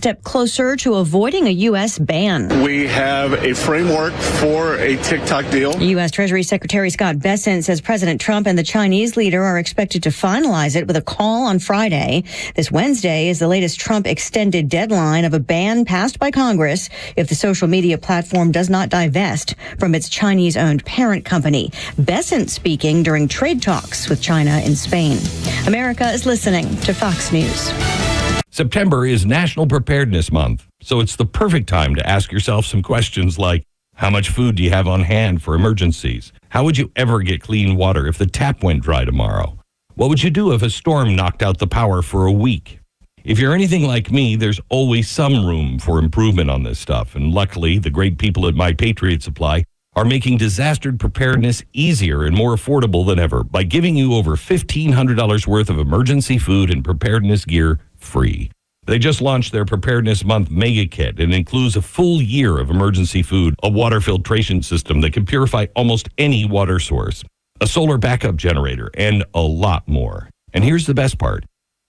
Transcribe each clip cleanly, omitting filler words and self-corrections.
step closer to avoiding a U.S. ban. We have a framework for a TikTok deal. U.S. Treasury Secretary Scott Bessent says President Trump and the Chinese leader are expected to finalize it with a call on Friday. This Wednesday is the latest Trump extended deadline of a ban passed by Congress if the social media platform does not divest from its Chinese-owned parent company. Bessent speaking during trade talks with China in Spain. America is listening to Fox News. September is National Preparedness Month, so it's the perfect time to ask yourself some questions like, how much food do you have on hand for emergencies? How would you ever get clean water if the tap went dry tomorrow? What would you do if a storm knocked out the power for a week? If you're anything like me, there's always some room for improvement on this stuff, and luckily, the great people at My Patriot Supply are making disaster preparedness easier and more affordable than ever by giving you over $1,500 worth of emergency food and preparedness gear free. They just launched their Preparedness Month Mega Kit and includes a full year of emergency food, a water filtration system that can purify almost any water source, a solar backup generator, and a lot more. And here's the best part.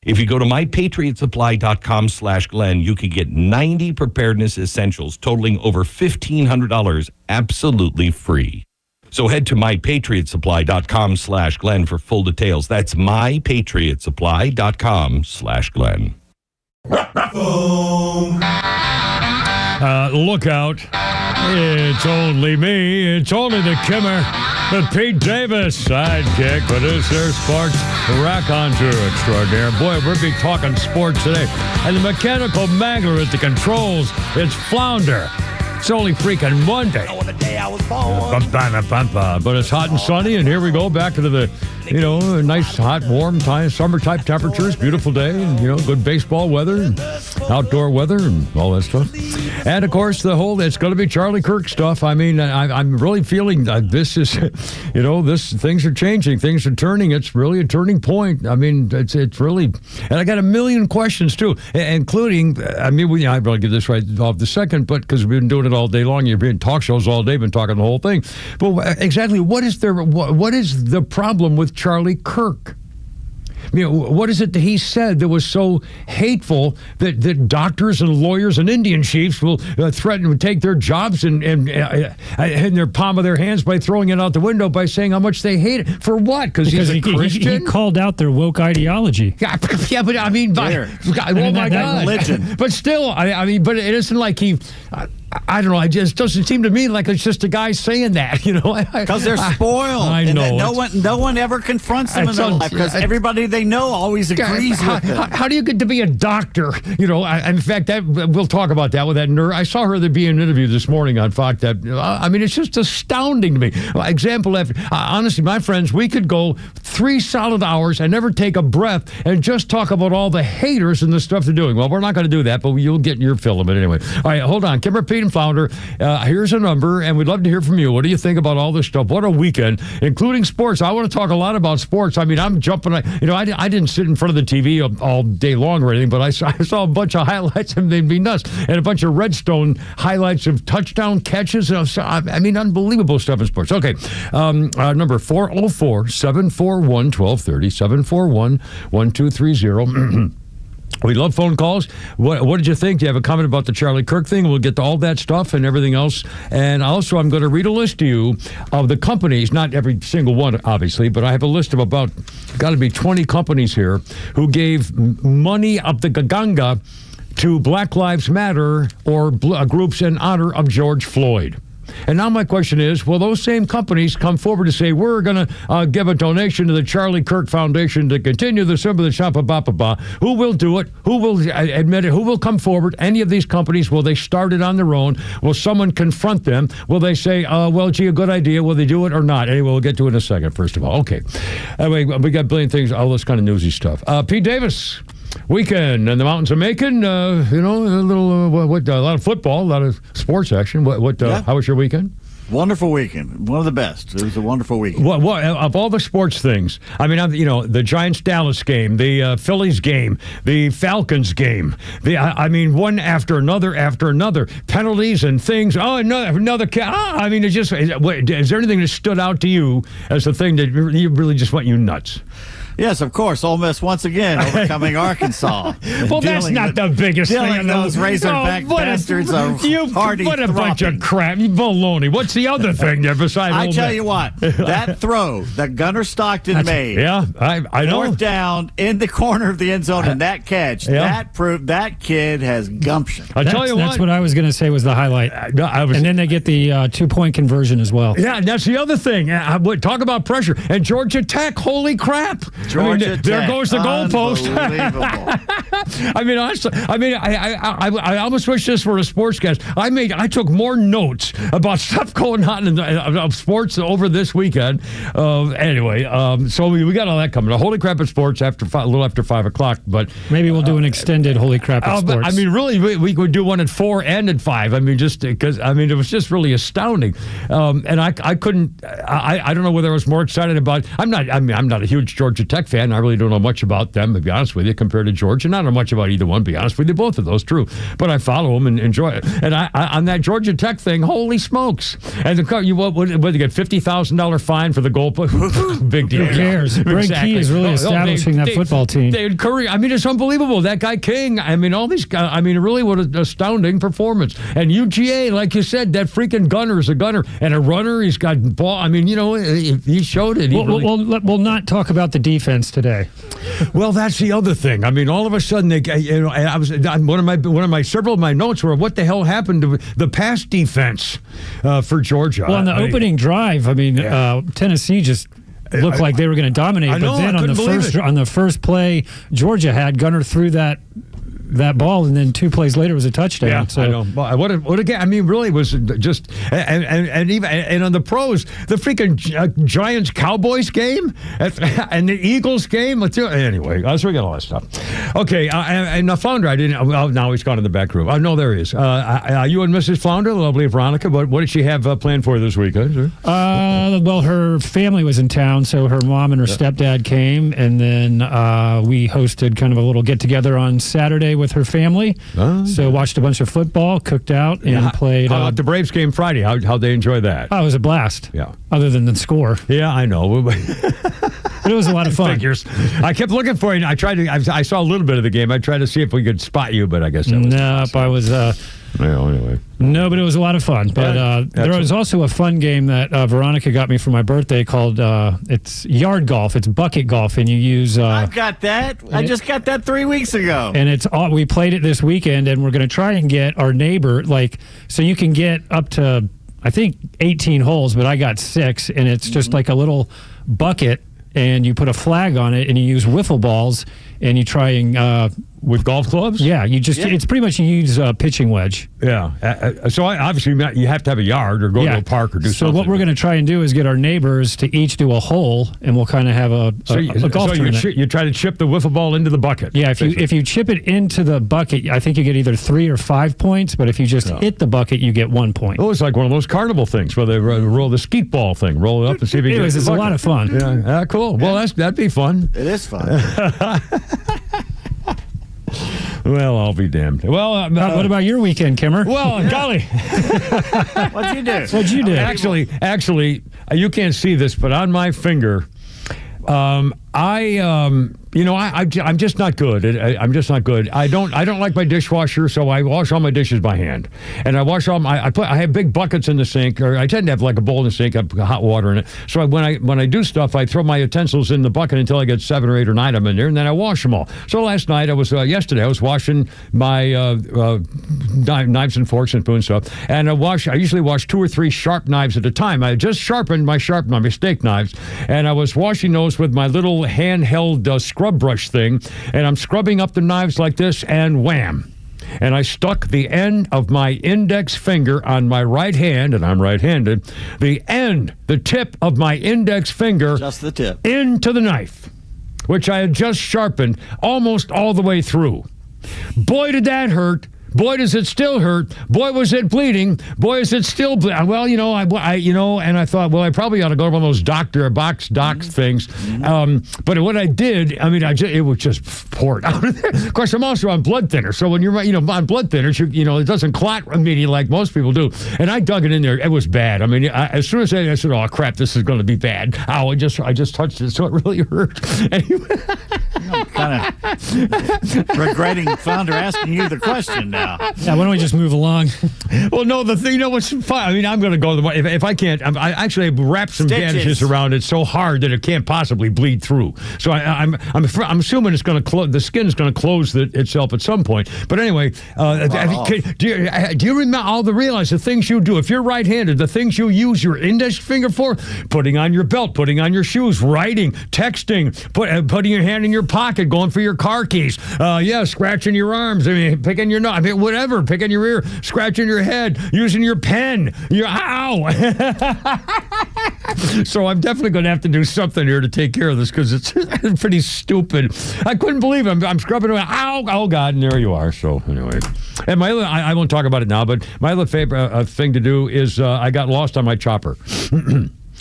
If you go to mypatriotsupply.com/Glenn, you can get 90 preparedness essentials totaling over $1,500 absolutely free. So head to mypatriotsupply.com/Glenn for full details. That's mypatriotsupply.com/Glenn. Look out. It's only me. It's only the Kimmer. The Pete Davis sidekick, producer, sports raconteur extraordinaire. Boy, we'll be talking sports today. And the mechanical mangler at the controls, it's Flounder. It's only freaking Monday. On the day I was born. But it's hot and sunny, and here we go back into the, nice, hot, warm time, summer-type temperatures, beautiful day, and, good baseball weather, and outdoor weather, and all that stuff. And, of course, it's going to be Charlie Kirk stuff. I mean, I'm really feeling this is, things are changing, things are turning. It's really a turning point. I mean, it's really, and I got a million questions, too, including, I probably get this right off the second, but because we've been doing it all day long, you've been in talk shows all day, been talking the whole thing. But exactly, what is the problem with Charlie Kirk? What is it that he said that was so hateful that doctors and lawyers and Indian chiefs will threaten to take their jobs and in their palm of their hands by throwing it out the window by saying how much they hate it? For what? Because he's a Christian? He called out their woke ideology. Yeah, but I mean, oh my God. Religion. But still, but it isn't like he... I don't know. It just doesn't seem to me like it's just a guy saying that, Because they're spoiled. I know. No one ever confronts them in their life because everybody they know always agrees with them. How do you get to be a doctor? In fact, we'll talk about that with that nerd. I saw her being interviewed this morning on Fox. It's just astounding to me. Example after, honestly, my friends, we could go 3 solid hours and never take a breath and just talk about all the haters and the stuff they're doing. Well, we're not going to do that, but you'll get your fill of it anyway. All right, hold on. Kimmer, Pete, and Flounder, here's a number, and we'd love to hear from you. What do you think about all this stuff? What a weekend, including sports. I want to talk a lot about sports. I mean, I'm jumping. I didn't sit in front of the TV all day long or anything, but I saw a bunch of highlights, and they'd be nuts, and a bunch of Redstone highlights of touchdown catches. Unbelievable stuff in sports. Okay, number 404-741-1230, 741-1230. We love phone calls. What did you think? Do you have a comment about the Charlie Kirk thing? We'll get to all that stuff and everything else. And also, I'm going to read a list to you of the companies, not every single one, obviously, but I have a list of about, got to be 20 companies here who gave money up the Gaganga to Black Lives Matter or groups in honor of George Floyd. And now my question is, will those same companies come forward to say, we're going to give a donation to the Charlie Kirk Foundation to continue the symbol of the Champa-Ba-Ba-Ba? Who will do it? Who will admit it? Who will come forward? Any of these companies, will they start it on their own? Will someone confront them? Will they say, well, gee, a good idea. Will they do it or not? Anyway, we'll get to it in a second, first of all. Okay. Anyway, we got a billion things, all this kind of newsy stuff. Pete Davis. Weekend in the mountains of Macon, a lot of football, a lot of sports action. How was your weekend? Wonderful weekend. One of the best. It was a wonderful weekend. What of all the sports things? I mean, the Giants-Dallas game, the Phillies game, the Falcons game. One after another. Penalties and things. Oh, another. Is there anything that stood out to you as the thing that you really just went you nuts? Yes, of course. Ole Miss once again overcoming Arkansas. Well, that's not the biggest thing. Dealing those Razorback bastards a hearty What a bunch of thropping. crap. You baloney. What's the other thing there besides I Ole tell Miss? you what, that throw that Gunnar Stockton made, Yeah, I know. fourth down in the corner of the end zone, and that catch, Yeah. that proved that kid has gumption. I tell you That's what I was going to say was the highlight. No, I was. And then they get the 2-point conversion as well. Yeah, that's the other thing. Talk about pressure. And Georgia Tech, holy crap. Georgia there Tech, goes the goalpost. unbelievable. I almost wish this were a sportscast. I took more notes about stuff going on in of sports over this weekend. Anyway, so we got all that coming. Holy crap at sports a little after 5 o'clock. But Maybe we'll do an extended Holy Crap at but, Sports. really, we could do one at 4 and at 5. Just because it was just really astounding, and I couldn't. I don't know whether I was more excited about. I'm not a huge Georgia Tech fan. I really don't know much about them, to be honest with you, compared to Georgia. Not know much about either one, to be honest with you. Both of those, true. But I follow them and enjoy it. And I on that Georgia Tech thing, holy smokes! And what they get $50,000 fine for the goal? Big deal. Who cares? Greg Key is really establishing that football team. They encourage. It's unbelievable. That guy King. All these guys. Really, what an astounding performance. And UGA, like you said, that freaking gunner is a gunner and a runner. He's got ball. He showed it. We'll not talk about the defense today. Well, that's the other thing. All of a sudden, several of my notes were, what the hell happened to the pass defense for Georgia? Well, on the opening drive, Tennessee just looked like they were going to dominate. I know, but then I couldn't believe it. on the first play, Georgia had Gunner threw that ball, and then 2 plays later was a touchdown. Yeah, so I know. What again? Really was just and even on the pros, the freaking Giants Cowboys game and the Eagles game. Anyway, so we got all that stuff. Okay, and the Flounder, I didn't. Well, now he's gone in the back room. No, there he is. You and Mrs. Flounder, the lovely Veronica. What did she have planned for this weekend? Well, her family was in town, so her mom and her stepdad came, and then we hosted kind of a little get together on Saturday with her family. So watched a bunch of football, cooked out, and played. How about the Braves game Friday? How'd they enjoy that? Oh, it was a blast. Yeah. Other than the score. Yeah, I know. But it was a lot of fun. Figures. I kept looking for you. I saw a little bit of the game. I tried to see if we could spot you, but I guess that was Nope, I was. anyway. No, but it was a lot of fun. But there was also a fun game that Veronica got me for my birthday called it's yard golf. It's bucket golf, and you use. I've got that. I just got that 3 weeks ago. And we played it this weekend, and we're going to try and get our neighbor so you can get up to I think 18 holes, but I got 6, and it's just like a little bucket, and you put a flag on it, and you use wiffle balls, and you try and with golf clubs. Yeah, it's pretty much you use a pitching wedge. Yeah. So obviously you have to have a yard or go to a park or do something. So what we're going to try and do is get our neighbors to each do a hole, and we'll kind of have a golf tournament. You try to chip the wiffle ball into the bucket. Yeah, if you chip it into the bucket, I think you get either 3 or 5 points. But if you just hit the bucket, you get 1 point. Oh, it's like one of those carnival things where they roll the skeet ball thing, roll it up and see if you get. It's a lot of fun. Yeah, cool. Well, that'd be fun. It is fun. Well, I'll be damned. Well, what about your weekend, Kimmer? Well, golly. What'd you do? What'd you do? Actually, you can't see this, but on my finger, I'm just not good. I'm just not good. I don't like my dishwasher, so I wash all my dishes by hand. And I wash all I have big buckets in the sink, or I tend to have like a bowl in the sink, I put hot water in it. So when I do stuff, I throw my utensils in the bucket until I get 7 or 8 or 9 of them in there, and then I wash them all. So yesterday I was washing my knives and forks and spoons stuff, and I usually wash 2 or 3 sharp knives at a time. I had just sharpened my steak knives, and I was washing those with my little handheld scrub brush thing, and I'm scrubbing up the knives like this, and wham. And I stuck the end of my index finger on my right hand, and I'm right-handed, the tip of my index finger, just the tip, into the knife, which I had just sharpened almost all the way through. Boy, did that hurt. Boy, does it still hurt. Boy, was it bleeding. Boy, is it still bleeding. Well, and I thought, well, I probably ought to go to one of those box docs things. But what I did, it would just pour it out of there. Of course, I'm also on blood thinner. So when you're, on blood thinners, it doesn't clot immediately like most people do. And I dug it in there. It was bad. As soon as I said, oh, crap, this is going to be bad. Ow, I just touched it, so it really hurt. Anyway. I'm kind of regretting Flounder asking you the question now. Yeah, why don't we just move along? Well, no, the thing, what's fun? I'm going to go if I can't. I actually wrap some bandages around it so hard that it can't possibly bleed through. So I'm assuming it's going to close. The skin's going to close itself at some point. But anyway, do you realize the things you do? If you're right-handed, the things you use your index finger for: putting on your belt, putting on your shoes, writing, texting, putting your hand in your pocket, going for your car keys. Scratching your arms. Picking your nose. Whatever. Picking your ear, scratching your head, using your pen. Ow! So I'm definitely going to have to do something here to take care of this because it's pretty stupid. I couldn't believe it. I'm scrubbing away. Ow! Oh God! And there you are. So anyway, and my other, I won't talk about it now. But my other favorite thing to do is I got lost on my chopper.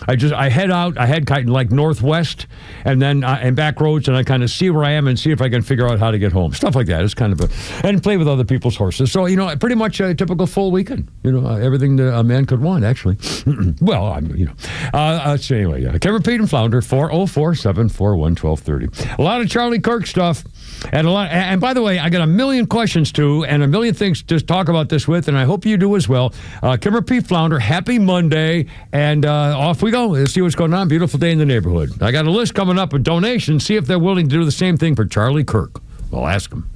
I head out. I head kind of like northwest, and then and back roads, and I kind of see where I am and see if I can figure out how to get home. Stuff like that. It's kind of and play with other people's horses. So pretty much a typical full weekend. Everything that a man could want, actually. Well, so anyway, Kevin, Pete, and Flounder, 404-741-1230. A lot of Charlie Kirk stuff, and a lot. And by the way, I got a million questions too, and a million things to talk about this with, and I hope you do as well. Kevin, Pete, Flounder, happy Monday, and off we go. Let's see what's going on. Beautiful day in the neighborhood. I got a list coming up of donations. See if they're willing to do the same thing for Charlie Kirk. We'll ask them.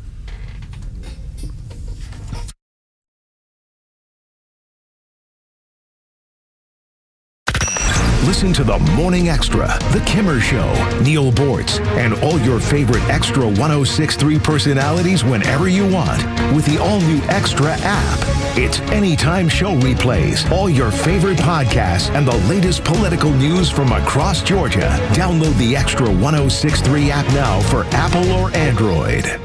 Listen to the Morning Extra, The Kimmer Show, Neil Bortz, and all your favorite Extra 106.3 personalities whenever you want with the all-new Extra app. It's anytime show replays, all your favorite podcasts, and the latest political news from across Georgia. Download the Extra 106.3 app now for Apple or Android.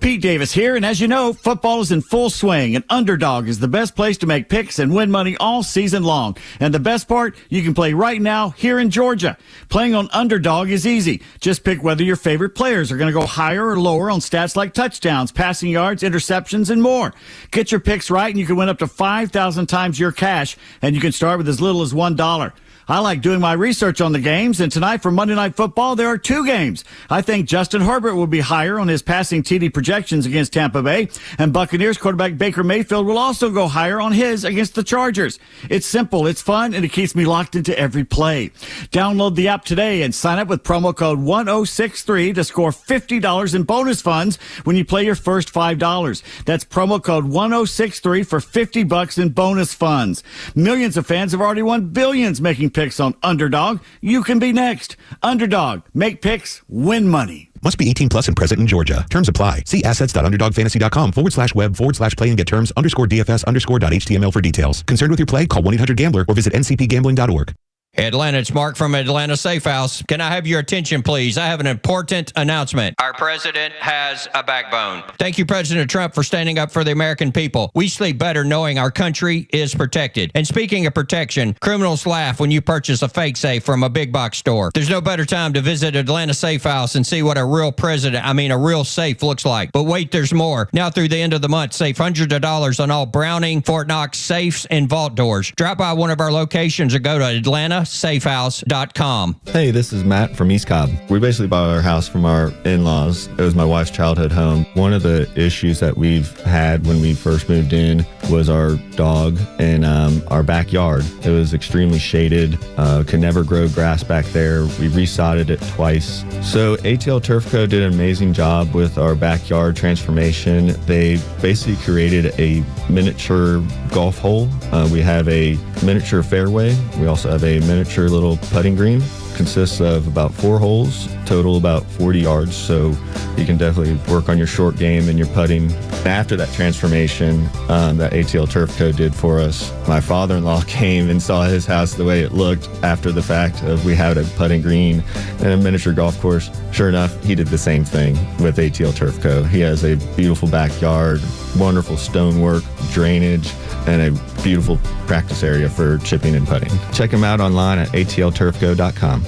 Pete Davis here, and as you know, football is in full swing, and Underdog is the best place to make picks and win money all season long. And the best part, you can play right now here in Georgia. Playing on Underdog is easy. Just pick whether your favorite players are going to go higher or lower on stats like touchdowns, passing yards, interceptions, and more. Get your picks right, and you can win up to 5,000 times your cash, and you can start with as little as $1. I like doing my research on the games, and tonight for Monday Night Football, there are two games. I think Justin Herbert will be higher on his passing TD projections against Tampa Bay, and Buccaneers quarterback Baker Mayfield will also go higher on his against the Chargers. It's simple, it's fun, and it keeps me locked into every play. Download the app today and sign up with promo code 1063 to score $50 in bonus funds when you play your first $5. That's promo code 1063 for $50 in bonus funds. Millions of fans have already won billions making picks on Underdog. You can be next. Underdog. Make picks. Win money. Must be 18 plus and present in Georgia. Terms apply. See assets.underdogfantasy.com/web/play and get terms _DFS_.html for details. Concerned with your play? Call 1-800-GAMBLER or visit ncpgambling.org. Atlanta, it's Mark from Atlanta Safe House. Can I have your attention, please? I have an important announcement. Our president has a backbone. Thank you, President Trump, for standing up for the American people. We sleep better knowing our country is protected. And speaking of protection, criminals laugh when you purchase a fake safe from a big box store. There's no better time to visit Atlanta Safe House and see what a real safe looks like. But wait, there's more. Now through the end of the month, save hundreds of dollars on all Browning, Fort Knox safes and vault doors. Drop by one of our locations or go to AtlantaSafehouse.com. Hey, this is Matt from East Cobb. We basically bought our house from our in-laws. It was my wife's childhood home. One of the issues that we've had when we first moved in was our dog in our backyard. It was extremely shaded, could never grow grass back there. We resodded it twice. So ATL Turf Co. did an amazing job with our backyard transformation. They basically created a miniature golf hole. We have a miniature fairway. We also have a miniature little putting green. Consists of about 4 holes, total about 40 yards, so you can definitely work on your short game and your putting. After that transformation that ATL Turf Co. did for us, my father-in-law came and saw his house the way it looked after the fact of we had a putting green and a miniature golf course. Sure enough, he did the same thing with ATL Turf Co. He has a beautiful backyard, wonderful stonework, drainage, and a beautiful practice area for chipping and putting. Check them out online at atlturfgo.com.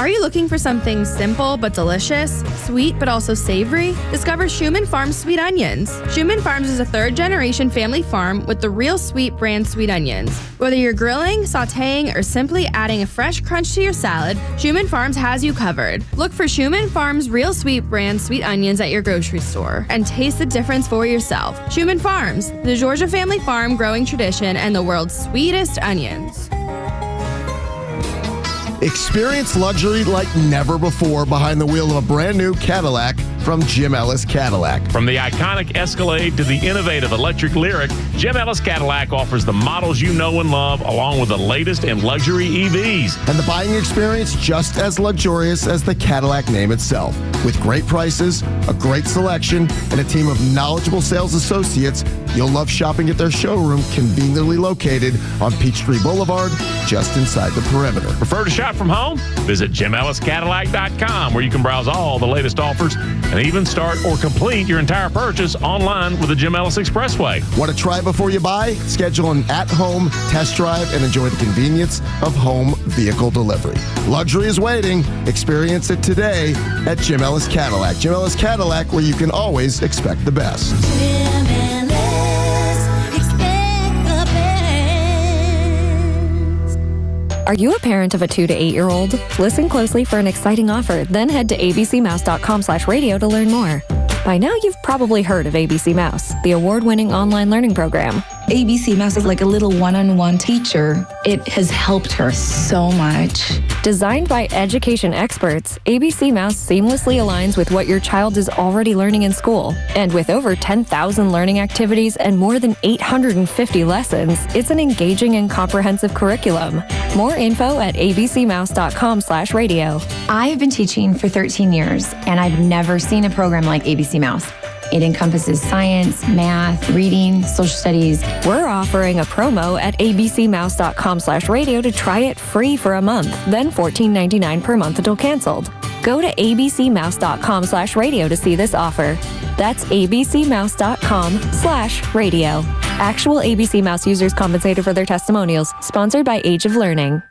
Are you looking for something simple but delicious, sweet but also savory? Discover Schumann Farms Sweet Onions. Schumann Farms is a third-generation family farm with the Real Sweet brand sweet onions. Whether you're grilling, sautéing, or simply adding a fresh crunch to your salad, Schumann Farms has you covered. Look for Schumann Farms Real Sweet brand sweet onions at your grocery store and taste the difference for yourself. Schumann Farms, the Georgia family farm growing tradition and the world's sweetest onions. Experience luxury like never before behind the wheel of a brand new Cadillac from Jim Ellis Cadillac. From the iconic Escalade to the innovative electric Lyric, Jim Ellis Cadillac offers the models you know and love, along with the latest in luxury EVs. And the buying experience just as luxurious as the Cadillac name itself. With great prices, a great selection, and a team of knowledgeable sales associates, you'll love shopping at their showroom conveniently located on Peachtree Boulevard, just inside the perimeter. Prefer to shop from home? Visit JimEllisCadillac.com, where you can browse all the latest offers and even start or complete your entire purchase online with the Jim Ellis Expressway. Want to try before you buy? Schedule an at-home test drive and enjoy the convenience of home vehicle delivery. Luxury is waiting. Experience it today at Jim Ellis Cadillac. Jim Ellis Cadillac, where you can always expect the best. Are you a parent of a 2 to 8 year old? Listen closely for an exciting offer, then head to abcmouse.com/radio to learn more. By now, you've probably heard of ABC Mouse, the award-winning online learning program. ABC Mouse is like a little one-on-one teacher. It has helped her so much. Designed by education experts, ABC Mouse seamlessly aligns with what your child is already learning in school. And with over 10,000 learning activities and more than 850 lessons, it's an engaging and comprehensive curriculum. More info at abcmouse.com/radio. I've been teaching for 13 years, and I've never seen a program like ABC Mouse. It encompasses science, math, reading, social studies. We're offering a promo at abcmouse.com/radio to try it free for a month, then $14.99 per month until canceled. Go to abcmouse.com/radio to see this offer. That's abcmouse.com/radio. Actual ABC Mouse users compensated for their testimonials. Sponsored by Age of Learning.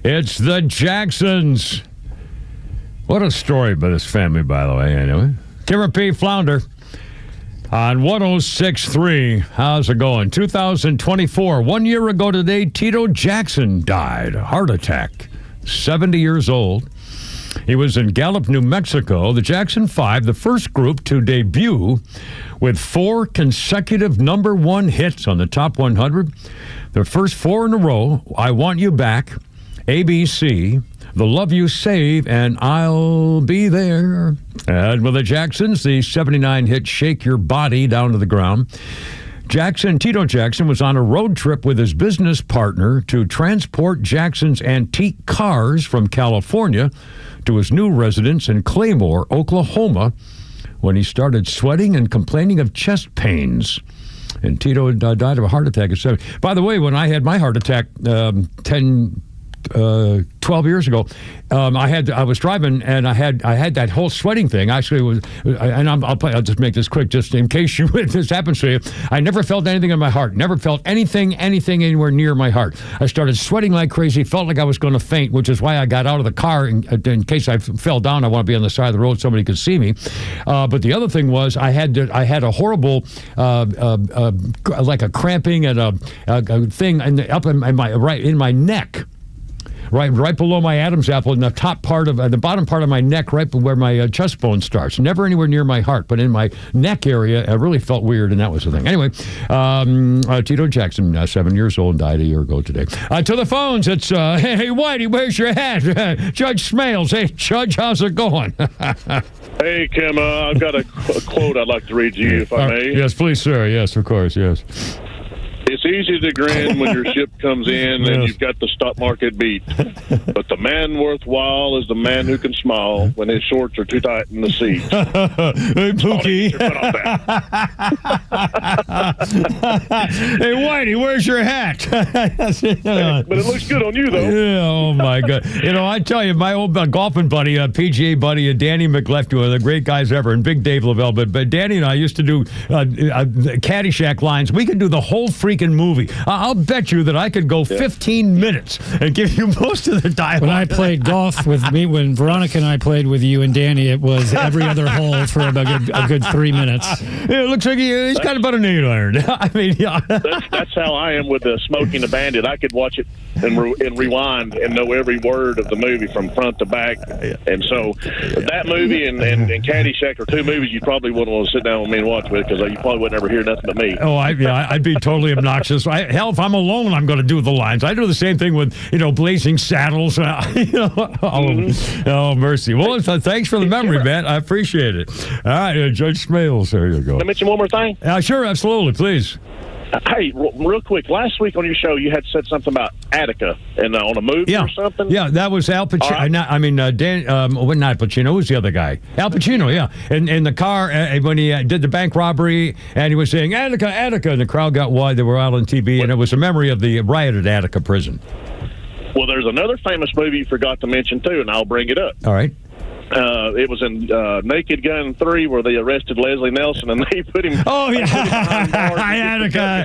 It's the Jacksons. What a story by this family, by the way, anyway. Kimmer P. Flounder on 106.3. How's it going? 2024. 1 year ago today, Tito Jackson died. Heart attack. 70 years old. He was in Gallup, New Mexico. The Jackson 5, the first group to debut with 4 consecutive number 1 hits on the top 100. Their first 4 in a row, I Want You Back, ABC, The Love You Save, and I'll Be There. And with the Jacksons, the 79 hit Shake Your Body Down to the Ground. Tito Jackson was on a road trip with his business partner to transport Jackson's antique cars from California to his new residence in Claymore, Oklahoma, when he started sweating and complaining of chest pains. And Tito died of a heart attack at 70. By the way, when I had my heart attack 12 years ago, I was driving and I had that whole sweating thing. Actually, I'll just make this quick, just in case this happens to you. I never felt anything in my heart. Never felt anything anywhere near my heart. I started sweating like crazy. Felt like I was going to faint, which is why I got out of the car in case I fell down. I want to be on the side of the road, somebody could see me. But the other thing was I had a horrible like a cramping and a thing up in my neck. Right below my Adam's apple, in the top part of the bottom part of my neck, right where my chest bone starts. Never anywhere near my heart, but in my neck area, I really felt weird, and that was the thing. Anyway, Tito Jackson, 7 years old, died a year ago today. To the phones, it's hey Whitey, where's your hat? Judge Smales. Hey Judge, how's it going? Hey Kim, I've got a quote I'd like to read to you, if I may. Yes, please, sir. Yes, of course. Yes. It easy to grin when your ship comes in and you've got the stock market beat. But the man worthwhile is the man who can smile when his shorts are too tight in the seat. Hey, Pookie. Hey, Whitey, where's your hat? But it looks good on you, though. Yeah, oh, my God. I tell you, my old golfing buddy, PGA buddy, Danny McLefty, one of the great guys ever, and Big Dave Lavelle, but Danny and I used to do Caddyshack lines. We could do the whole freaking movie. I'll bet you that I could go 15 minutes and give you most of the dialogue. When I played golf with me, when Veronica and I played with you and Danny, it was every other hole for a good 3 minutes. Yeah, it looks like he's got about an 8-iron. I mean, yeah. That's how I am with Smoking the Bandit. I could watch it and rewind and know every word of the movie from front to back. And so that movie and Caddyshack are two movies you probably wouldn't want to sit down with me and watch with, because you probably would never hear nothing but me. Oh, I'd be totally obnoxious. Hell, if I'm alone, I'm going to do the lines. I do the same thing with, Blazing Saddles. Oh, mercy. Well, thanks for the memory, man. I appreciate it. All right, Judge Smales, there you go. Can I mention one more thing? Sure, absolutely, please. Hey, real quick, last week on your show, you had said something about Attica and on a movie or something? Yeah, that was Al Pacino. Not Pacino. Who's the other guy? Al Pacino, yeah. In the car, when he did the bank robbery, and he was saying, Attica, Attica, and the crowd got wide. They were out on TV, and it was a memory of the riot at Attica prison. Well, there's another famous movie you forgot to mention, too, and I'll bring it up. All right. It was in Naked Gun 3 where they arrested Leslie Nelson and they put him. Oh, yeah. Attica.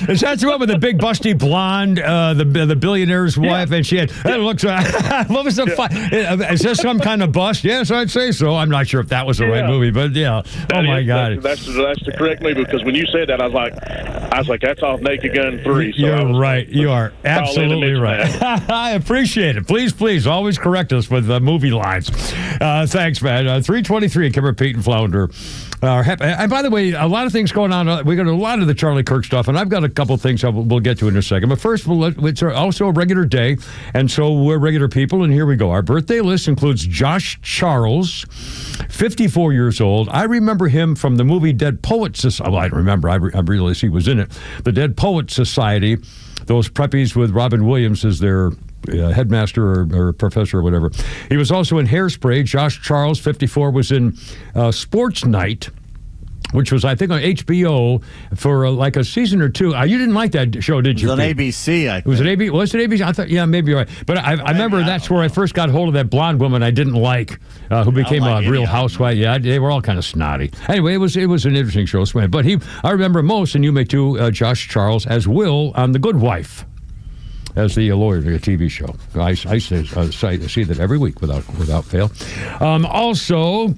Is that the one with the big busty blonde, the billionaire's wife? And she had, it looks, what was the is this some kind of bust? Yes, I'd say so. I'm not sure if that was the right movie, but yeah. My God. That's the correct movie, because when you said that, I was like, that's off Naked Gun 3. So you're right. You are absolutely right. I appreciate it. Please, always correct us with movie lines. Thanks, man. 323, Kimmer, Pete, and Flounder. And by the way, a lot of things going on. We got a lot of the Charlie Kirk stuff, and I've got a couple of things we'll get to in a second. But first, it's also a regular day, and so we're regular people, and here we go. Our birthday list includes Josh Charles, 54 years old. I remember him from the movie Dead Poets Society. Well, I remember. I realized he was in it. The Dead Poets Society, those preppies with Robin Williams as their headmaster or professor or whatever. He was also in Hairspray. Josh Charles, 54, was in Sports Night, which was, I think, on HBO for like a season or two. You didn't like that show, did you? It was on ABC, I think. Was it ABC? I thought, yeah, maybe you're right. But I remember that's where I first got hold of that blonde woman I didn't like, who became a real housewife. Yeah, they were all kind of snotty. Anyway, it was an interesting show. But I remember most, and you may too, Josh Charles, as Will on The Good Wife, as the lawyer to a TV show. I see that every week without fail. Also,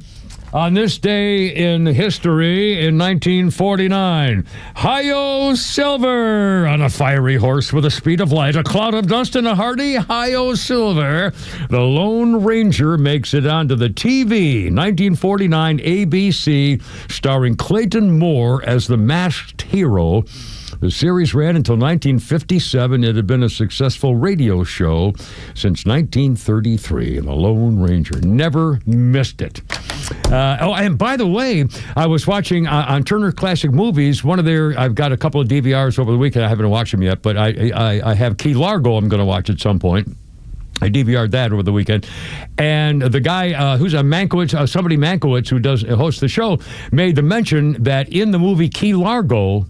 on this day in history, in 1949, Hi-Yo Silver on a fiery horse with the speed of light, a cloud of dust, and a hearty Hi-Yo Silver. The Lone Ranger makes it onto the TV. 1949 ABC, starring Clayton Moore as the masked hero. The series ran until 1957. It had been a successful radio show since 1933. And the Lone Ranger never missed it. And by the way, I was watching on Turner Classic Movies, I've got a couple of DVRs over the weekend. I haven't watched them yet, but I have Key Largo I'm going to watch at some point. I DVR'd that over the weekend. And the guy who's somebody Mankiewicz, who hosts the show, made the mention that in the movie Key Largo,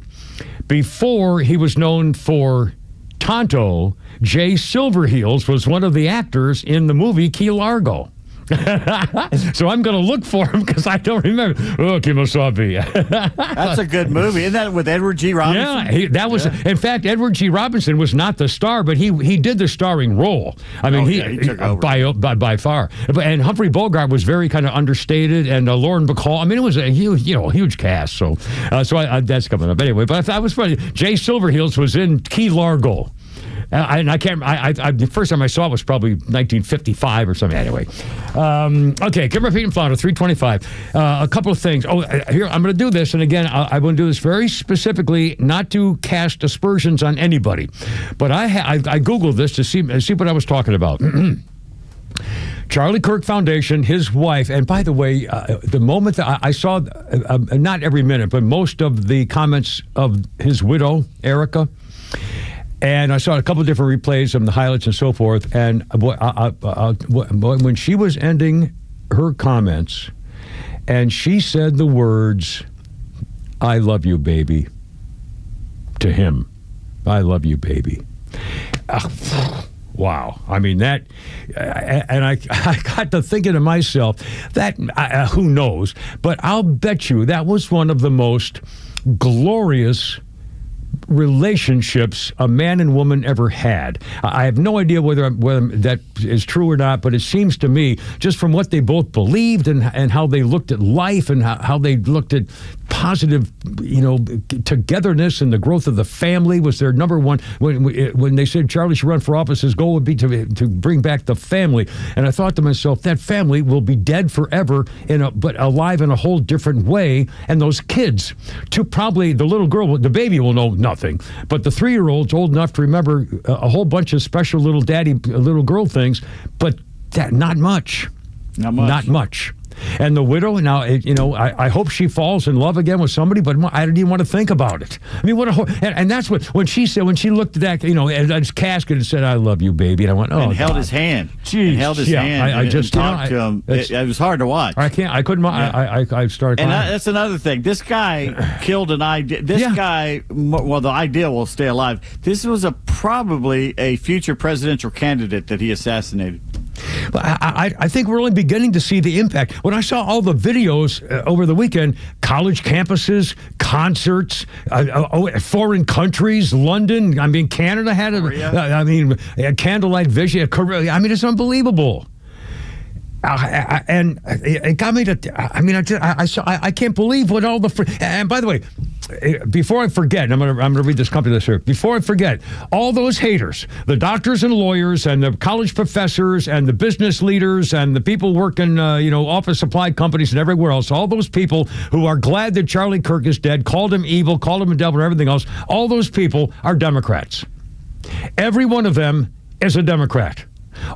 before he was known for Tonto, Jay Silverheels was one of the actors in the movie Key Largo. So I'm going to look for him because I don't remember. Oh, Kemosabe. That's a good movie. Isn't that with Edward G. Robinson? Yeah, that was. In fact, Edward G. Robinson was not the star, but he did the starring role. I mean, he took over by far. And Humphrey Bogart was very kind of understated, and Lauren Bacall. I mean, it was a huge cast. So that's coming up anyway. But I was funny. Jay Silverheels was in Key Largo. And I can't. The first time I saw it was probably 1955 or something. Anyway, okay. Kimmer, Pete, and Flounder, 325. A couple of things. Here I'm going to do this, and again, I will do this very specifically, not to cast aspersions on anybody, but I googled this to see what I was talking about. Charlie Kirk Foundation, his wife, and by the way, the moment that I saw, not every minute, but most of the comments of his widow, Erica, and I saw a couple of different replays of the highlights and so forth, and when she was ending her comments, and she said the words, "I love you, baby," to him. "I love you, baby." Wow. I mean, that, and I got to thinking to myself, that, who knows, but I'll bet you that was one of the most glorious relationships a man and woman ever had. I have no idea whether that is true or not, but it seems to me, just from what they both believed and how they looked at life and how they looked at positive, togetherness and the growth of the family was their number one. When they said Charlie should run for office, his goal would be to bring back the family. And I thought to myself, that family will be dead forever, but alive in a whole different way. And those kids, probably the little girl, the baby will know nothing, but the 3-year-old's old enough to remember a whole bunch of special little girl things, but not much. Not much. And the widow, now, I hope she falls in love again with somebody, but I didn't even want to think about it. I mean, and that's what, when she looked at that, at his casket and said, "I love you, baby," and I went, "Oh," and held his hand. Jeez. Held his hand. I just talked to him. It was hard to watch. I couldn't. Yeah. I started crying. And that's another thing. This guy killed an idea. This guy, well, the idea will stay alive. This was probably a future presidential candidate that he assassinated. I think we're only beginning to see the impact. When I saw all the videos over the weekend, college campuses, concerts, foreign countries, London, Canada had a candlelight vision. I mean, it's unbelievable. And it got me to, I can't believe what all the, and by the way, before I forget, I'm going to read this company list here. Before I forget, all those haters, the doctors and lawyers and the college professors and the business leaders and the people working, office supply companies and everywhere else, all those people who are glad that Charlie Kirk is dead, called him evil, called him a devil and everything else, all those people are Democrats. Every one of them is a Democrat.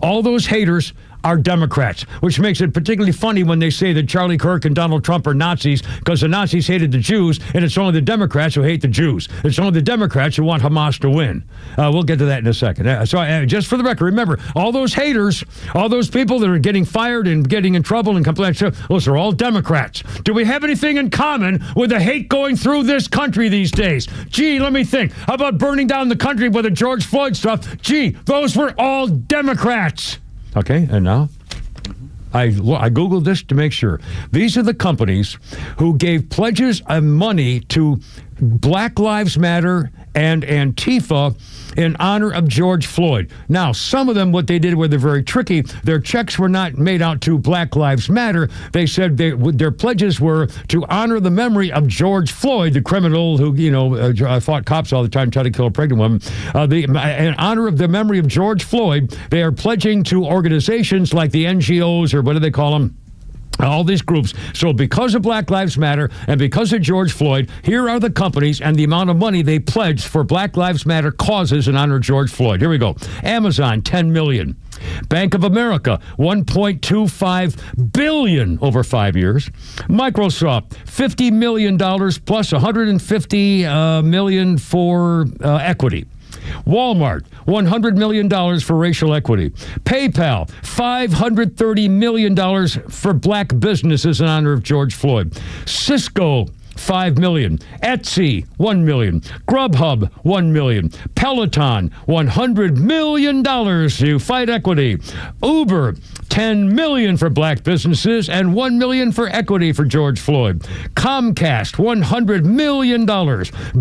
All those haters are Democrats, which makes it particularly funny when they say that Charlie Kirk and Donald Trump are Nazis because the Nazis hated the Jews, and it's only the Democrats who hate the Jews. It's only the Democrats who want Hamas to win. We'll get to that in a second. So just for the record, remember, all those haters, all those people that are getting fired and getting in trouble and complaining, those are all Democrats. Do we have anything in common with the hate going through this country these days? Gee, let me think. How about burning down the country with the George Floyd stuff? Gee, those were all Democrats. Okay, and now I Googled this to make sure. These are the companies who gave pledges of money to Black Lives Matter and Antifa in honor of George Floyd. Now, some of them, what they did were they're very tricky. Their checks were not made out to Black Lives Matter. They said their pledges were to honor the memory of George Floyd, the criminal who, fought cops all the time, tried to kill a pregnant woman. In honor of the memory of George Floyd, they are pledging to organizations like the NGOs, or what do they call them? All these groups. So because of Black Lives Matter and because of George Floyd, here are the companies and the amount of money they pledged for Black Lives Matter causes in honor of George Floyd. Here we go. Amazon, $10 million. Bank of America, $1.25 billion over 5 years. Microsoft, $50 million plus $150 million for equity. Walmart, $100 million for racial equity. PayPal, $530 million for black businesses in honor of George Floyd. Cisco, $5 million. Etsy, $1 million. Grubhub, $1 million. Peloton, $100 million to fight equity. Uber, $10 million for black businesses and $1 million for equity for George Floyd. Comcast, $100 million.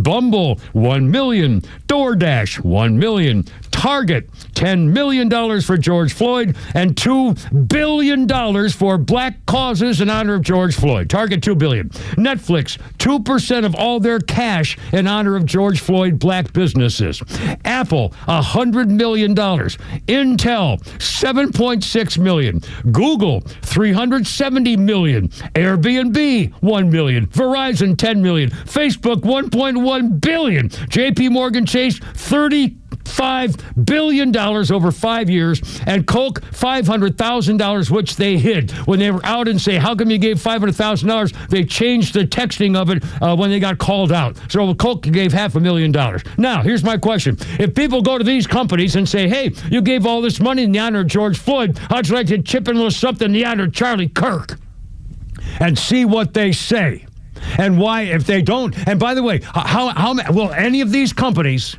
Bumble, $1 million. DoorDash, $1 million. Target, $10 million for George Floyd and $2 billion for black causes in honor of George Floyd. Target, $2 billion. Netflix, 2% of all their cash in honor of George Floyd black businesses. Apple, $100 million. Intel, $7.6 million. Google, $370 million. Airbnb, $1 million. Verizon, $10 million. Facebook, $1.1 billion. JP Morgan Chase, $30 $5 billion over 5 years, and Coke $500,000, which they hid. When they were out and say, how come you gave $500,000? They changed the texting of it when they got called out. So Coke gave $500,000. Now, here's my question. If people go to these companies and say, hey, you gave all this money in the honor of George Floyd, how'd you like to chip in a little something in the honor of Charlie Kirk? And see what they say. And why, if they don't, and by the way, how will any of these companies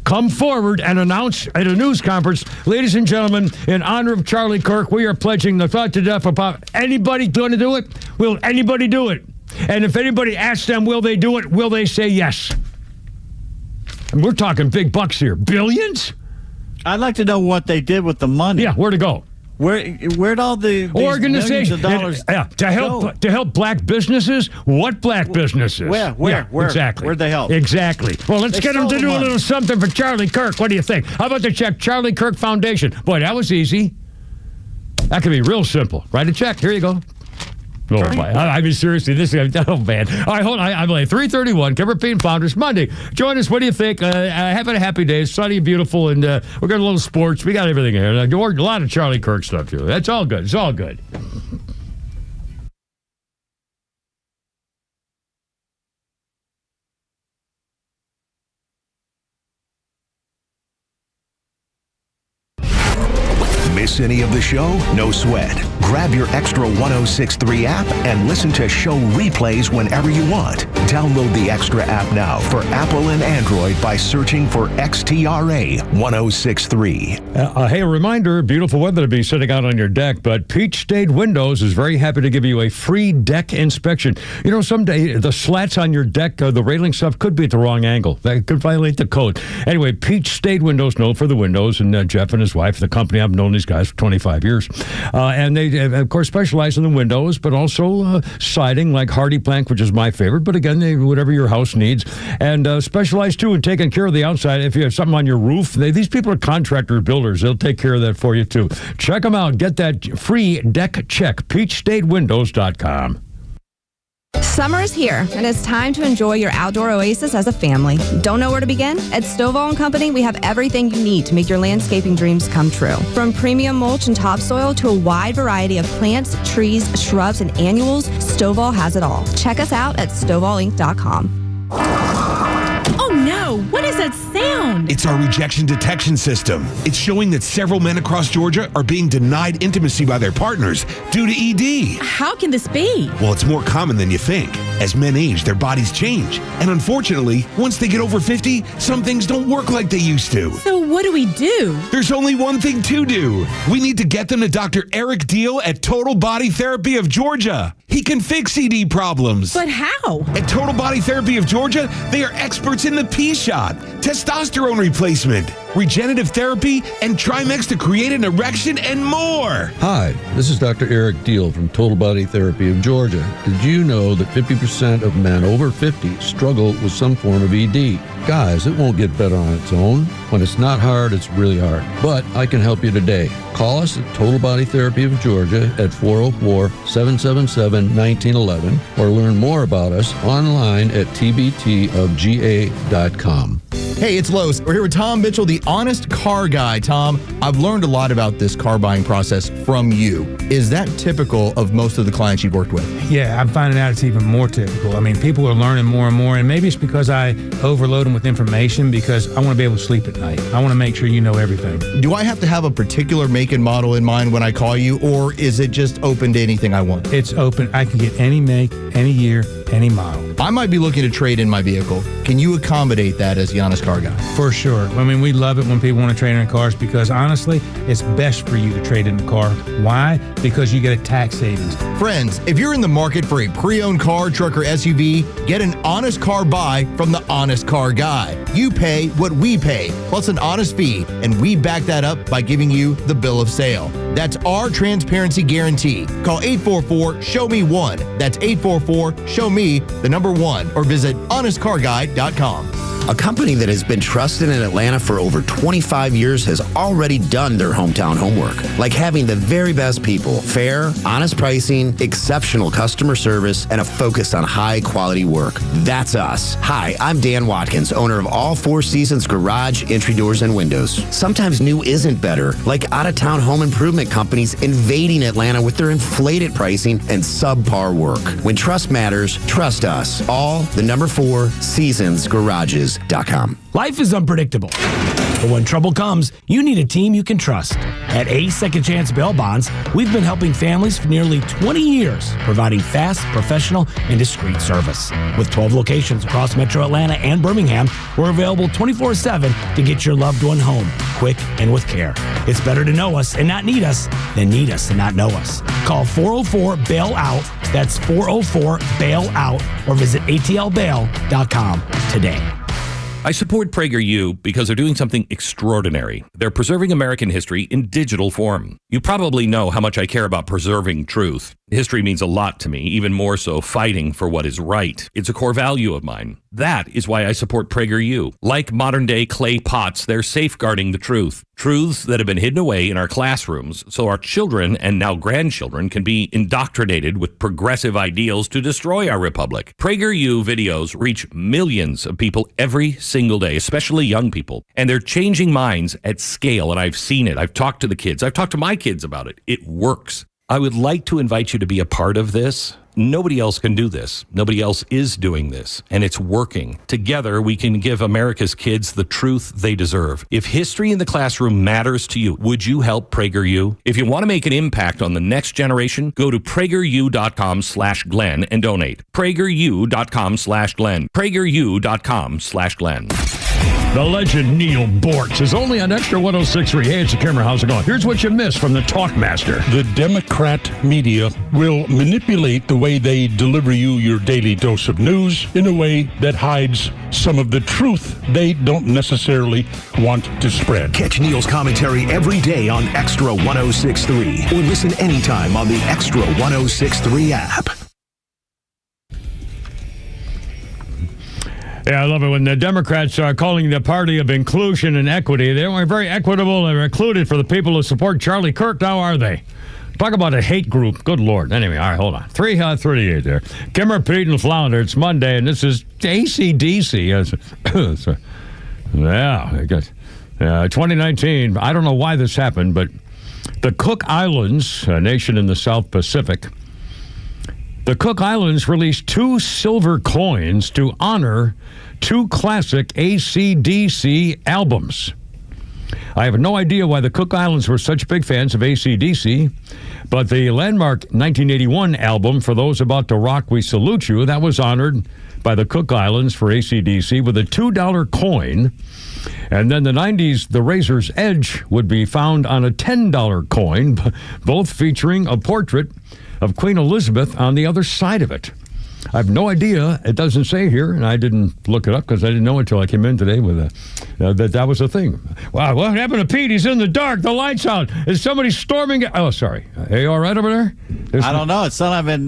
come forward and announce at a news conference, ladies and gentlemen, in honor of Charlie Kirk, we are pledging the thought to death about anybody going to do it? Will anybody do it? And if anybody asks them, will they do it? Will they say yes? And we're talking big bucks here. Billions? I'd like to know what they did with the money. Yeah, where'd it go? Where'd all the organization dollars to help black businesses? What black businesses? Where? Exactly. Where'd they help? Exactly. Well, let's get them to do a little something for Charlie Kirk. What do you think? How about the check Charlie Kirk Foundation? Boy, that was easy. That could be real simple. Write a check. Here you go. Oh, my. I mean, seriously, this is, oh, man. All right, hold on. I'm like 3:31, Kimber Payne Founders, Monday. Join us. What do you think? Having a happy day. It's sunny and beautiful, and we got a little sports. We got everything here. A lot of Charlie Kirk stuff, too. That's all good. It's all good. Miss any of the show? No sweat. Grab your Extra 106.3 app and listen to show replays whenever you want. Download the Extra app now for Apple and Android by searching for XTRA 106.3. Hey, a reminder, beautiful weather to be sitting out on your deck, but Peach State Windows is very happy to give you a free deck inspection. You know, someday the slats on your deck, the railing stuff could be at the wrong angle. That could violate the code. Anyway, Peach State Windows, known for the windows, and Jeff and his wife, the company, I've known these guys for 25 years. And they, of course, specialize in the windows, but also siding like Hardy Plank, which is my favorite. But again, whatever your house needs. And specialize, too, in taking care of the outside. If you have something on your roof, these people are contractor builders. They'll take care of that for you, too. Check them out. Get that free deck check. PeachStateWindows.com. Summer is here, and it's time to enjoy your outdoor oasis as a family. Don't know where to begin? At Stovall & Company, we have everything you need to make your landscaping dreams come true. From premium mulch and topsoil to a wide variety of plants, trees, shrubs, and annuals, Stovall has it all. Check us out at StovallInc.com. Oh no, what is that sound? It's our rejection detection system. It's showing that several men across Georgia are being denied intimacy by their partners due to ED. How can this be? Well, it's more common than you think. As men age, their bodies change. And unfortunately, once they get over 50, some things don't work like they used to. So what do we do? There's only one thing to do. We need to get them to Dr. Eric Deal at Total Body Therapy of Georgia. He can fix ED problems. But how? At Total Body Therapy of Georgia, they are experts in the P-shot, testosterone replacement, regenerative therapy, and Trimex to create an erection and more. Hi, this is Dr. Eric Deal from Total Body Therapy of Georgia. Did you know that 50% of men over 50 struggle with some form of ED? Guys, it won't get better on its own. When it's not hard, it's really hard. But I can help you today. Call us at Total Body Therapy of Georgia at 404-777-1911 or learn more about us online at tbtofga.com. Hey, it's Los. We're here with Tom Mitchell, the honest car guy. Tom, I've learned a lot about this car buying process from you. Is that typical of most of the clients you've worked with? Yeah, I'm finding out it's even more typical. I mean, people are learning more and more, and maybe it's because I overload them with information because I want to be able to sleep at night. I want to make sure you know everything. Do I have to have a particular make and model in mind when I call you, or is it just open to anything I want? It's open. I can get any make, any year, any model. I might be looking to trade in my vehicle. Can you accommodate that as the honest car guy? For sure. I mean, we love it when people want to trade in cars because honestly, it's best for you to trade in the car. Why? Because you get a tax savings. Friends, if you're in the market for a pre-owned car, truck, or SUV, get an honest car buy from the honest car guy. You pay what we pay, plus an honest fee, and we back that up by giving you the bill of sale. That's our transparency guarantee. Call 844-SHOW-ME-1. That's 844-SHOW-ME, the number 1, or visit honestcarguy.com. A company that has been trusted in Atlanta for over 25 years has already done their hometown homework, like having the very best people, fair, honest pricing, exceptional customer service, and a focus on high-quality work. That's us. Hi, I'm Dan Watkins, owner of All Four Seasons Garage, Entry Doors, and Windows. Sometimes new isn't better, like out-of-town home improvement companies invading Atlanta with their inflated pricing and subpar work. When trust matters, trust us. All the number 4 seasonsgarages.com. Life is unpredictable, but when trouble comes, you need a team you can trust. At A Second Chance Bail Bonds, we've been helping families for nearly 20 years, providing fast, professional, and discreet service. With 12 locations across Metro Atlanta and Birmingham, we're available 24/7 to get your loved one home, quick and with care. It's better to know us and not need us than need us and not know us. Call 404-BAIL-OUT, that's 404-BAIL-OUT, or visit atlbail.com today. I support PragerU because they're doing something extraordinary. They're preserving American history in digital form. You probably know how much I care about preserving truth. History means a lot to me, even more so fighting for what is right. It's a core value of mine. That is why I support PragerU. Like modern-day clay pots, they're safeguarding the truth. Truths that have been hidden away in our classrooms so our children and now grandchildren can be indoctrinated with progressive ideals to destroy our republic. PragerU videos reach millions of people every single day, especially young people. And they're changing minds at scale, and I've seen it. I've talked to the kids. I've talked to my kids about it. It works. I would like to invite you to be a part of this. Nobody else can do this. Nobody else is doing this, and it's working. Together, we can give America's kids the truth they deserve. If history in the classroom matters to you, would you help PragerU? If you want to make an impact on the next generation, go to PragerU.com/Glenn and donate. PragerU.com/Glenn. PragerU.com/Glenn. The legend Neil Bortz is only on Extra 106.3. Hey, it's the Kimmer. How's it going? Here's what you missed from the Talkmaster. The Democrat media will manipulate the way they deliver you your daily dose of news in a way that hides some of the truth they don't necessarily want to spread. Catch Neil's commentary every day on Extra 106.3 or listen anytime on the Extra 106.3 app. Yeah, I love it when the Democrats are calling the party of inclusion and equity. They weren't very equitable and included for the people who support Charlie Kirk, now are they? Talk about a hate group. Good Lord. Anyway, all right, hold on. 3:38 there. Kimmer, Pete, and Flounder. It's Monday, and this is AC/DC. Yeah, I guess. 2019. I don't know why this happened, but the Cook Islands, a nation in the South Pacific, the Cook Islands released 2 silver coins to honor 2 classic AC/DC albums. I have no idea why the Cook Islands were such big fans of AC/DC, but the landmark 1981 album, For Those About to Rock, We Salute You, that was honored by the Cook Islands for AC/DC with a $2 coin. And then the 90s, the Razor's Edge would be found on a $10 coin, both featuring a portrait of Queen Elizabeth on the other side of it. I have no idea. It doesn't say here, and I didn't look it up because I didn't know until I came in today with that was a thing. Wow, what happened to Pete? He's in the dark. The light's out. Is somebody storming it? Oh, sorry. Are you all right over there? I don't know. It's not having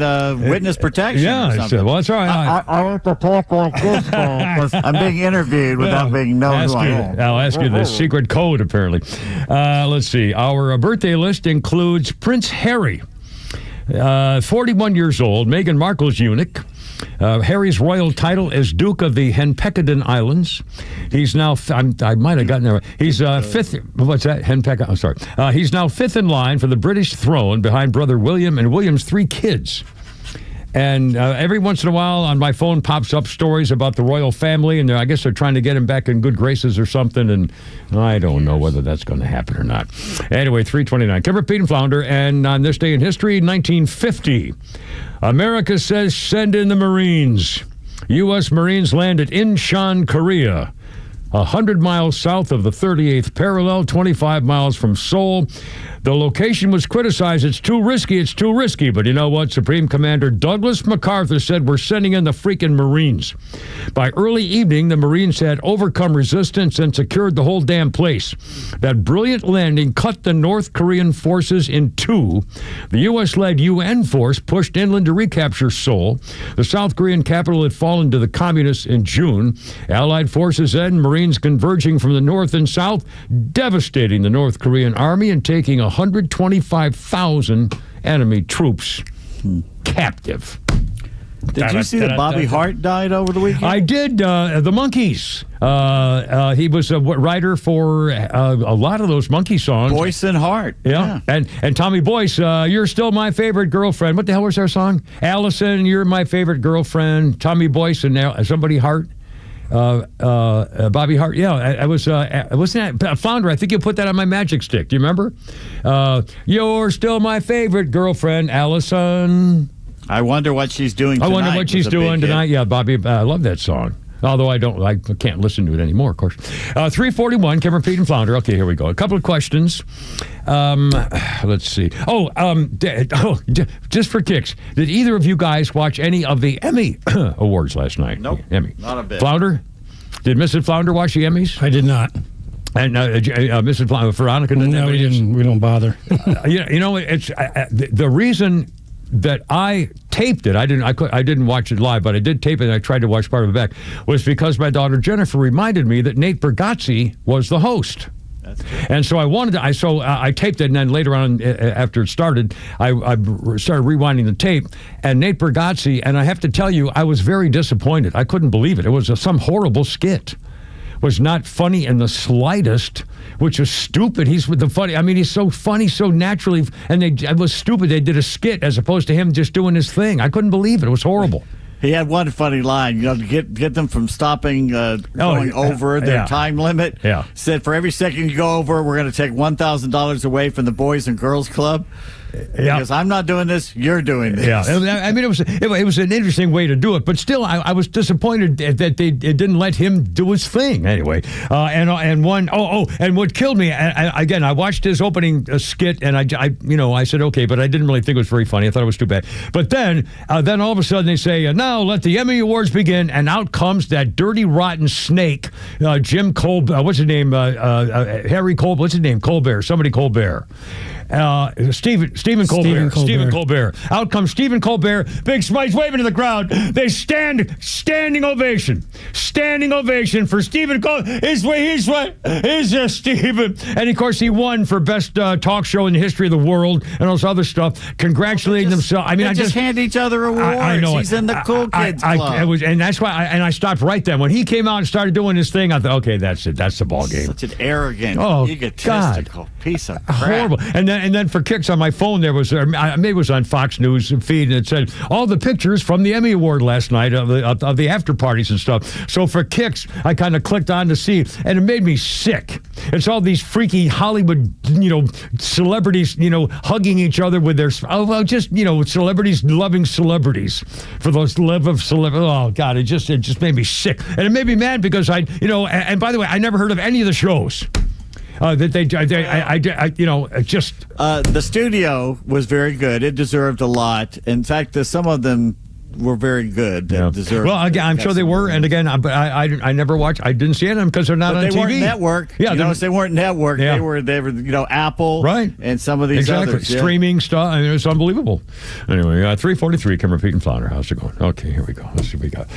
witness protection. Yeah, well, that's all right. I want to talk like this because I'm being interviewed without being known who I am. I'll ask you the secret code, apparently. Let's see. Our birthday list includes Prince Harry. 41 years old, Meghan Markle's eunuch. Harry's royal title is Duke of the Henpeckden Islands. He's now, I might have gotten there. He's fifth, what's that? Henpeck, I'm sorry. He's now 5th in line for the British throne behind brother William and William's 3 kids. And every once in a while on my phone pops up stories about the royal family, and I guess they're trying to get him back in good graces or something, and I don't know whether that's going to happen or not. Anyway, 3:29. Kimmer, Pete, and Flounder, and on this day in history, 1950, America says send in the Marines. U.S. Marines land at Incheon, Korea, 100 miles south of the 38th parallel, 25 miles from Seoul. The location was criticized. It's too risky. But you know what? Supreme Commander Douglas MacArthur said we're sending in the freaking Marines. By early evening, the Marines had overcome resistance and secured the whole damn place. That brilliant landing cut the North Korean forces in two. The U.S.-led UN force pushed inland to recapture Seoul. The South Korean capital had fallen to the communists in June. Allied forces and Marines converging from the north and south, devastating the North Korean army and taking 125,000 enemy troops captive. Did you see that Bobby Hart died over the weekend? I did. The Monkees. He was a writer for a lot of those Monkey songs. Boyce and Hart. Yeah. And Tommy Boyce, You're Still My Favorite Girlfriend. What the hell was our song? Allison, You're My Favorite Girlfriend. Tommy Boyce and somebody Hart. Bobby Hart. Yeah, I was, wasn't that Flounder? I think you put that on my magic stick. Do you remember? You're Still My Favorite Girlfriend, Allison. I wonder what she's doing tonight. I wonder what she's doing tonight. Yeah, Bobby, I love that song. Although I can't listen to it anymore, of course. 341, Cameron, Pete, and Flounder. Okay, here we go. A couple of questions. Let's see. Just for kicks, did either of you guys watch any of the Emmy awards last night? Nope, Emmy. not a bit. Flounder? Did Mrs. Flounder watch the Emmys? I did not. And Mrs. Flounder, Veronica? No, we didn't. We don't bother. You know, it's the reason that I taped it. I didn't watch it live, but I did tape it, and I tried to watch part of it back, was because my daughter Jennifer reminded me that Nate Bargatze was the host. And so I taped it, and then later on, after it started, I started rewinding the tape, and Nate Bargatze, and I have to tell you, I was very disappointed. I couldn't believe it. It was some horrible skit. Was not funny in the slightest, which was stupid. He's so funny so naturally, and it was stupid. They did a skit as opposed to him just doing his thing. I couldn't believe it. It was horrible. He had one funny line, to get them from stopping going over their time limit. Yeah. Said, for every second you go over, we're going to take $1,000 away from the Boys and Girls Club. Yeah. Because I'm not doing this, you're doing this. Yeah, I mean, it was an interesting way to do it, but still, I was disappointed that it didn't let him do his thing anyway. And what killed me, again, I watched his opening skit, and I said okay, but I didn't really think it was very funny. I thought it was too bad. But then all of a sudden they say, now let the Emmy Awards begin, and out comes that dirty, rotten snake, Jim Colbert. What's his name? Harry Colbert. What's his name? Colbert. Somebody Colbert. Stephen Colbert. Out comes Stephen Colbert. Big smiles waving to the crowd. They standing ovation. Standing ovation for Stephen Colbert. He's just Stephen. And of course, he won for best talk show in the history of the world and all this other stuff. Congratulating themselves. I mean, I just hand each other awards. I know He's in the cool kids club. And that's why. I stopped right then when he came out and started doing his thing. I thought, okay, that's it. That's the ball game. Such an arrogant, egotistical piece of crap. Horrible. And then for kicks on my phone, there was maybe it was on Fox News feed, and it said all the pictures from the Emmy Award last night of the after parties and stuff. So for kicks, I kind of clicked on to see, and it made me sick. It's all these freaky Hollywood, celebrities, hugging each other with their celebrities loving celebrities for those love of celebrity. Oh God, it just made me sick, and it made me mad because and by the way, I never heard of any of the shows. The studio was very good. It deserved a lot. In fact, some of them were very good. Deserved. Well, again, I'm sure they were. And again, but I never watched. I didn't see them because they're not on TV. They weren't network. Yeah, they weren't network. Yeah. They were Apple, right? And some of these others, streaming stuff. I mean, it's unbelievable. Anyway, 343. Cameron, Pete, and Flounder. How's it going? Okay, here we go. Let's see what we got.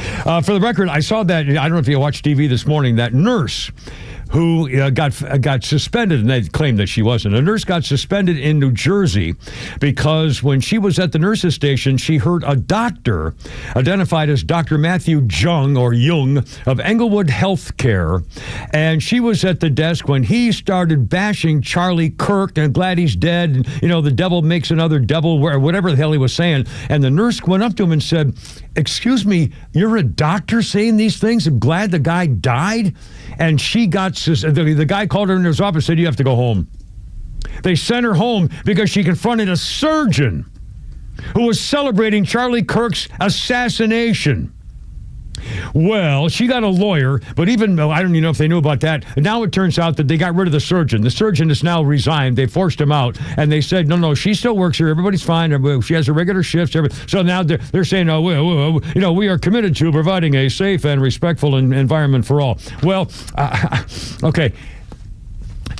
For the record, I saw that. I don't know if you watched TV this morning. That nurse who got suspended, and they claimed that she wasn't. A nurse got suspended in New Jersey because when she was at the nurse's station, she heard a doctor identified as Dr. Matthew Jung of Englewood Healthcare, and she was at the desk when he started bashing Charlie Kirk and glad he's dead, and, the devil makes another devil, whatever the hell he was saying. And the nurse went up to him and said, "Excuse me, you're a doctor saying these things? I'm glad the guy died?" And she got, the guy called her in his office and said, "You have to go home." They sent her home because she confronted a surgeon who was celebrating Charlie Kirk's assassination. Well, she got a lawyer, but even I don't even know if they knew about that. Now it turns out that they got rid of the surgeon. The surgeon has now resigned. They forced him out, and they said, no, she still works here. Everybody's fine. She has her regular shifts. So now they're saying, we are committed to providing a safe and respectful environment for all. Well, okay.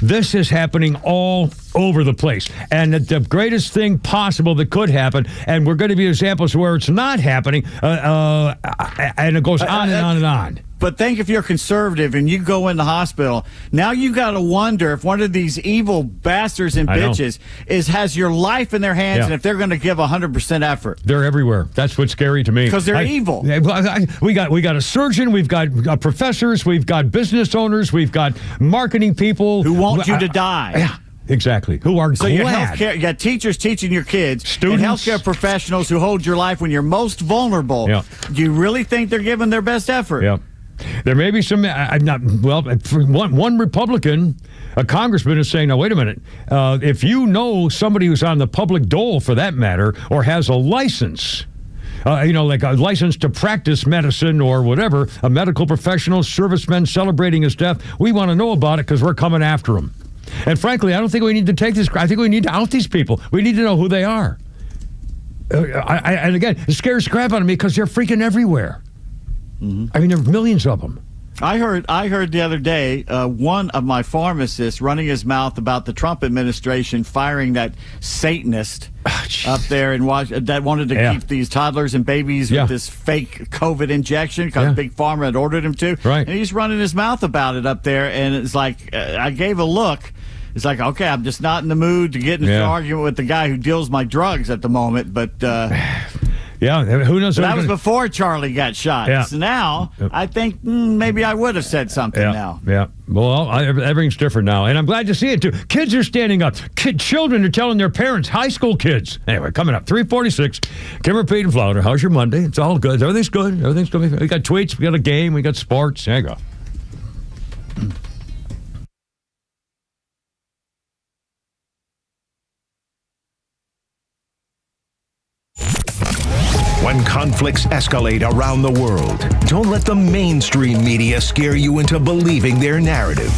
This is happening all over the place. And the greatest thing possible that could happen, and we're going to be examples where it's not happening, and it goes on and on and on. But think if you're conservative and you go in the hospital, now you got to wonder if one of these evil bastards and bitches has your life in their hands, and if they're going to give 100% effort. They're everywhere. That's what's scary to me. Because they're evil. We got a surgeon, we've got professors, we've got business owners, we've got marketing people who want you to die. Yeah. Exactly. Who are so glad. You got teachers teaching your kids, students, and healthcare professionals who hold your life when you're most vulnerable. Yeah. Do you really think they're giving their best effort? Yeah. There may be some. One Republican, a congressman, is saying, "Now wait a minute. If you know somebody who's on the public dole, for that matter, or has a license." Like a license to practice medicine or whatever, a medical professional, serviceman celebrating his death, we want to know about it because we're coming after him. And frankly, I don't think we need to take this. I think we need to out these people. We need to know who they are. And again, it scares the crap out of me because they're freaking everywhere. Mm-hmm. I mean, there are millions of them. I heard the other day one of my pharmacists running his mouth about the Trump administration firing that Satanist up there in Washington that wanted to keep these toddlers and babies with this fake COVID injection because Big Pharma had ordered him to. Right. And he's running his mouth about it up there. And it's like, I gave a look. It's like, okay, I'm just not in the mood to get into an argument with the guy who deals my drugs at the moment. But yeah, who knows? That was before Charlie got shot. Yeah. So now, I think maybe I would have said something now. Yeah. Well, everything's different now. And I'm glad to see it, too. Kids are standing up. Children are telling their parents, high school kids. Anyway, coming up, 346. Kimmer, Pete, and Flounder. How's your Monday? It's all good. Everything's good. Everything's good. We got tweets. We got a game. We got sports. There you go. When conflicts escalate around the world, don't let the mainstream media scare you into believing their narrative.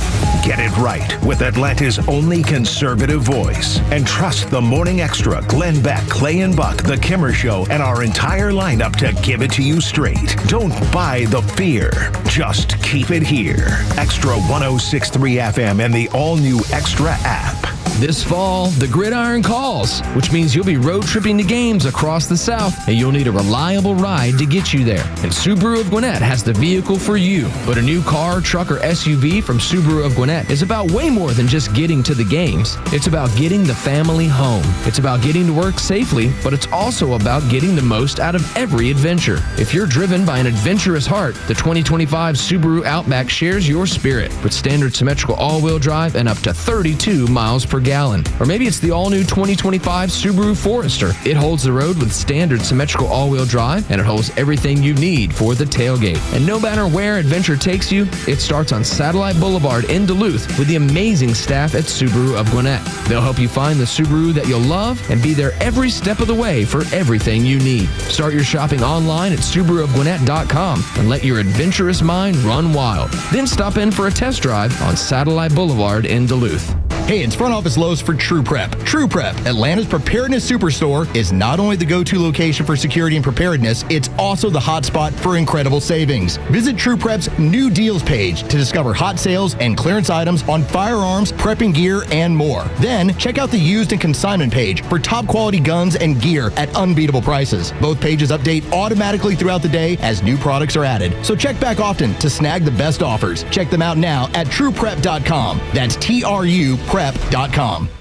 Get it right with Atlanta's only conservative voice. And trust the Morning Extra, Glenn Beck, Clay and Buck, The Kimmer Show, and our entire lineup to give it to you straight. Don't buy the fear. Just keep it here. Extra 106.3 FM and the all-new Extra app. This fall, the gridiron calls, which means you'll be road tripping to games across the South, and you'll need a reliable ride to get you there. And Subaru of Gwinnett has the vehicle for you. But a new car, truck, or SUV from Subaru of Gwinnett is about way more than just getting to the games. It's about getting the family home. It's about getting to work safely, but it's also about getting the most out of every adventure. If you're driven by an adventurous heart, the 2025 Subaru Outback shares your spirit with standard symmetrical all-wheel drive and up to 32 miles per gallon. Or maybe it's the all-new 2025 Subaru Forester. It holds the road with standard symmetrical all-wheel drive, and it holds everything you need for the tailgate. And no matter where adventure takes you, it starts on Satellite Boulevard in Duluth with the amazing staff at Subaru of Gwinnett. They'll help you find the Subaru that you'll love and be there every step of the way for everything you need. Start your shopping online at SubaruofGwinnett.com and let your adventurous mind run wild. Then stop in for a test drive on Satellite Boulevard in Duluth. Hey, it's Front Office Lowe's for True Prep. True Prep, Atlanta's preparedness superstore, is not only the go-to location for security and preparedness, it's also the hotspot for incredible savings. Visit True Prep's new deals page to discover hot sales and clearance items on firearms, prepping gear, and more. Then check out the used and consignment page for top quality guns and gear at unbeatable prices. Both pages update automatically throughout the day as new products are added. So check back often to snag the best offers. Check them out now at TruePrep.com. That's TRUPrep.com.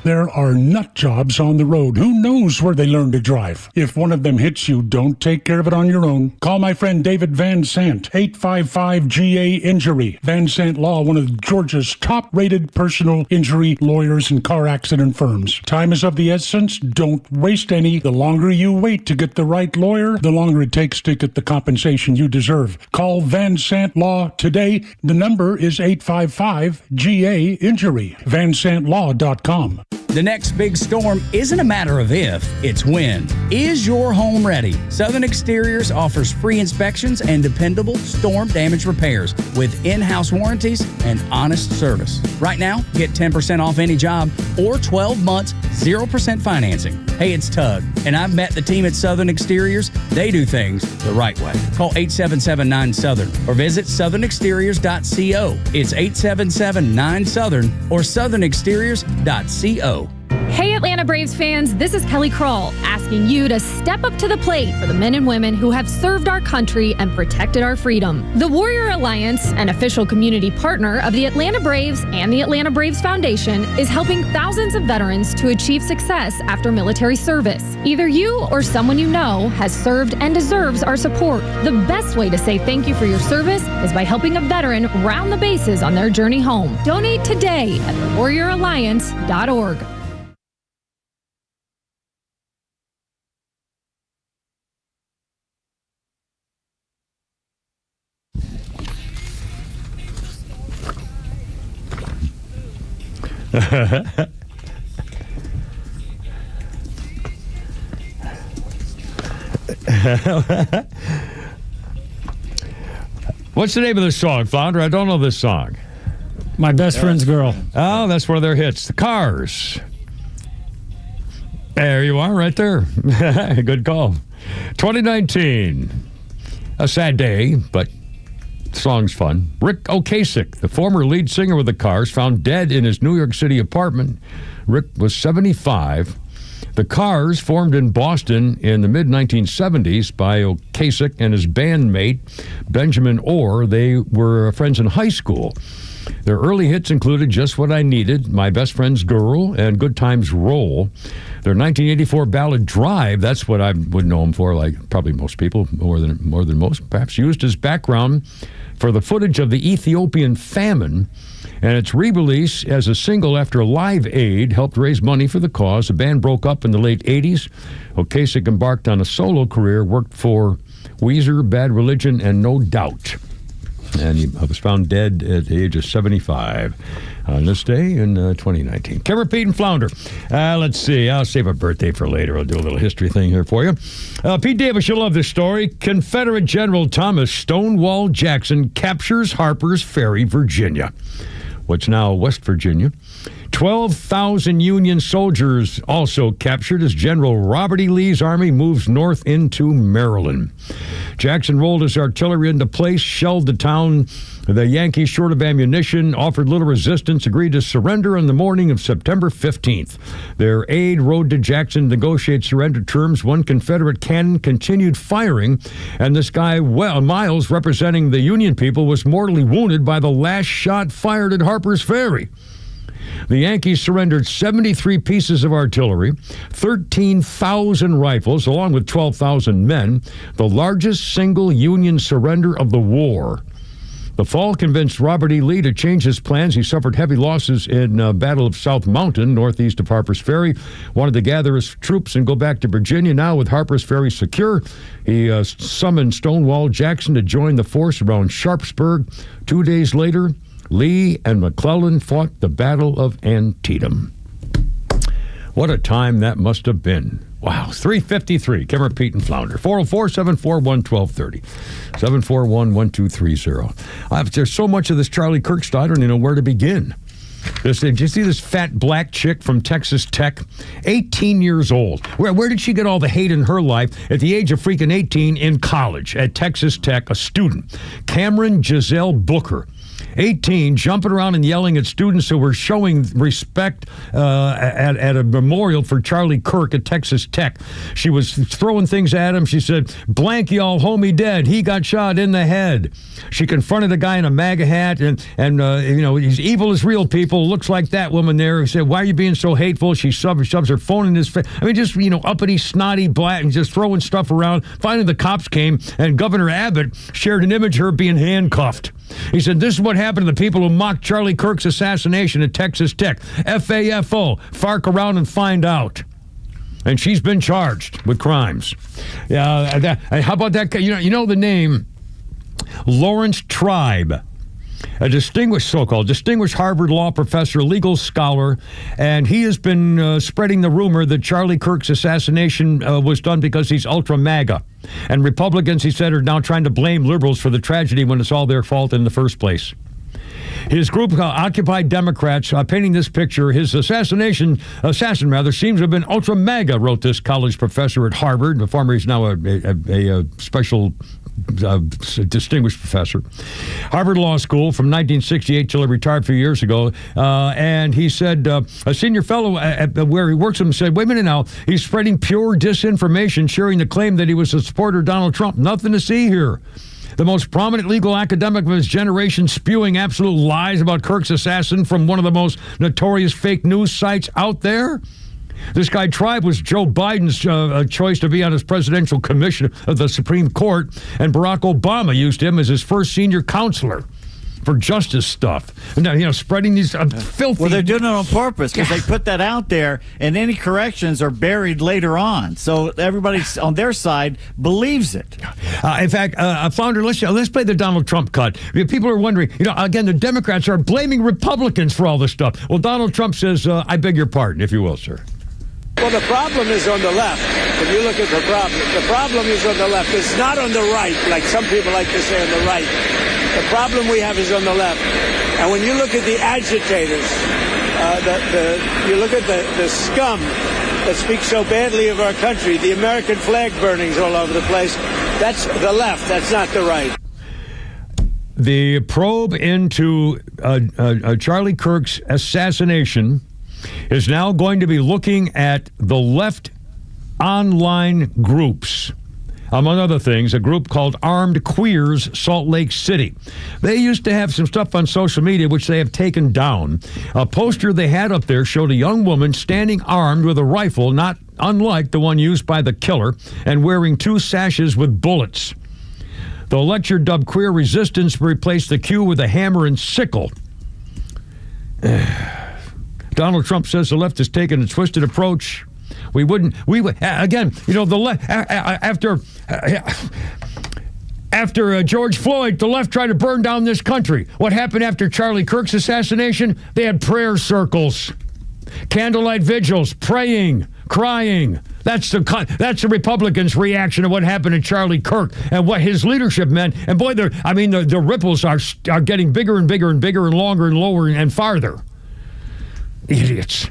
There are nut jobs on the road. Who knows where they learn to drive? If one of them hits you, don't take care of it on your own. Call my friend David Van Sant, 855-GA-INJURY. Van Sant Law, one of Georgia's top-rated personal injury lawyers and car accident firms. Time is of the essence. Don't waste any. The longer you wait to get the right lawyer, the longer it takes to get the compensation you deserve. Call Van Sant Law today. The number is 855-GA-INJURY. VanSantLaw.com. The next big storm isn't a matter of if, it's when. Is your home ready? Southern Exteriors offers free inspections and dependable storm damage repairs with in-house warranties and honest service. Right now, get 10% off any job or 12 months, 0% financing. Hey, it's Tug, and I've met the team at Southern Exteriors. They do things the right way. Call 877-9-SOUTHERN or visit southernexteriors.co. It's 877-9-SOUTHERN or southernexteriors.co. Hey Atlanta Braves fans, this is Kelly Kroll asking you to step up to the plate for the men and women who have served our country and protected our freedom. The Warrior Alliance, an official community partner of the Atlanta Braves and the Atlanta Braves Foundation, is helping thousands of veterans to achieve success after military service. Either you or someone you know has served and deserves our support. The best way to say thank you for your service is by helping a veteran round the bases on their journey home. Donate today at thewarrioralliance.org. What's the name of this song, Flounder? I don't know this song. My Best Friend's Girl. Oh, that's one of their hits. The Cars. There you are, right there. Good call. 2019. A sad day, but the song's fun. Rick Ocasek, the former lead singer with the Cars, found dead in his New York City apartment. Rick was 75. The Cars, formed in Boston in the mid-1970s by Ocasek and his bandmate, Benjamin Orr. They were friends in high school. Their early hits included Just What I Needed, My Best Friend's Girl, and Good Times Roll. Their 1984 ballad Drive, that's what I would know them for, like probably most people, more than most, perhaps, used as background for the footage of the Ethiopian famine. And its re-release as a single after Live Aid helped raise money for the cause. The band broke up in the late 80s. Ocasek embarked on a solo career, worked for Weezer, Bad Religion, and No Doubt. And he was found dead at the age of 75 on this day in 2019. Kimmer, Pete, and Flounder. Let's see. I'll save a birthday for later. I'll do a little history thing here for you. Pete Davis, you'll love this story. Confederate General Thomas Stonewall Jackson captures Harper's Ferry, Virginia, what's now West Virginia. 12,000 Union soldiers also captured as General Robert E. Lee's army moves north into Maryland. Jackson rolled his artillery into place, shelled the town. The Yankees, short of ammunition, offered little resistance, agreed to surrender on the morning of September 15th. Their aide rode to Jackson to negotiate surrender terms. One Confederate cannon continued firing, and this guy, Miles, representing the Union people, was mortally wounded by the last shot fired at Harper's Ferry. The Yankees surrendered 73 pieces of artillery, 13,000 rifles, along with 12,000 men, the largest single Union surrender of the war. The fall convinced Robert E. Lee to change his plans. He suffered heavy losses in Battle of South Mountain, northeast of Harper's Ferry, wanted to gather his troops and go back to Virginia. Now, with Harper's Ferry secure, he summoned Stonewall Jackson to join the force around Sharpsburg. 2 days later, Lee and McClellan fought the Battle of Antietam. What a time that must have been. Wow, 353. Kimmer, Pete, and Flounder. 404-741-1230. 741-1230. There's so much of this Charlie Kirk stuff, I don't even know where to begin. Did you see this fat black chick from Texas Tech? 18 years old. Where did she get all the hate in her life at the age of freaking 18 in college at Texas Tech, a student? Cameron Giselle Booker. 18, jumping around and yelling at students who were showing respect at a memorial for Charlie Kirk at Texas Tech. She was throwing things at him. She said, "Blank y'all, homie dead. He got shot in the head." She confronted a guy in a MAGA hat, and he's evil as real, people. Looks like that woman there. He said, "Why are you being so hateful?" She shoves her phone in his face. I mean, just, uppity, snotty, black, and just throwing stuff around. Finally, the cops came, and Governor Abbott shared an image of her being handcuffed. He said, "This is what happened to the people who mocked Charlie Kirk's assassination at Texas Tech. FAFO, fark around and find out." And she's been charged with crimes. How about that? You know the name Lawrence Tribe. a so-called distinguished Harvard law professor, legal scholar, and he has been spreading the rumor that Charlie Kirk's assassination was done because he's ultra-MAGA. And Republicans, he said, are now trying to blame liberals for the tragedy when it's all their fault in the first place. His group, Occupy Democrats, painting this picture. His assassin, seems to have been ultra-MAGA, wrote this college professor at Harvard. The former is now a special distinguished professor. Harvard Law School from 1968 till he retired a few years ago. And he said, a senior fellow where he works with him said, wait a minute now, he's spreading pure disinformation, sharing the claim that he was a supporter of Donald Trump. Nothing to see here. The most prominent legal academic of his generation spewing absolute lies about Kirk's assassin from one of the most notorious fake news sites out there. This guy Tribe was Joe Biden's choice to be on his presidential commission of the Supreme Court, and Barack Obama used him as his first senior counselor for justice stuff. And now, spreading these filthy... Well, they're doing it on purpose because they put that out there, and any corrections are buried later on. So everybody on their side believes it. In fact, Flounder, let's play the Donald Trump cut. People are wondering, again, the Democrats are blaming Republicans for all this stuff. Well, Donald Trump says, I beg your pardon, if you will, sir. Well, the problem is on the left. If you look at the problem is on the left. It's not on the right, like some people like to say on the right. The problem we have is on the left. And when you look at the agitators, you look at the scum that speaks so badly of our country, the American flag burnings all over the place, that's the left, that's not the right. The probe into Charlie Kirk's assassination is now going to be looking at the left online groups. Among other things, a group called Armed Queers Salt Lake City. They used to have some stuff on social media, which they have taken down. A poster they had up there showed a young woman standing armed with a rifle, not unlike the one used by the killer, and wearing 2 sashes with bullets. The lecture dubbed Queer Resistance replaced the Q with a hammer and sickle. Donald Trump says the left has taken a twisted approach. The left, after George Floyd, the left tried to burn down this country. What happened after Charlie Kirk's assassination? They had prayer circles, candlelight vigils, praying, crying. That's the Republicans' reaction to what happened to Charlie Kirk and what his leadership meant. And boy, the ripples are getting bigger and bigger and bigger and longer and lower and farther. Idiots.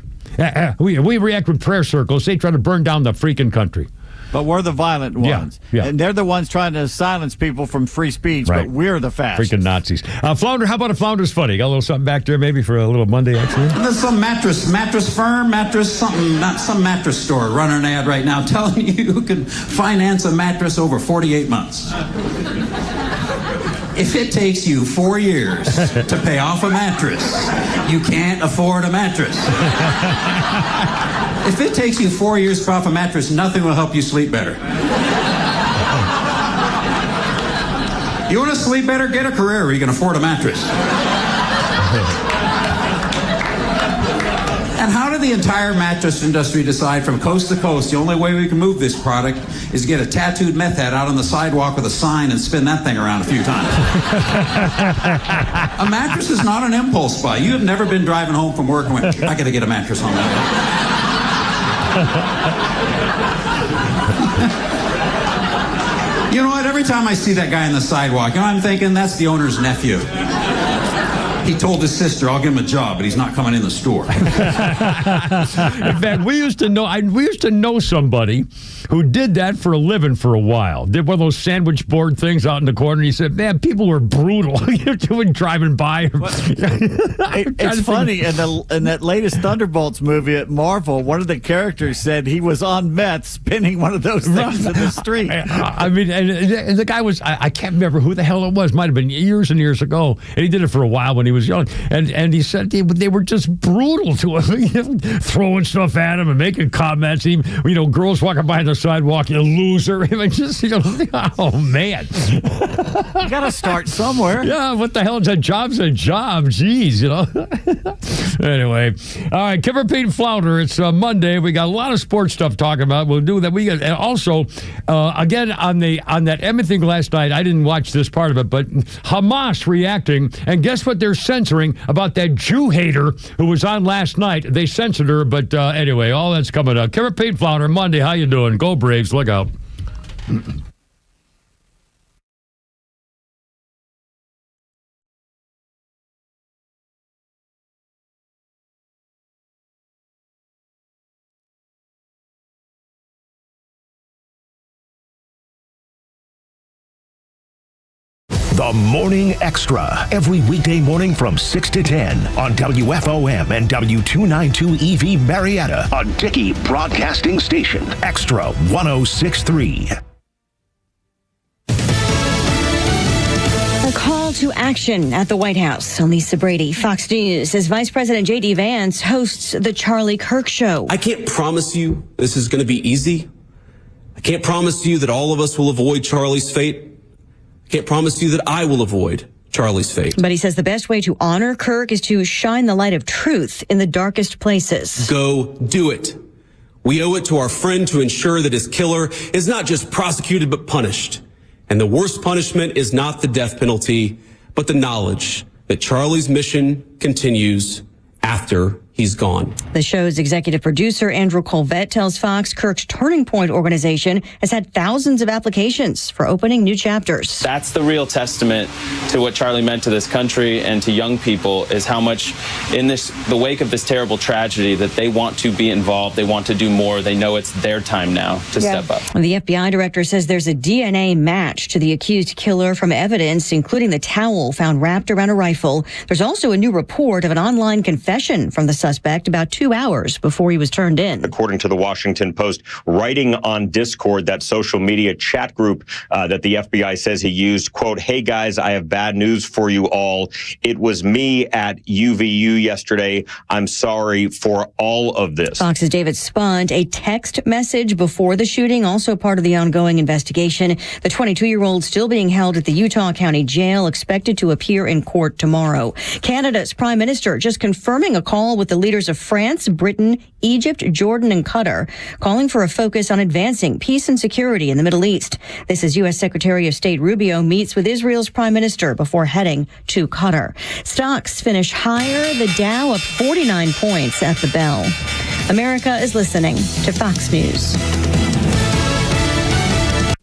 We react with prayer circles. They try to burn down the freaking country. But we're the violent ones. Yeah. And they're the ones trying to silence people from free speech, right. But we're the fascists. Freaking Nazis. Flounder, how about a Flounder's Funny? Got a little something back there maybe for a little Monday action? There's some mattress firm, some mattress store running an ad right now telling you can finance a mattress over 48 months. If it takes you 4 years to pay off a mattress, you can't afford a mattress. If it takes you 4 years to pay off a mattress, nothing will help you sleep better. You want to sleep better? Get a career where you can afford a mattress. And how did the entire mattress industry decide from coast to coast the only way we can move this product is to get a tattooed meth head out on the sidewalk with a sign and spin that thing around a few times? A mattress is not an impulse buy. You have never been driving home from work and went, I got to get a mattress on that one. You know what? Every time I see that guy on the sidewalk, I'm thinking that's the owner's nephew. He told his sister, I'll give him a job, but he's not coming in the store. In fact, we used to know somebody who did that for a living for a while. Did one of those sandwich board things out in the corner. And he said, man, people were brutal. You're driving by. It's funny, in that latest Thunderbolts movie at Marvel, one of the characters said he was on meth spinning one of those things in the street. I mean, and the guy was, I can't remember who the hell it was. Might have been years and years ago. And he did it for a while when he was yelling. And he said they were just brutal to him, throwing stuff at him and making comments. Even, girls walking by on the sidewalk, you loser. I mean, just, oh, man. You got to start somewhere. Yeah, what the hell is a job's a job? Jeez, Anyway, all right, Kimmer, Pete, and Flounder. It's Monday. We got a lot of sports stuff talking about. We'll do that. We got, and also, again, on that Emmett thing last night, I didn't watch this part of it, but Hamas reacting, and guess what they're censoring about that Jew hater who was on last night? They censored her, but anyway, all that's coming up. Kimmer, Pete, Flounder, Monday. How you doing? Go Braves. Look out. The Morning Extra, every weekday morning from 6 to 10 on WFOM and W292 EV Marietta, a Dickey Broadcasting Station, Extra 106.3. A call to action at the White House. Lisa Brady, Fox News, as Vice President J.D. Vance hosts the Charlie Kirk Show. I can't promise you this is going to be easy. I can't promise you that all of us will avoid Charlie's fate. I can't promise you that I will avoid Charlie's fate. But he says the best way to honor Kirk is to shine the light of truth in the darkest places. Go do it. We owe it to our friend to ensure that his killer is not just prosecuted but punished. And the worst punishment is not the death penalty, but the knowledge that Charlie's mission continues after he's gone. The show's executive producer, Andrew Colvett, tells Fox Kirk's Turning Point organization has had thousands of applications for opening new chapters. That's the real testament to what Charlie meant to this country and to young people, is how much in the wake of this terrible tragedy that they want to be involved, they want to do more, they know it's their time now to step up. The FBI director says there's a DNA match to the accused killer from evidence, including the towel found wrapped around a rifle. There's also a new report of an online confession from the suspect about 2 hours before he was turned in. According to the Washington Post, writing on Discord, that social media chat group that the FBI says he used, quote, "Hey guys, I have bad news for you all. It was me at UVU yesterday. I'm sorry for all of this." Fox's David Spunt, a text message before the shooting, also part of the ongoing investigation. The 22-year-old still being held at the Utah County Jail, expected to appear in court tomorrow. Canada's Prime Minister just confirming a call with the leaders of France, Britain, Egypt, Jordan, and Qatar, calling for a focus on advancing peace and security in the Middle East. This is U.S. Secretary of State Rubio meets with Israel's Prime Minister before heading to Qatar. Stocks finish higher, the Dow up 49 points at the bell. America is listening to Fox News.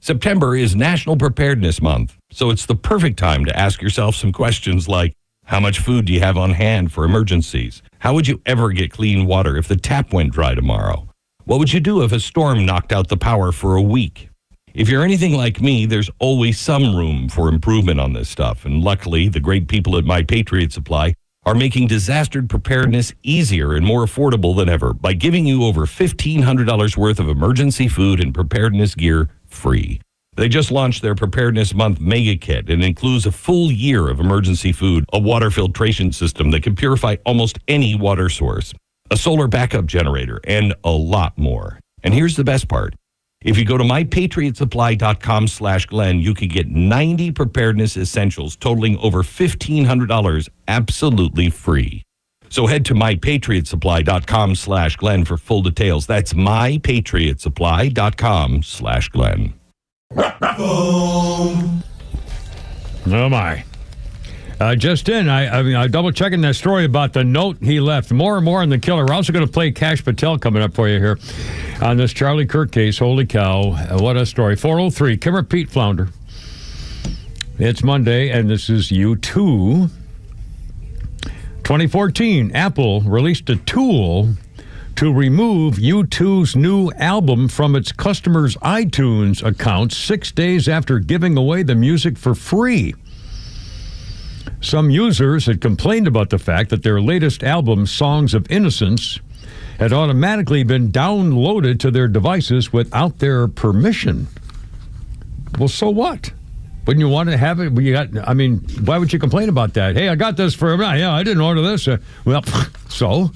September is National Preparedness Month, so it's the perfect time to ask yourself some questions like, how much food do you have on hand for emergencies? How would you ever get clean water if the tap went dry tomorrow? What would you do if a storm knocked out the power for a week? If you're anything like me, there's always some room for improvement on this stuff. And luckily, the great people at My Patriot Supply are making disaster preparedness easier and more affordable than ever by giving you over $1,500 worth of emergency food and preparedness gear free. They just launched their Preparedness Month Mega Kit and includes a full year of emergency food, a water filtration system that can purify almost any water source, a solar backup generator, and a lot more. And here's the best part. If you go to mypatriotsupply.com/Glenn, you can get 90 preparedness essentials totaling over $1,500 absolutely free. So head to mypatriotsupply.com/Glenn for full details. That's mypatriotsupply.com/Glenn. Oh my. Just in, I double checking that story about the note he left. More and more on the killer. We're also going to play Cash Patel coming up for you here on this Charlie Kirk case. Holy cow. What a story. 403, Kimmer, Pete, Flounder. It's Monday, and this is U2. 2014, Apple released a tool to remove U2's new album from its customers' iTunes accounts 6 days after giving away the music for free. Some users had complained about the fact that their latest album, Songs of Innocence, had automatically been downloaded to their devices without their permission. Well, so what? Wouldn't you want to have it? Why would you complain about that? Hey, I got this for I didn't order this. So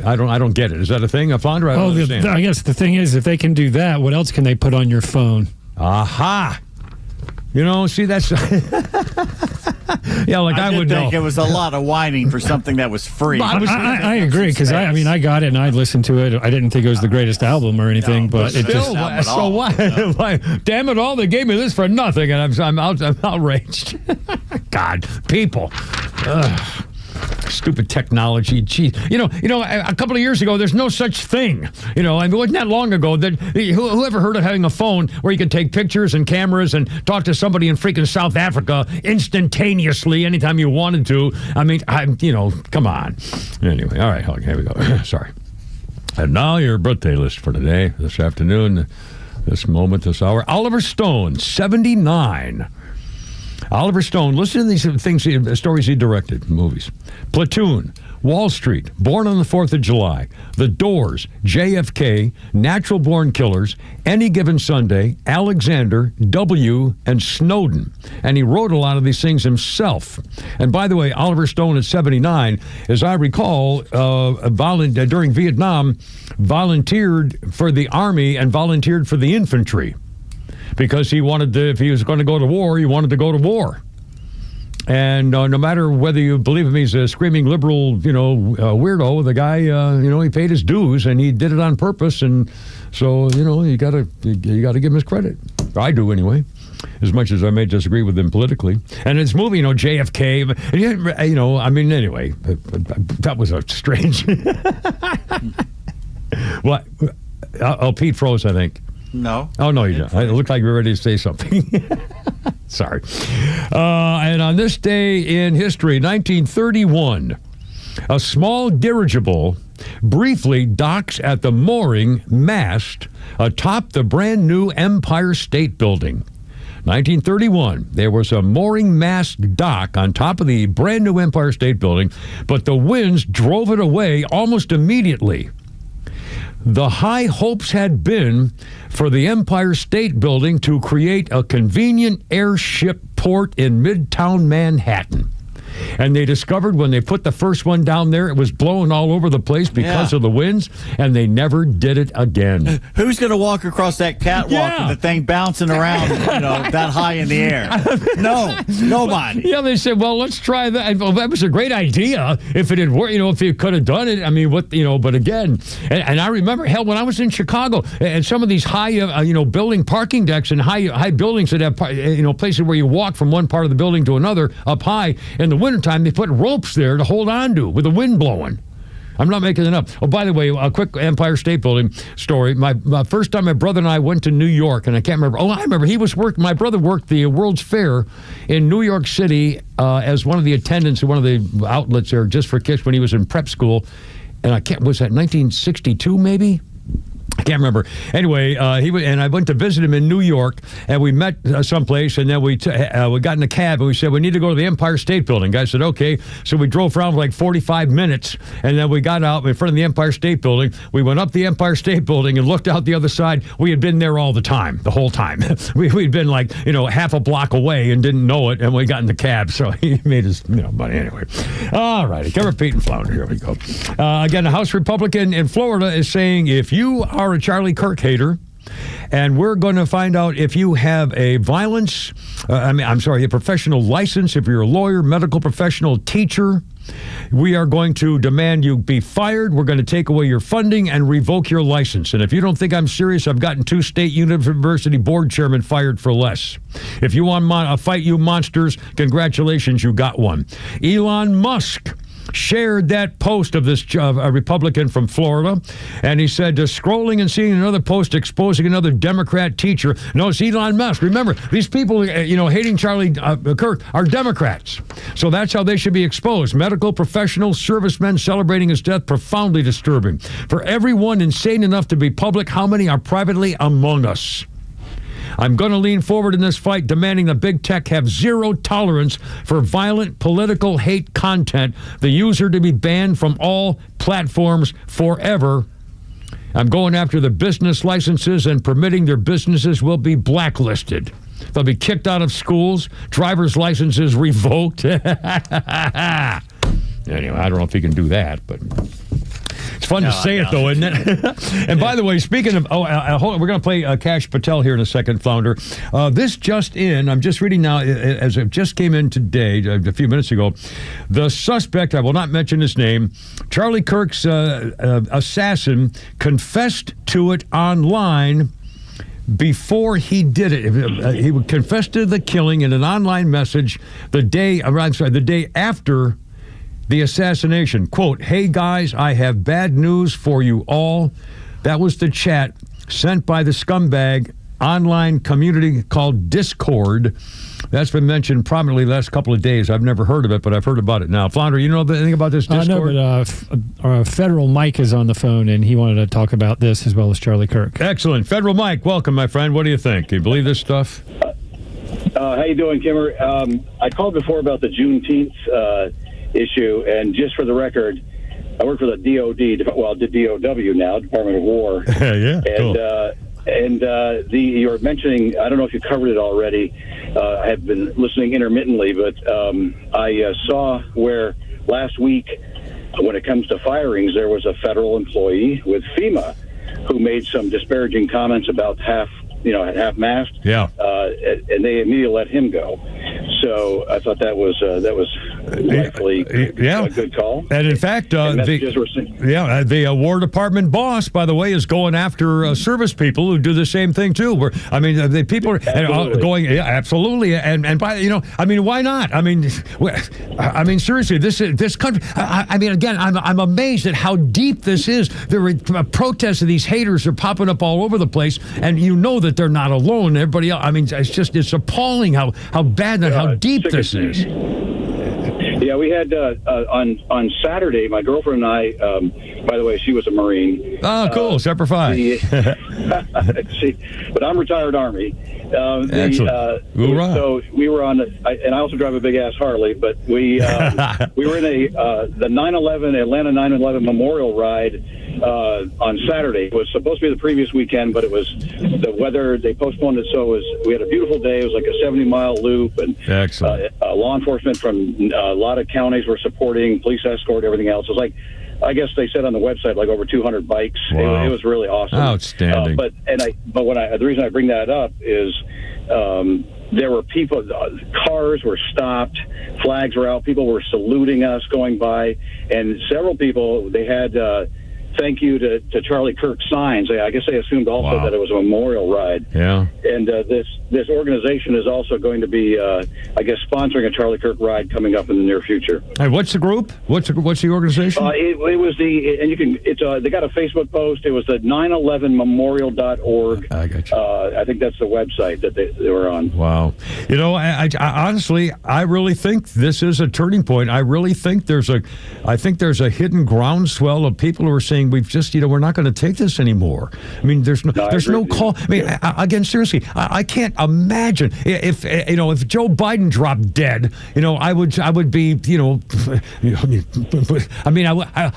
I don't get it. Is that a thing, Flounder? I don't understand. I guess the thing is, if they can do that, what else can they put on your phone? Aha. See, that's... Yeah, I would think know. It was a lot of whining for something that was free. I agree, because I got it and I listened to it. I didn't think it was the greatest album or anything, but it just... So why? Why? Damn it all, they gave me this for nothing, and I'm outraged. God, people. Ugh. Stupid technology. Gee, a couple of years ago, there's no such thing. It wasn't that long ago that whoever heard of having a phone where you could take pictures and cameras and talk to somebody in freaking South Africa instantaneously anytime you wanted to. Come on. Anyway, all right, here we go. Sorry. And now your birthday list for today, this afternoon, this moment, this hour. Oliver Stone, 79. Oliver Stone, listen to these stories he directed, movies. Platoon, Wall Street, Born on the 4th of July, The Doors, JFK, Natural Born Killers, Any Given Sunday, Alexander, W, and Snowden. And he wrote a lot of these things himself. And by the way, Oliver Stone at 79, as I recall, during Vietnam, volunteered for the Army and volunteered for the infantry. Because he wanted to, if he was going to go to war, he wanted to go to war. And no matter whether you believe him, he's a screaming liberal, weirdo. The guy, he paid his dues and he did it on purpose. And so, you got to give him his credit. I do anyway, as much as I may disagree with him politically. And his movie, JFK. Anyway, that was a strange. What? Pete froze, I think. No. Oh, no, you don't. It looked like you were ready to say something. Sorry. And on this day in history, 1931, a small dirigible briefly docks at the mooring mast atop the brand new Empire State Building. 1931, there was a mooring mast dock on top of the brand new Empire State Building, but the winds drove it away almost immediately. The high hopes had been for the Empire State Building to create a convenient airship port in Midtown Manhattan. And they discovered when they put the first one down there, it was blowing all over the place because of the winds, and they never did it again. Who's going to walk across that catwalk with the thing bouncing around, that high in the air? No, nobody. Yeah, they said, well, let's try that. Well, that was a great idea if it had worked, if you could have done it. I mean, but again, and I remember, hell, when I was in Chicago, and some of these high, building parking decks and high buildings that have, places where you walk from one part of the building to another up high, in the wintertime, they put ropes there to hold on to with the wind blowing. I'm not making it up. Oh, by the way, a quick Empire State Building story. My first time my brother and I went to New York, and I can't remember. Oh, I remember. My brother worked the World's Fair in New York City as one of the attendants at one of the outlets there just for kids when he was in prep school. And was that 1962 maybe? I can't remember. Anyway, I went to visit him in New York, and we met someplace, and then we got in a cab, and we said, we need to go to the Empire State Building. Guy said, okay. So we drove around for like 45 minutes, and then we got out in front of the Empire State Building. We went up the Empire State Building and looked out the other side. We had been there all the time, the whole time. We'd been like, half a block away and didn't know it, and we got in the cab, so he made his money anyway. All righty, cover Pete and Flounder. Here we go. Again, a House Republican in Florida is saying, if you are a Charlie Kirk hater, and we're going to find out if you have a a professional license, if you're a lawyer, medical professional, teacher. We are going to demand you be fired. We're going to take away your funding and revoke your license. And if you don't think I'm serious, I've gotten 2 state university board chairmen fired for less. If you want to fight, you monsters, congratulations, you got one. Elon Musk shared that post of this a Republican from Florida, and he said, scrolling and seeing another post exposing another Democrat teacher. No, it's Elon Musk. Remember, these people, hating Charlie Kirk are Democrats. So that's how they should be exposed. Medical professionals, servicemen celebrating his death, profoundly disturbing. For everyone insane enough to be public, how many are privately among us? I'm going to lean forward in this fight, demanding that big tech have zero tolerance for violent political hate content, the user to be banned from all platforms forever. I'm going after the business licenses, and permitting their businesses will be blacklisted. They'll be kicked out of schools, driver's licenses revoked. Anyway, I don't know if he can do that, but it's fun to say it, though, isn't it? And by the way, speaking of, hold on, we're going to play Cash Patel here in a second, Flounder. This just in, I'm just reading now, as it just came in today, a few minutes ago, the suspect, I will not mention his name, Charlie Kirk's assassin, confessed to it online before he did it. He would confess to the killing in an online message the day after the assassination. Quote, "Hey guys, I have bad news for you all." That was the chat sent by the scumbag online community called Discord. That's been mentioned prominently the last couple of days. I've never heard of it, but I've heard about it now. Flounder, you know anything about this Discord? No, but Federal Mike is on the phone, and he wanted to talk about this as well as Charlie Kirk. Excellent. Federal Mike, welcome, my friend. What do you think? Can you believe this stuff? How you doing, Kimmer? I called before about the Juneteenth issue, and just for the record, I work for the DOD, well, the DOW now, Department of War. Yeah, cool. And you're mentioning, I don't know if you covered it already. I have been listening intermittently, but I saw where last week, when it comes to firings, there was a federal employee with FEMA who made some disparaging comments about half-mast. Yeah. And they immediately let him go. So I thought that was rightfully a good call. And in fact, the War Department boss, by the way, is going after service people who do the same thing too. The people are going, absolutely. And why not? I mean, seriously, this country. Again, I'm amazed at how deep this is. There are protests of these haters are popping up all over the place, and you know that they're not alone. Everybody else. I mean, it's appalling how bad and how deep this is. Yeah, we had on Saturday, my girlfriend and I, by the way, she was a Marine. Oh, cool. Semper Fi. But I'm retired Army. Excellent. So we were on, and I also drive a big-ass Harley, but we were in the 9/11, Atlanta 9/11 Memorial Ride on Saturday. It was supposed to be the previous weekend, but it was the weather. They postponed it, so we had a beautiful day. It was like a 70-mile loop, and excellent. Law enforcement from a lot of counties were supporting, police escort, everything else. It was like, I guess they said on the website, like over 200 bikes. Wow. It was really awesome. Outstanding. The reason I bring that up is there were people, cars were stopped, flags were out, people were saluting us going by, and several people, they had thank you to Charlie Kirk signs. I guess they assumed also that it was a memorial ride. Yeah. And this organization is also going to be, I guess, sponsoring a Charlie Kirk ride coming up in the near future. And what's the group? What's the organization? It was they got a Facebook post. It was the 9/11memorial.org. I got you. I think that's the website that they were on. Wow. I honestly, I really think this is a turning point. I really think there's a hidden groundswell of people who are saying we've just, we're not going to take this anymore. I mean, there's no call. I mean, again, seriously, I can't imagine if Joe Biden dropped dead, I would be,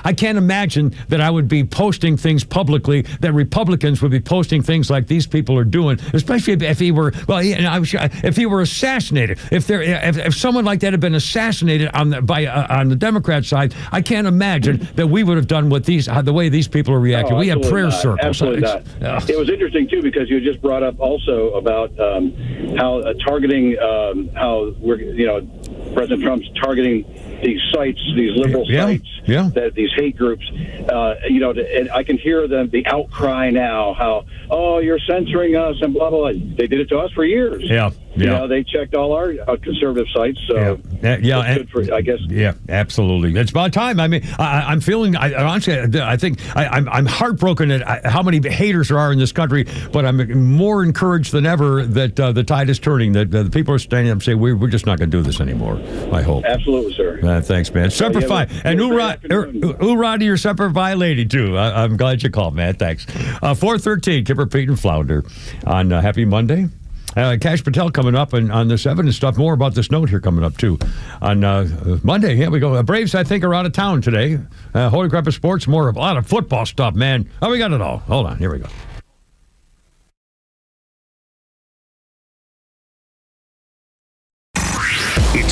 I can't imagine that I would be posting things publicly, that Republicans would be posting things like these people are doing, especially if he were, if he were assassinated, if someone like that had been assassinated on the Democrat side, I can't imagine that we would have done what the way these people are reacting. We have prayer circles. Absolutely not. It was interesting too because you just brought up also about how targeting, how President Trump's targeting these sites, these liberal sites, that these hate groups. And I can hear the outcry now. How you're censoring us and blah blah. They did it to us for years. Yeah. They checked all our conservative sites. So good for, I guess. Yeah, absolutely. It's about time. I mean, I'm feeling. Honestly, I think I'm heartbroken at how many haters there are in this country. But I'm more encouraged than ever that the tide is turning. That the people are standing up and saying we're just not going to do this anymore. I hope. Absolutely, sir. Thanks, man. Semper Fi, and hoorah to your Semper Fi lady too. I'm glad you called, man. Thanks. 4:13, Kipper, Pete, and Flounder on Happy Monday. Cash Patel coming up on the 7 and stuff. More about this note here coming up, too. On Monday, here we go. Braves, I think, are out of town today. Holy crap of sports, a lot of football stuff, man. Oh, we got it all. Hold on. Here we go.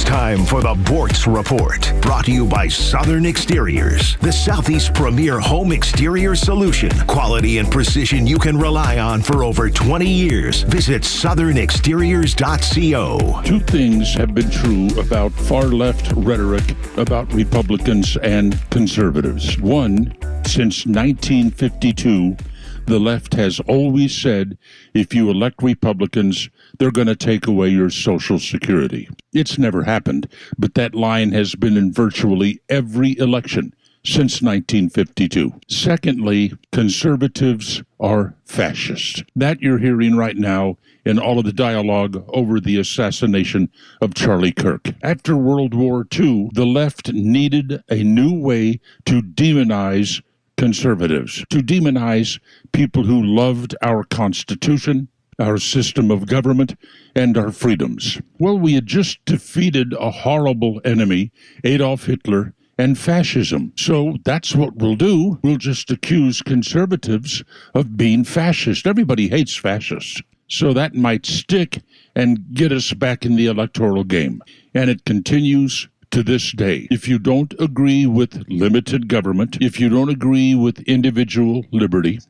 time for the Bortz Report, brought to you by Southern Exteriors, the Southeast premier home exterior solution. Quality and precision you can rely on for over 20 years. Visit southernexteriors.co. Two things have been true about far-left rhetoric about Republicans and conservatives. One, since 1952, the left has always said, if you elect Republicans, they're going to take away your Social Security. It's never happened, but that line has been in virtually every election since 1952. Secondly, conservatives are fascist. That you're hearing right now in all of the dialogue over the assassination of Charlie Kirk. After World War II, the left needed a new way to demonize conservatives, to demonize people who loved our Constitution, our system of government, and our freedoms. Well, we had just defeated a horrible enemy, Adolf Hitler, and fascism. So that's what we'll do. We'll just accuse conservatives of being fascist. Everybody hates fascists. So that might stick and get us back in the electoral game. And it continues to this day. If you don't agree with limited government, if you don't agree with individual liberty,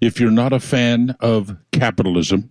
if you're not a fan of capitalism,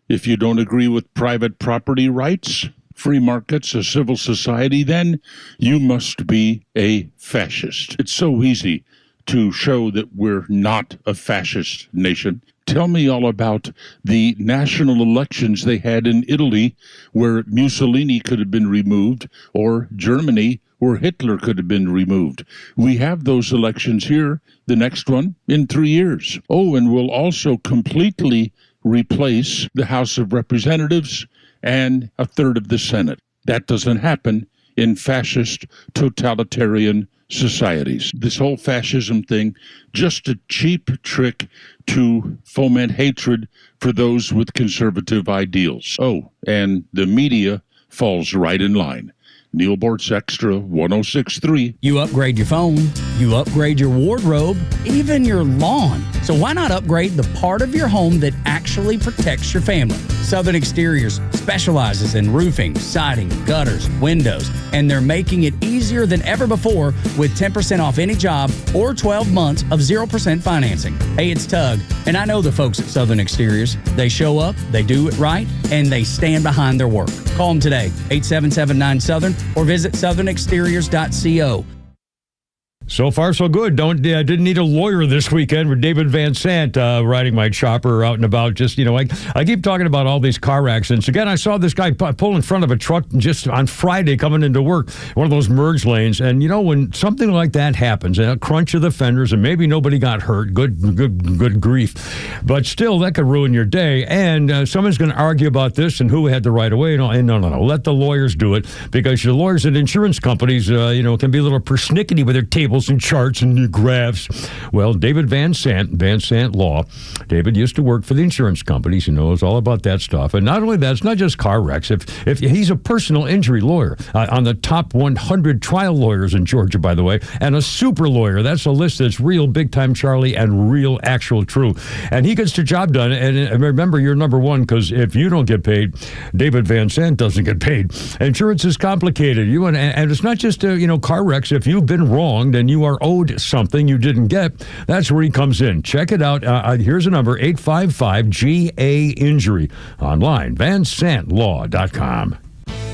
if you don't agree with private property rights, free markets, a civil society, then you must be a fascist. It's so easy to show that we're not a fascist nation. Tell me all about the national elections they had in Italy where Mussolini could have been removed, or Germany where Hitler could have been removed. We have those elections here, the next one in 3 years. Oh, and we'll also completely replace the House of Representatives and a third of the Senate. That doesn't happen in fascist, totalitarian societies. This whole fascism thing, just a cheap trick to foment hatred for those with conservative ideals. Oh, and the media falls right in line. Neil Bortz, XTRA 106.3. You upgrade your phone, you upgrade your wardrobe, even your lawn. So why not upgrade the part of your home that actually protects your family? Southern Exteriors specializes in roofing, siding, gutters, windows, and they're making it easier than ever before with 10% off any job or 12 months of 0% financing. Hey, it's Tug, and I know the folks at Southern Exteriors. They show up, they do it right, and they stand behind their work. Call them today, 877-9-SOUTHERN, or visit southernexteriors.co. So far, so good. Didn't need a lawyer this weekend with David Van Sant riding my chopper out and about. Just, I keep talking about all these car accidents. Again, I saw this guy pull in front of a truck just on Friday coming into work, one of those merge lanes. And, when something like that happens, a crunch of the fenders, and maybe nobody got hurt, good grief. But still, that could ruin your day. And someone's going to argue about this and who had the right of way. And no. Let the lawyers do it, because your lawyers at insurance companies, can be a little persnickety with their tables and charts and graphs. Well, David Van Sant Law. David used to work for the insurance companies. He knows all about that stuff. And not only that, it's not just car wrecks. If he's a personal injury lawyer on the top 100 trial lawyers in Georgia, by the way, and a super lawyer. That's a list that's real big time Charlie and real actual true. And he gets the job done. And remember, you're number one, because if you don't get paid, David Van Sant doesn't get paid. Insurance is complicated. And it's not just car wrecks. If you've been wronged and you are owed something you didn't get, that's where he comes in. Check it out. Here's a number, 855-GA-INJURY. Online, vansantlaw.com.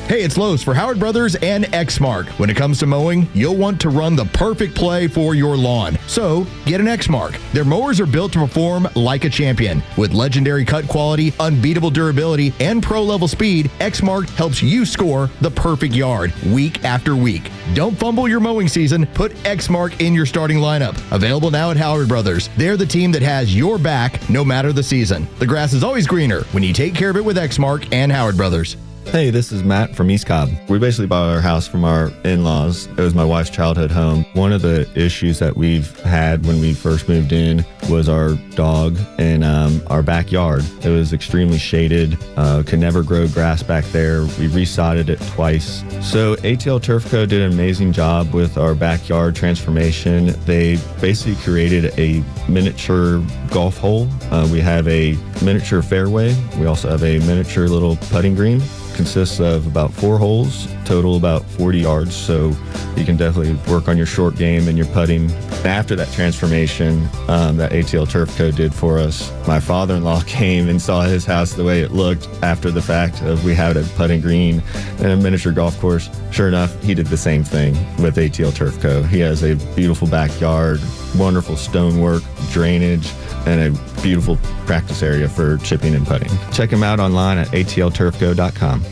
Hey, it's Lowe's for Howard Brothers and Exmark. When it comes to mowing, you'll want to run the perfect play for your lawn. So, get an Exmark. Their mowers are built to perform like a champion. With legendary cut quality, unbeatable durability, and pro-level speed, Exmark helps you score the perfect yard week after week. Don't fumble your mowing season. Put Exmark in your starting lineup. Available now at Howard Brothers. They're the team that has your back no matter the season. The grass is always greener when you take care of it with Exmark and Howard Brothers. Hey, this is Matt from East Cobb. We basically bought our house from our in-laws. It was my wife's childhood home. One of the issues that we've had when we first moved in was our dog in our backyard. It was extremely shaded, could never grow grass back there. We resodded it twice. So ATL Turf Co. did an amazing job with our backyard transformation. They basically created a miniature golf hole. We have a miniature fairway. We also have a miniature little putting green. consists of about 4 holes, total about 40 yards. So you can definitely work on your short game and your putting. After that transformation that ATL Turf Co. did for us, my father-in-law came and saw his house the way it looked after the fact of we had a putting green and a miniature golf course. Sure enough, he did the same thing with ATL Turf Co. He has a beautiful backyard, wonderful stonework, drainage, and a beautiful practice area for chipping and putting. Check him out online at atlturfco.com.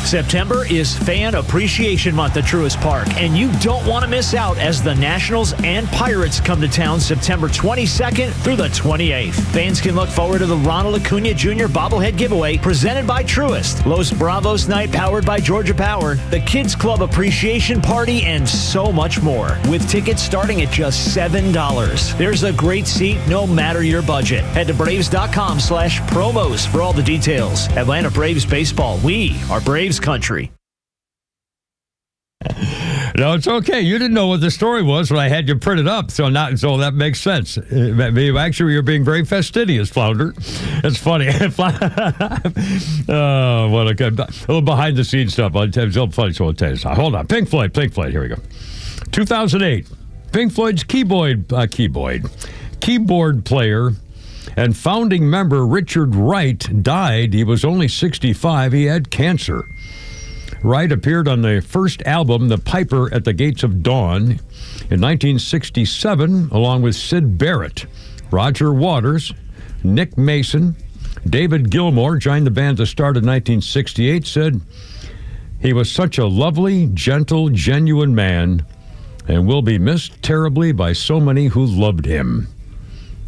September is Fan Appreciation Month at Truist Park, and you don't want to miss out as the Nationals and Pirates come to town September 22nd through the 28th. Fans can look forward to the Ronald Acuna Jr. bobblehead giveaway presented by Truist, Los Bravos Night powered by Georgia Power, the Kids Club Appreciation Party, and so much more, with tickets starting at just $7. There's a great seat no matter your budget. Head to Braves.com/promos for all the details. Atlanta Braves baseball. We are Braves country. No, it's okay. You didn't know what the story was when I had you printed up, so that makes sense. Actually, you're being very fastidious, Flounder. It's funny. Oh, what a good, a little behind the scenes stuff. I'll tell you, funny, so I'll tell you something. Hold on, Pink Floyd. Here we go. 2008, Pink Floyd's keyboard player and founding member Richard Wright died. He was only 65. He had cancer. Wright appeared on the first album, The Piper at the Gates of Dawn, in 1967, along with Syd Barrett. Roger Waters, Nick Mason, David Gilmour joined the band to start in 1968, said, "He was such a lovely, gentle, genuine man, and will be missed terribly by so many who loved him."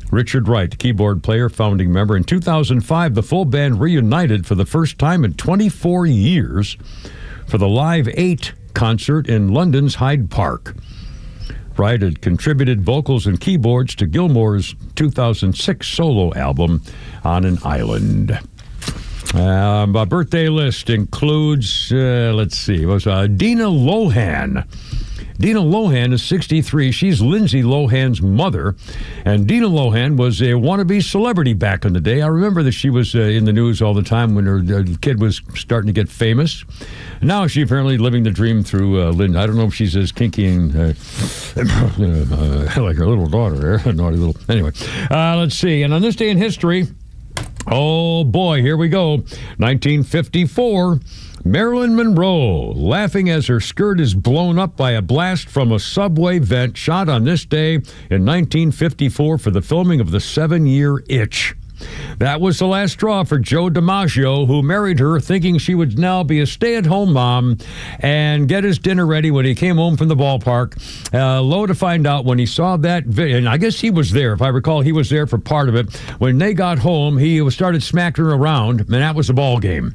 Richard Wright, keyboard player, founding member. In 2005, the full band reunited for the first time in 24 years for the Live 8 concert in London's Hyde Park. Wright had contributed vocals and keyboards to Gilmour's 2006 solo album, On an Island. My birthday list includes, Dina Lohan. Dina Lohan is 63. She's Lindsay Lohan's mother. And Dina Lohan was a wannabe celebrity back in the day. I remember that she was in the news all the time when her kid was starting to get famous. Now she's apparently living the dream through Linda. I don't know if she's as kinky and like her little daughter there. Naughty little. Anyway, let's see. And on this day in history, oh boy, here we go. 1954. Marilyn Monroe, laughing as her skirt is blown up by a blast from a subway vent, shot on this day in 1954 for the filming of The 7-Year Itch. That was the last straw for Joe DiMaggio, who married her thinking she would now be a stay-at-home mom and get his dinner ready when he came home from the ballpark. Lo to find out when he saw that video, and I guess he was there. If I recall, he was there for part of it. When they got home, he started smacking her around, and that was the ball game.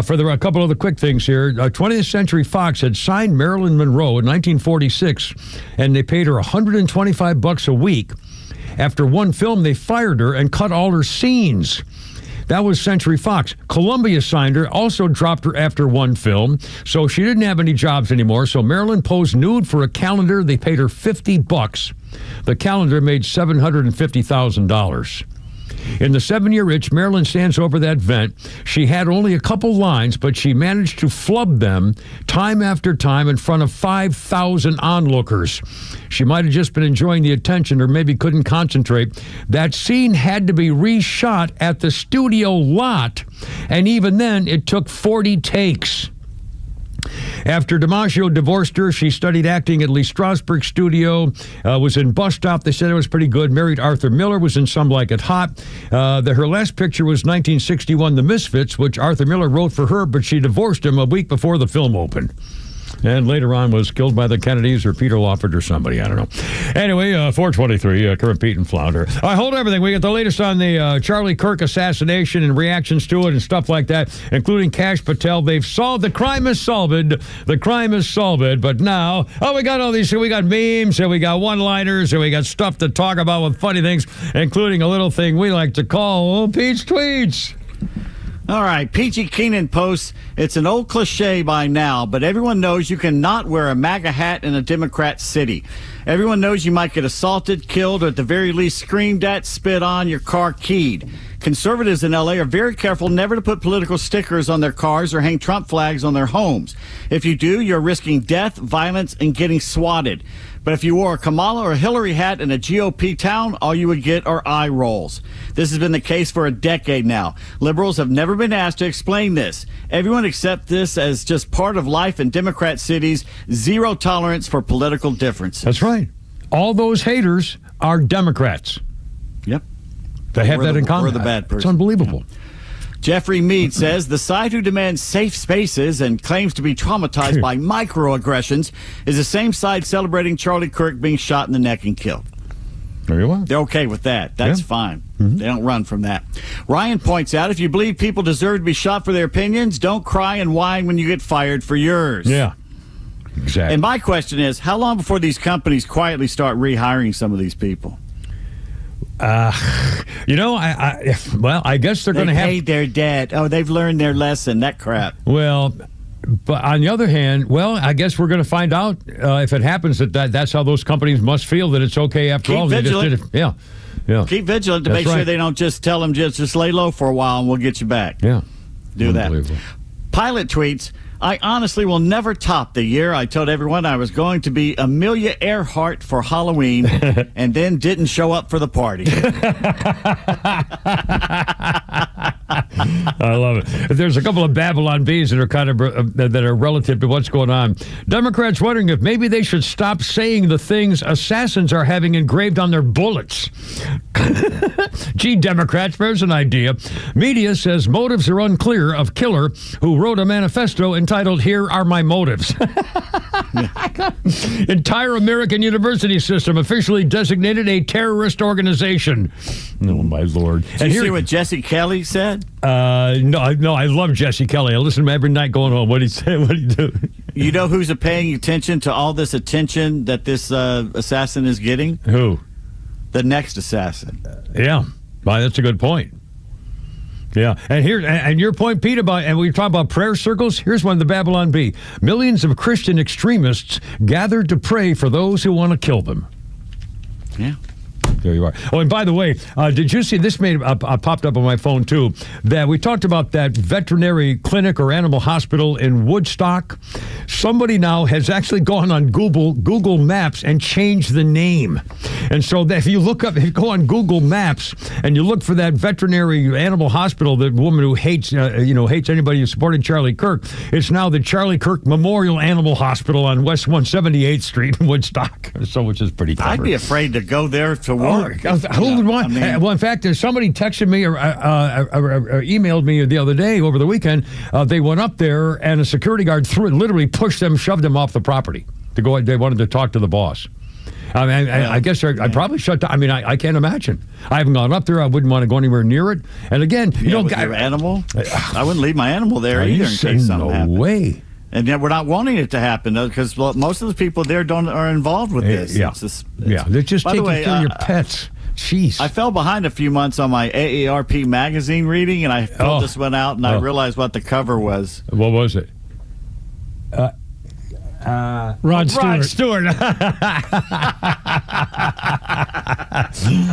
For a couple of the quick things here, 20th Century Fox had signed Marilyn Monroe in 1946, and they paid her $125 a week. After one film, they fired her and cut all her scenes. That was Century Fox. Columbia signed her, also dropped her after one film, so she didn't have any jobs anymore. So Marilyn posed nude for a calendar. They paid her $50. The calendar made $750,000. In The 7-Year Itch, Marilyn stands over that vent. She had only a couple lines, but she managed to flub them time after time in front of 5,000 onlookers. She might have just been enjoying the attention or maybe couldn't concentrate. That scene had to be reshot at the studio lot, and even then, it took 40 takes. After DiMaggio divorced her, she studied acting at Lee Strasberg Studio, was in Bus Stop. They said it was pretty good. Married Arthur Miller, was in Some Like It Hot. Her last picture was 1961, The Misfits, which Arthur Miller wrote for her, but she divorced him a week before the film opened. And later on was killed by the Kennedys or Peter Lawford or somebody. I don't know. Anyway, 423, Current Pete and Flounder. I hold everything. We get the latest on the Charlie Kirk assassination and reactions to it and stuff like that, including Kash Patel. They've solved the crime is solved. The crime is solved. But now, we got all these. We got memes and we got one-liners and we got stuff to talk about with funny things, including a little thing we like to call Pete's Tweets. All right, Peachy Keenan posts, it's an old cliche by now, but everyone knows you cannot wear a MAGA hat in a Democrat city. Everyone knows you might get assaulted, killed, or at the very least screamed at, spit on, your car keyed. Conservatives in L.A. are very careful never to put political stickers on their cars or hang Trump flags on their homes. If you do, you're risking death, violence, and getting swatted. But if you wore a Kamala or Hillary hat in a GOP town, all you would get are eye rolls. This has been the case for a decade now. Liberals have never been asked to explain this. Everyone accepts this as just part of life in Democrat cities. Zero tolerance for political differences. That's right. All those haters are Democrats. Yep. They have that in common. We're the bad person. It's unbelievable. Jeffrey Mead says the side who demands safe spaces and claims to be traumatized by microaggressions is the same side celebrating Charlie Kirk being shot in the neck and killed. There you are. They're okay with that. That's fine. They don't run from that. Ryan points out, if you believe people deserve to be shot for their opinions, don't cry and whine when you get fired for yours. Yeah. Exactly. And my question is, how long before these companies quietly start rehiring some of these people? I guess they're going to have. Hey, they're dead. Oh, they've learned their lesson. That crap. Well, but on the other hand, I guess we're going to find out if it happens that's how those companies must feel, that it's okay after all. Keep vigilant. They just did it. Yeah. Keep vigilant to make sure they don't just tell them just lay low for a while and we'll get you back. Yeah. Do that. Pilot tweets, I honestly will never top the year I told everyone I was going to be Amelia Earhart for Halloween and then didn't show up for the party. I love it. There's a couple of Babylon Bees that are kind of that are relative to what's going on. Democrats wondering if maybe they should stop saying the things assassins are having engraved on their bullets. Gee, Democrats, there's an idea. Media says motives are unclear of killer who wrote a manifesto entitled "Here Are My Motives." Entire American university system officially designated a terrorist organization. Oh, my Lord. Did you see what Jesse Kelly said? No, I love Jesse Kelly. I listen to him every night going home. What did he say? What did he do? You know who's paying attention to all this attention that this assassin is getting? Who? The next assassin. Yeah. Well, that's a good point. Yeah, and your point, Pete, and we talk about prayer circles. Here's one of the Babylon Bee. Millions of Christian extremists gathered to pray for those who want to kill them. Yeah. There you are. Oh, and by the way, did you see, this popped up on my phone too, that we talked about that veterinary clinic or animal hospital in Woodstock. Somebody now has actually gone on Google Maps and changed the name. And so that if you go on Google Maps and you look for that veterinary animal hospital, the woman who hates anybody who supported Charlie Kirk, it's now the Charlie Kirk Memorial Animal Hospital on West 178th Street in Woodstock. So, which is pretty clever. I'd be afraid to go there to work. Who would want? Well, in fact, somebody texted me or emailed me the other day over the weekend. They went up there and a security guard literally shoved them off the property to go. They wanted to talk to the boss. I mean, I guess I probably shut down. I mean, I can't imagine. I haven't gone up there. I wouldn't want to go anywhere near it. And again, with your animal, I wouldn't leave my animal there either in case something happened. No way. And yet we're not wanting it to happen because most of the people there are involved with this. Yeah, they're just taking care of your pets. Jeez. I fell behind a few months on my AARP magazine reading, and I filled this one out, and I realized what the cover was. What was it? Rod Stewart.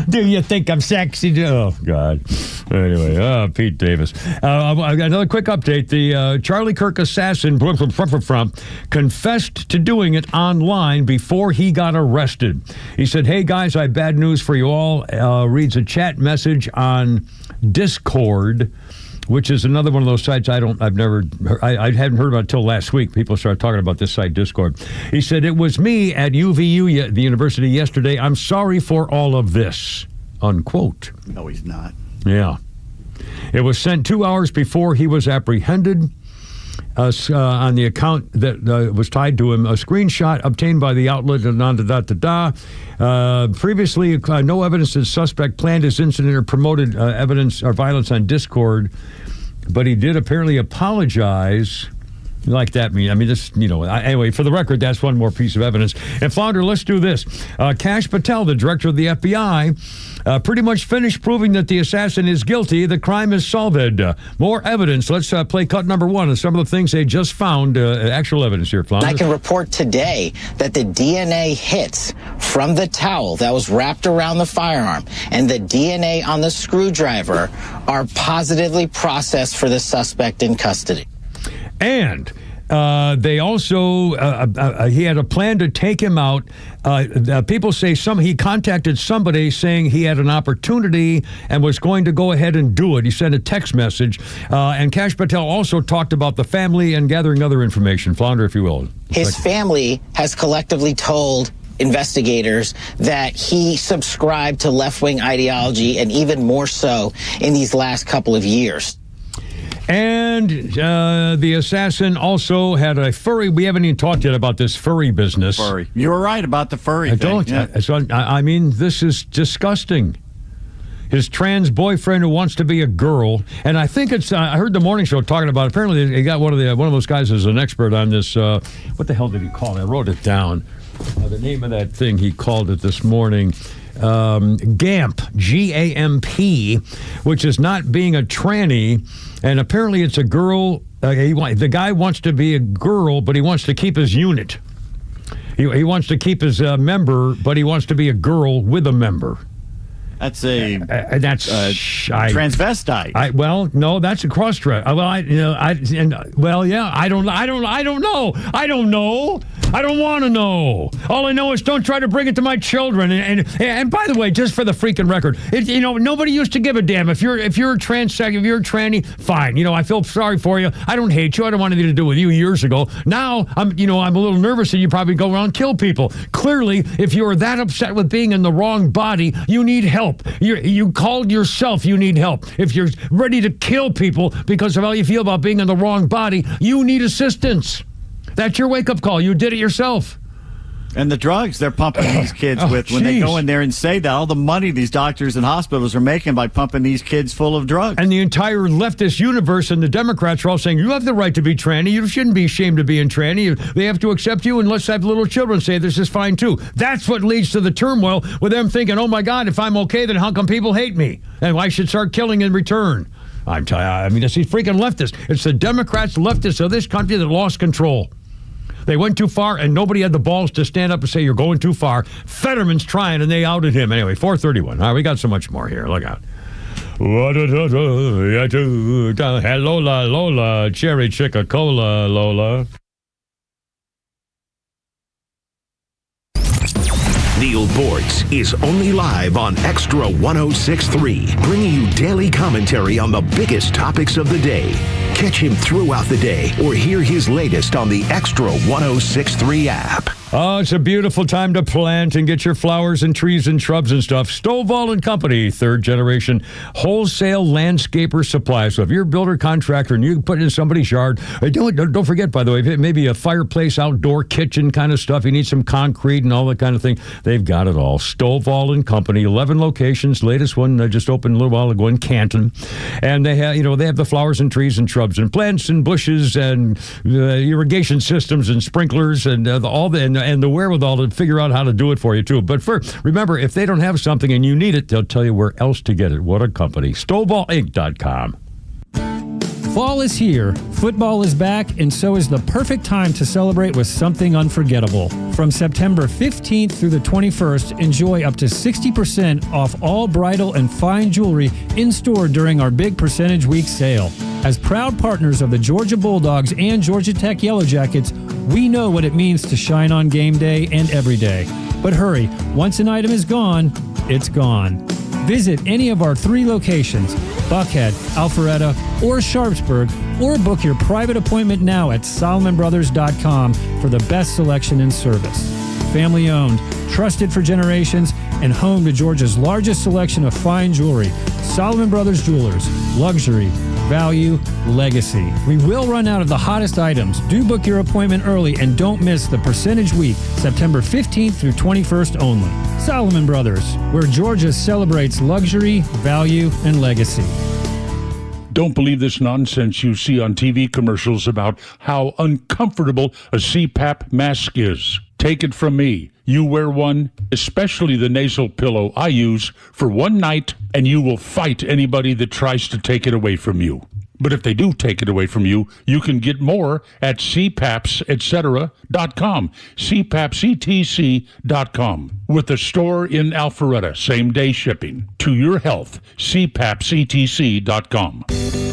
Do you think I'm sexy? Oh, God. Anyway, Pete Davis. Another quick update. The Charlie Kirk assassin confessed to doing it online before he got arrested. He said, "Hey, guys, I have bad news for you all." Reads a chat message on Discord, which is another one of those sites I hadn't heard about until last week. People started talking about this site, Discord. He said, "It was me at UVU, the university, yesterday. I'm sorry for all of this," unquote. No, he's not. Yeah. It was sent 2 hours before he was apprehended. On the account that was tied to him, a screenshot obtained by the outlet, previously, no evidence that suspect planned his incident or promoted evidence or violence on Discord, but he did apparently apologize Like that, anyway, for the record, that's one more piece of evidence. And Flounder, let's do this. Kash Patel, the director of the FBI, pretty much finished proving that the assassin is guilty. The crime is solved. More evidence. Let's play cut number one of some of the things they just found. Actual evidence here, Flounder. I can report today that the DNA hits from the towel that was wrapped around the firearm and the DNA on the screwdriver are positively processed for the suspect in custody. And they also, he had a plan to take him out. People say he contacted somebody saying he had an opportunity and was going to go ahead and do it. He sent a text message. And Kash Patel also talked about the family and gathering other information. Flounder, if you will. His family has collectively told investigators that he subscribed to left-wing ideology, and even more so in these last couple of years. And the assassin also had a furry. We haven't even talked yet about this furry business. Furry. You were right about the furry thing. Don't. Yeah. This is disgusting. His trans boyfriend who wants to be a girl, and I think it's. I heard the morning show talking about. Apparently, they got one of those guys who's an expert on this. What the hell did he call it? I wrote it down. The name of that thing he called it this morning. GAMP, G-A-M-P, which is not being a tranny, and apparently it's a girl. The guy wants to be a girl, but he wants to keep his unit. He wants to keep his member, but he wants to be a girl with a member. That's a transvestite. No, that's a cross-dress. I don't know. I don't know. I don't want to know. All I know is don't try to bring it to my children. And by the way, just for the freaking record, nobody used to give a damn if you're a transsexual, if you're a tranny. Fine, I feel sorry for you. I don't hate you. I don't want anything to do with you years ago. Now I'm a little nervous that you probably go around and kill people. Clearly, if you are that upset with being in the wrong body, you need help. You called yourself. You need help. If you're ready to kill people because of how you feel about being in the wrong body, you need assistance. That's your wake-up call. You did it yourself. And the drugs they're pumping these kids with when they go in there and say that, all the money these doctors and hospitals are making by pumping these kids full of drugs. And the entire leftist universe and the Democrats are all saying, you have the right to be tranny. You shouldn't be ashamed of being tranny. They have to accept you, and let's have little children say this is fine too. That's what leads to the turmoil with them thinking, oh my God, if I'm okay, then how come people hate me? And I should start killing in return. It's these freaking leftists. It's the Democrats, leftists of this country that lost control. They went too far, and nobody had the balls to stand up and say, you're going too far. Fetterman's trying, and they outed him. Anyway, 431. All right, we got so much more here. Look out. Hello, Lola, cherry chicka-cola, Lola. Neil Bortz is only live on XTRA 106.3, bringing you daily commentary on the biggest topics of the day. Catch him throughout the day or hear his latest on the XTRA 106.3 app. Oh, it's a beautiful time to plant and get your flowers and trees and shrubs and stuff. Stovall & Company, third generation wholesale landscaper supply. So if you're a builder contractor and you put it in somebody's yard, don't forget, by the way, maybe a fireplace, outdoor kitchen kind of stuff. You need some concrete and all that kind of thing. They've got it all. Stovall & Company, 11 locations. Latest one just opened a little while ago in Canton. And they have the flowers and trees and shrubs and plants and bushes and irrigation systems and sprinklers and and the wherewithal to figure out how to do it for you, too. But remember, if they don't have something and you need it, they'll tell you where else to get it. What a company. StovallInc.com. Fall is here, football is back, and so is the perfect time to celebrate with something unforgettable. From September 15th through the 21st, enjoy up to 60% off all bridal and fine jewelry in store during our big Percentage Week sale. As proud partners of the Georgia Bulldogs and Georgia Tech Yellow Jackets, we know what it means to shine on game day and every day. But hurry, once an item is gone, it's gone. Visit any of our 3 locations, Buckhead, Alpharetta, or Sharpsburg, or book your private appointment now at SolomonBrothers.com for the best selection and service. Family owned, trusted for generations, and home to Georgia's largest selection of fine jewelry. Solomon Brothers Jewelers, luxury, value, legacy. We will run out of the hottest items. Do book your appointment early and don't miss the Percentage Week, September 15th through 21st only. Solomon Brothers, where Georgia celebrates luxury, value, and legacy. Don't believe this nonsense you see on TV commercials about how uncomfortable a CPAP mask is. Take it from me. You wear one, especially the nasal pillow I use, for one night, and you will fight anybody that tries to take it away from you. But if they do take it away from you, you can get more at cpapsetcetera.com, cpapsetc.com, with a store in Alpharetta, same-day shipping. To your health, cpapsetc.com.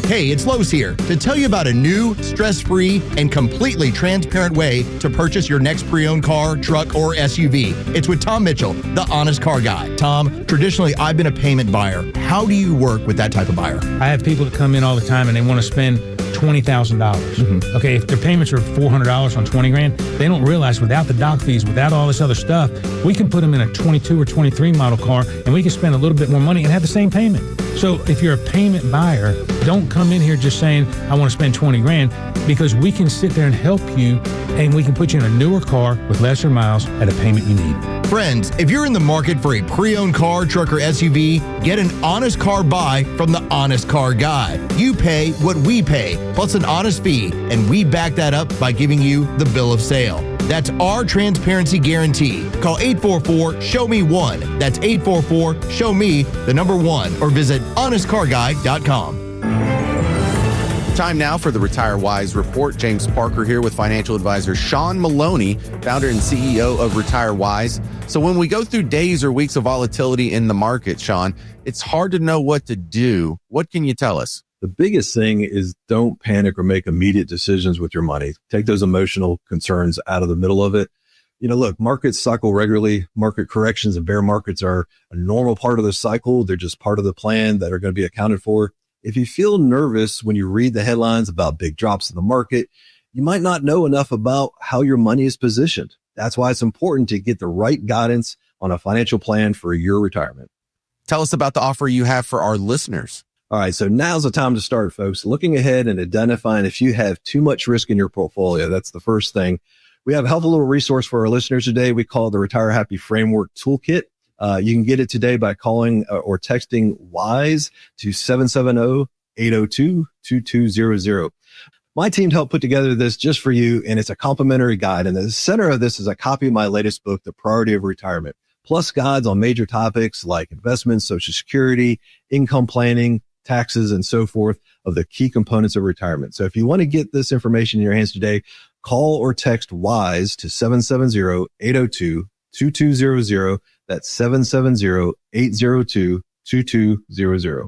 Hey, it's Lowe's here to tell you about a new, stress-free, and completely transparent way to purchase your next pre-owned car, truck, or SUV. It's with Tom Mitchell, the Honest Car Guy. Tom, traditionally, I've been a payment buyer. How do you work with that type of buyer? I have people that come in all the time and they want to spend $20,000. Okay, if their payments are $400 on $20,000, they don't realize without the doc fees, without all this other stuff, we can put them in a 22 or 23 model car and we can spend a little bit more money and have the same payment. So if you're a payment buyer, don't come in here just saying, I want to spend $20,000, because we can sit there and help you and we can put you in a newer car with lesser miles at a payment you need. Friends, if you're in the market for a pre-owned car, truck, or SUV, get an honest car buy from the Honest Car Guy. You pay what we pay, plus an honest fee, and we back that up by giving you the bill of sale. That's our transparency guarantee. Call 844-SHOW-ME-1. That's 844-SHOW-ME, the number 1, or visit honestcarguy.com. Time now for the Retire Wise Report. James Parker here with financial advisor Sean Maloney, founder and CEO of Retire Wise. So when we go through days or weeks of volatility in the market, Sean, it's hard to know what to do. What can you tell us? The biggest thing is don't panic or make immediate decisions with your money. Take those emotional concerns out of the middle of it. You know, look, markets cycle regularly. Market corrections and bear markets are a normal part of the cycle. They're just part of the plan that are going to be accounted for. If you feel nervous when you read the headlines about big drops in the market, you might not know enough about how your money is positioned. That's why it's important to get the right guidance on a financial plan for your retirement. Tell us about the offer you have for our listeners. All right, so now's the time to start, folks. Looking ahead and identifying if you have too much risk in your portfolio. That's the first thing. We have a helpful little resource for our listeners today. We call it the Retire Happy Framework Toolkit. You can get it today by calling or texting WISE to 770-802-2200. My team helped put together this just for you, and it's a complimentary guide. And the center of this is a copy of my latest book, The Priority of Retirement, plus guides on major topics like investments, Social Security, income planning, taxes, and so forth of the key components of retirement. So if you want to get this information in your hands today, call or text WISE to 770-802-2200. That's 770-802-2200.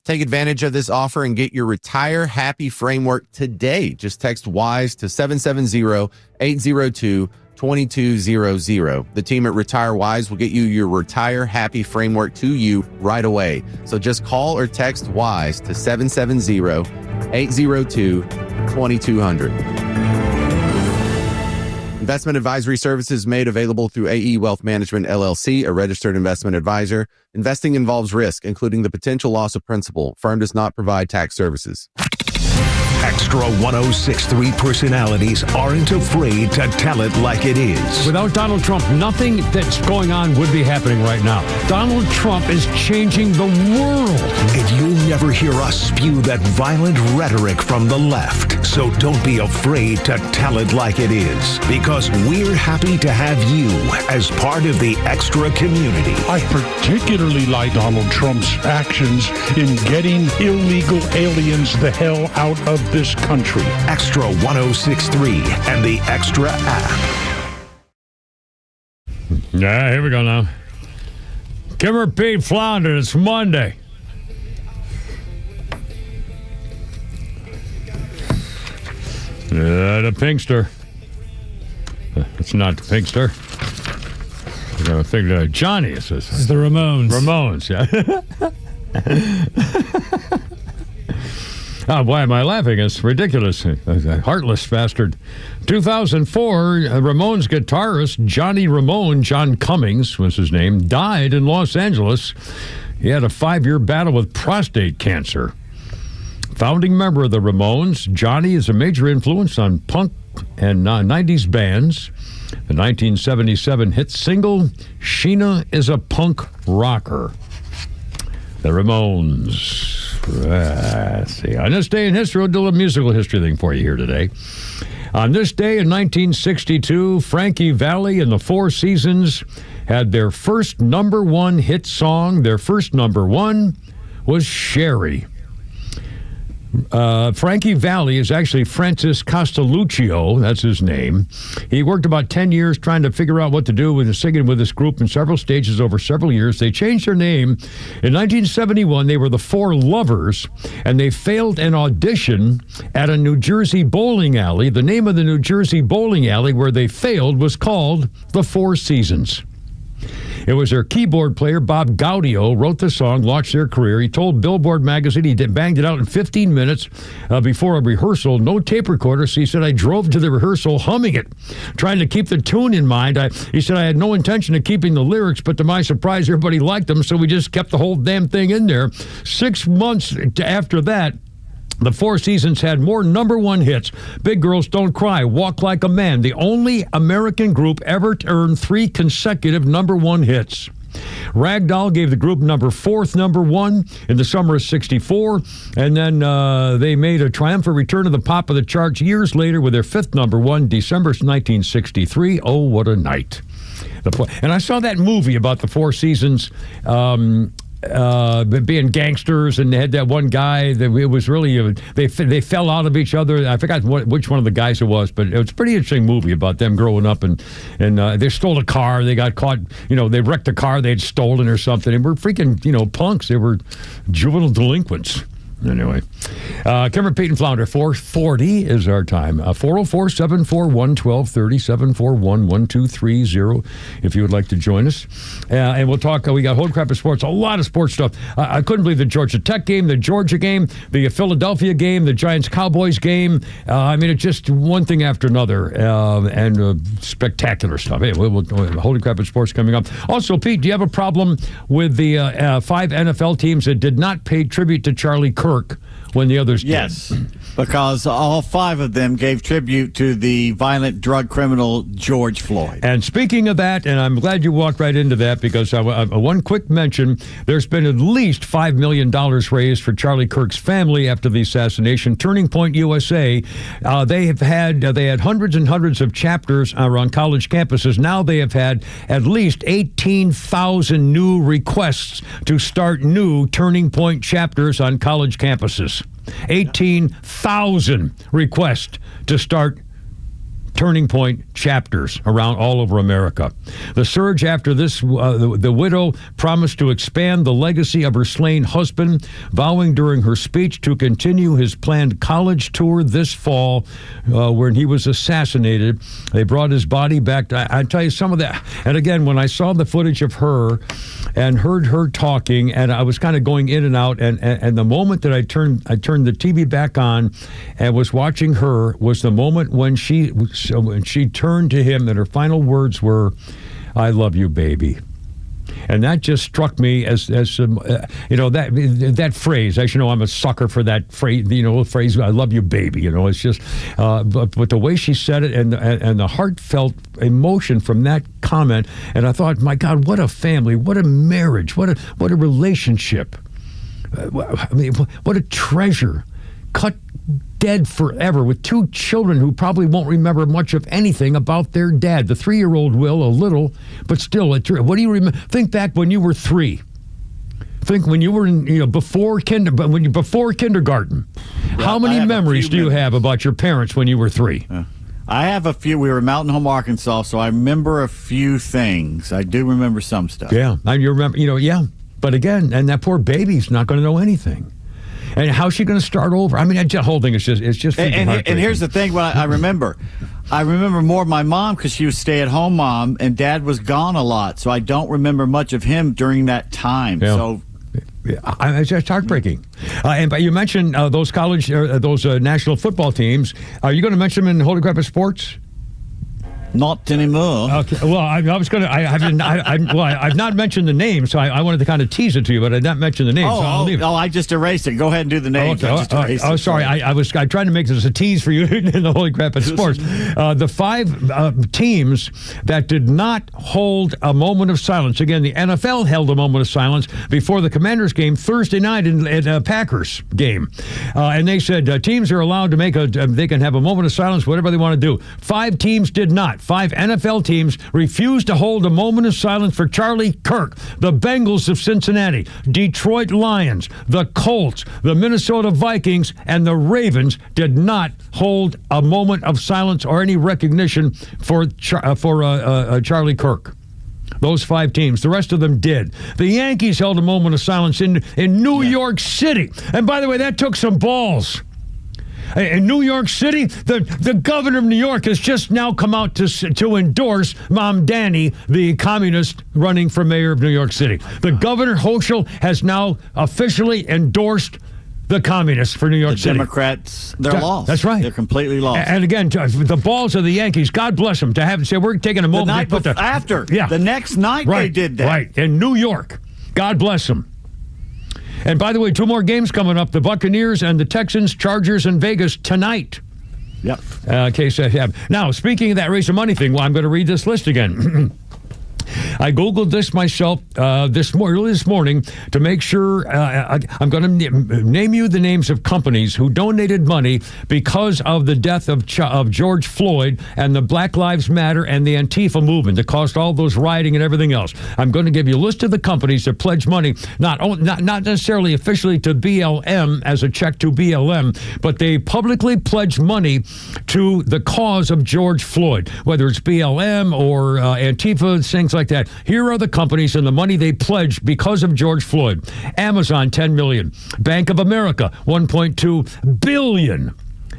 Take advantage of this offer and get your Retire Happy Framework today. Just text WISE to 770-802-2200. The team at Retire Wise will get you your Retire Happy Framework to you right away. So just call or text WISE to 770-802-2200. Investment advisory services made available through AE Wealth Management, LLC, a registered investment advisor. Investing involves risk, including the potential loss of principal. Firm does not provide tax services. XTRA 106.3 personalities aren't afraid to tell it like it is. Without Donald Trump, nothing that's going on would be happening right now. Donald Trump is changing the world. And you'll never hear us spew that violent rhetoric from the left. So don't be afraid to tell it like it is, because we're happy to have you as part of the XTRA community. I particularly like Donald Trump's actions in getting illegal aliens the hell out of this country. XTRA 106.3 and the XTRA app. Yeah, here we go now. Kimmer Pete Flounder, it's Monday. The Pinkster. It's not the Pinkster. I gotta figure Johnny is this. This is the Ramones. Ramones, yeah. Oh, why am I laughing? It's ridiculous. A heartless bastard. 2004, Ramones guitarist Johnny Ramone, John Cummings was his name, died in Los Angeles. He had a 5-year battle with prostate cancer. Founding member of the Ramones, Johnny is a major influence on punk and 90s bands. The 1977 hit single, Sheena is a Punk Rocker. The Ramones. Let's see. On this day in history, we'll do a little musical history thing for you here today. On this day in 1962, Frankie Valli and the Four Seasons had their first number one hit song. Their first number one was Sherry. Frankie Valli is actually Francis Castelluccio. That's his name. He worked about 10 years trying to figure out what to do with singing with this group in several stages over several years. They changed their name. In 1971, they were the Four Lovers, and they failed an audition at a New Jersey bowling alley. The name of the New Jersey bowling alley where they failed was called the Four Seasons. It was their keyboard player, Bob Gaudio, wrote the song, launched their career. He told Billboard magazine he banged it out in 15 minutes before a rehearsal. No tape recorder, so he said, I drove to the rehearsal humming it, trying to keep the tune in mind. He said, I had no intention of keeping the lyrics, but to my surprise, everybody liked them, so we just kept the whole damn thing in there. 6 months after that, the Four Seasons had more number one hits. Big Girls Don't Cry, Walk Like a Man, the only American group ever to earn 3 consecutive number one hits. Ragdoll gave the group fourth number one in the summer of '64, and then they made a triumphant return to the top of the charts years later with their fifth number one, December 1963. Oh, what a night. And I saw that movie about the Four Seasons being gangsters, and they had that one guy that it was really they fell out of each other. I forgot which one of the guys it was, but it was a pretty interesting movie about them growing up, and they stole a car. They got caught, they wrecked a car they'd stolen or something, and were freaking punks. They were juvenile delinquents. Anyway, Kimmer, Pete, and Flounder, 4:40 is our time. 404-741-1230, 741-1230, if you would like to join us. And we'll talk, we got Holy Crap of Sports, a lot of sports stuff. I couldn't believe the Georgia Tech game, the Georgia game, the Philadelphia game, the Giants-Cowboys game. It's just one thing after another, and spectacular stuff. Hey, Holy Crap of Sports coming up. Also, Pete, do you have a problem with the 5 NFL teams that did not pay tribute to Charlie Kirk when the others did? Yes, because all 5 of them gave tribute to the violent drug criminal George Floyd. And speaking of that, and I'm glad you walked right into that, because one quick mention, there's been at least $5 million raised for Charlie Kirk's family after the assassination. Turning Point USA, they had hundreds and hundreds of chapters around college campuses. Now they have had at least 18,000 new requests to start new Turning Point chapters on college campuses. 18,000 requests to start Turning Point chapters around all over America. The surge after this, the widow promised to expand the legacy of her slain husband, vowing during her speech to continue his planned college tour this fall when he was assassinated. They brought his body back. I tell you some of that. And again, when I saw the footage of her and heard her talking, and I was kind of going in and out, and the moment that I turned the TV back on and was watching her was the moment when she turned to him and her final words were, "I love you, baby." And that just struck me as that phrase. As you know, I'm a sucker for that phrase. Phrase "I love you, baby." It's just, but the way she said it and the heartfelt emotion from that comment, and I thought, my God, what a family, what a marriage, what a relationship. What a treasure. Cut dead forever with 2 children who probably won't remember much of anything about their dad. The 3-year-old will, a little, but still. What do you remember? Think back when you were 3. Think when you were before kindergarten. How many memories do you have about your parents when you were 3? I have a few. We were in Mountain Home, Arkansas, so I remember a few things. I do remember some stuff. Yeah, you remember. Yeah. But again, and that poor baby's not going to know anything. And how's she going to start over? The whole thing is just and here's the thing. What I remember more of my mom because she was stay-at-home mom, and Dad was gone a lot, so I don't remember much of him during that time. Yeah. So it's just heartbreaking. But you mentioned those college, those national football teams. Are you going to mention them in Holy Crap of Sports? Not anymore. Okay. Well, I was going to. I've not mentioned the name, so I wanted to kind of tease it to you, but I did not mention the name. So I'll leave it. I just erased it. Go ahead and do the name. Okay. Sorry. I tried to make this a tease for you in the Holy Crap at Sports. The 5 teams that did not hold a moment of silence. Again, the NFL held a moment of silence before the Commanders game Thursday night at Packers game, and they said teams are allowed to make they can have a moment of silence, whatever they want to do. 5 teams did not. 5 NFL teams refused to hold a moment of silence for Charlie Kirk. The Bengals of Cincinnati, Detroit Lions, the Colts, the Minnesota Vikings, and the Ravens did not hold a moment of silence or any recognition for Charlie Kirk. Those 5 teams. The rest of them did. The Yankees held a moment of silence in New York City. And by the way, that took some balls. In New York City, the governor of New York has just now come out to endorse Mamdani, the communist running for mayor of New York City. The governor, Hochul, has now officially endorsed the communists for New York City. Democrats, they're lost. That's right. They're completely lost. And again, the balls of the Yankees, God bless them, to have say we're taking a moment. The next night they did that. Right, in New York. God bless them. And by the way, 2 more games coming up. The Buccaneers and the Texans, Chargers, and Vegas tonight. Yep. Now, speaking of that race of money thing, I'm going to read this list again. I Googled this myself early this morning to make sure. I'm going to name you the names of companies who donated money because of the death of George Floyd and the Black Lives Matter and the Antifa movement that caused all those rioting and everything else. I'm going to give you a list of the companies that pledged money, not necessarily officially to BLM as a check to BLM, but they publicly pledged money to the cause of George Floyd, whether it's BLM or Antifa, things like that. Here are the companies and the money they pledged because of George Floyd. Amazon, $10 million. Bank of America, $1.2 billion.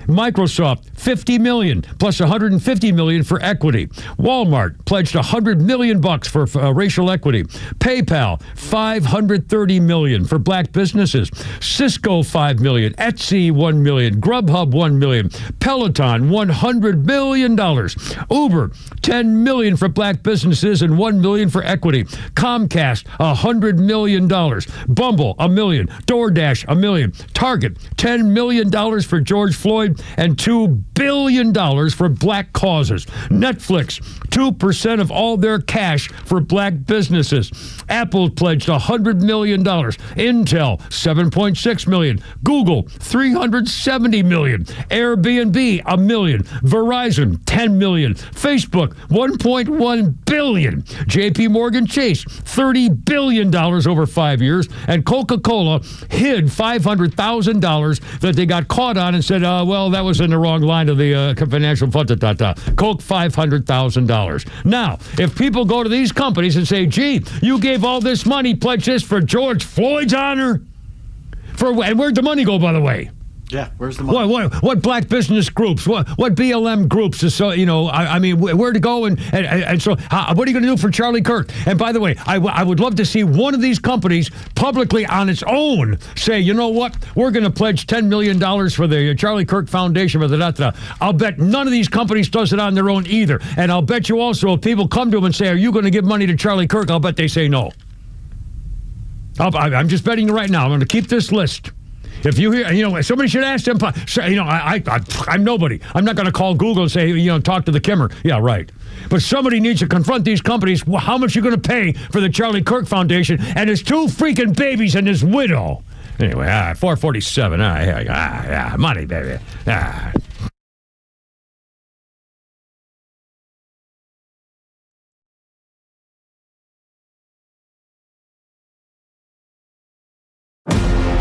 Microsoft, $50 million, plus $150 million for equity. Walmart pledged $100 million for racial equity. PayPal, $530 million for black businesses. Cisco, $5 million. Etsy, $1 million. Grubhub, $1 million. Peloton, $100 million. Uber, $10 million for black businesses and $1 million for equity. Comcast, $100 million. Bumble, $1 million. DoorDash, $1 million. Target, $10 million for George Floyd and $2 billion for black causes. Netflix, 2% of all their cash for black businesses. Apple pledged $100 million. Intel, $7.6 million. Google, $370 million. Airbnb, $1 million. Verizon, $10 million. Facebook, $1.1 billion. JP Morgan Chase, $30 billion over 5 years. And Coca-Cola hid $500,000 that they got caught on and said, well, that was in the wrong line of the financial fund. Coke, $500,000. Now, if people go to these companies and say, gee, you gave all this money, pledge this for George Floyd's honor, and where'd the money go, by the way? Yeah, where's the money? What black business groups? What BLM groups? So where to go and so what are you going to do for Charlie Kirk? And by the way, I would love to see one of these companies publicly on its own say, you know what, we're going to pledge $10 million for the Charlie Kirk Foundation. I'll bet none of these companies does it on their own either. And I'll bet you also if people come to them and say, are you going to give money to Charlie Kirk? I'll bet they say no. I'm just betting you right now. I'm going to keep this list. If you hear, somebody should ask them. I'm nobody. I'm not going to call Google and say, talk to the Kimmer. Yeah, right. But somebody needs to confront these companies. How much are you going to pay for the Charlie Kirk Foundation and his 2 freaking babies and his widow? Anyway, 447. Money, baby.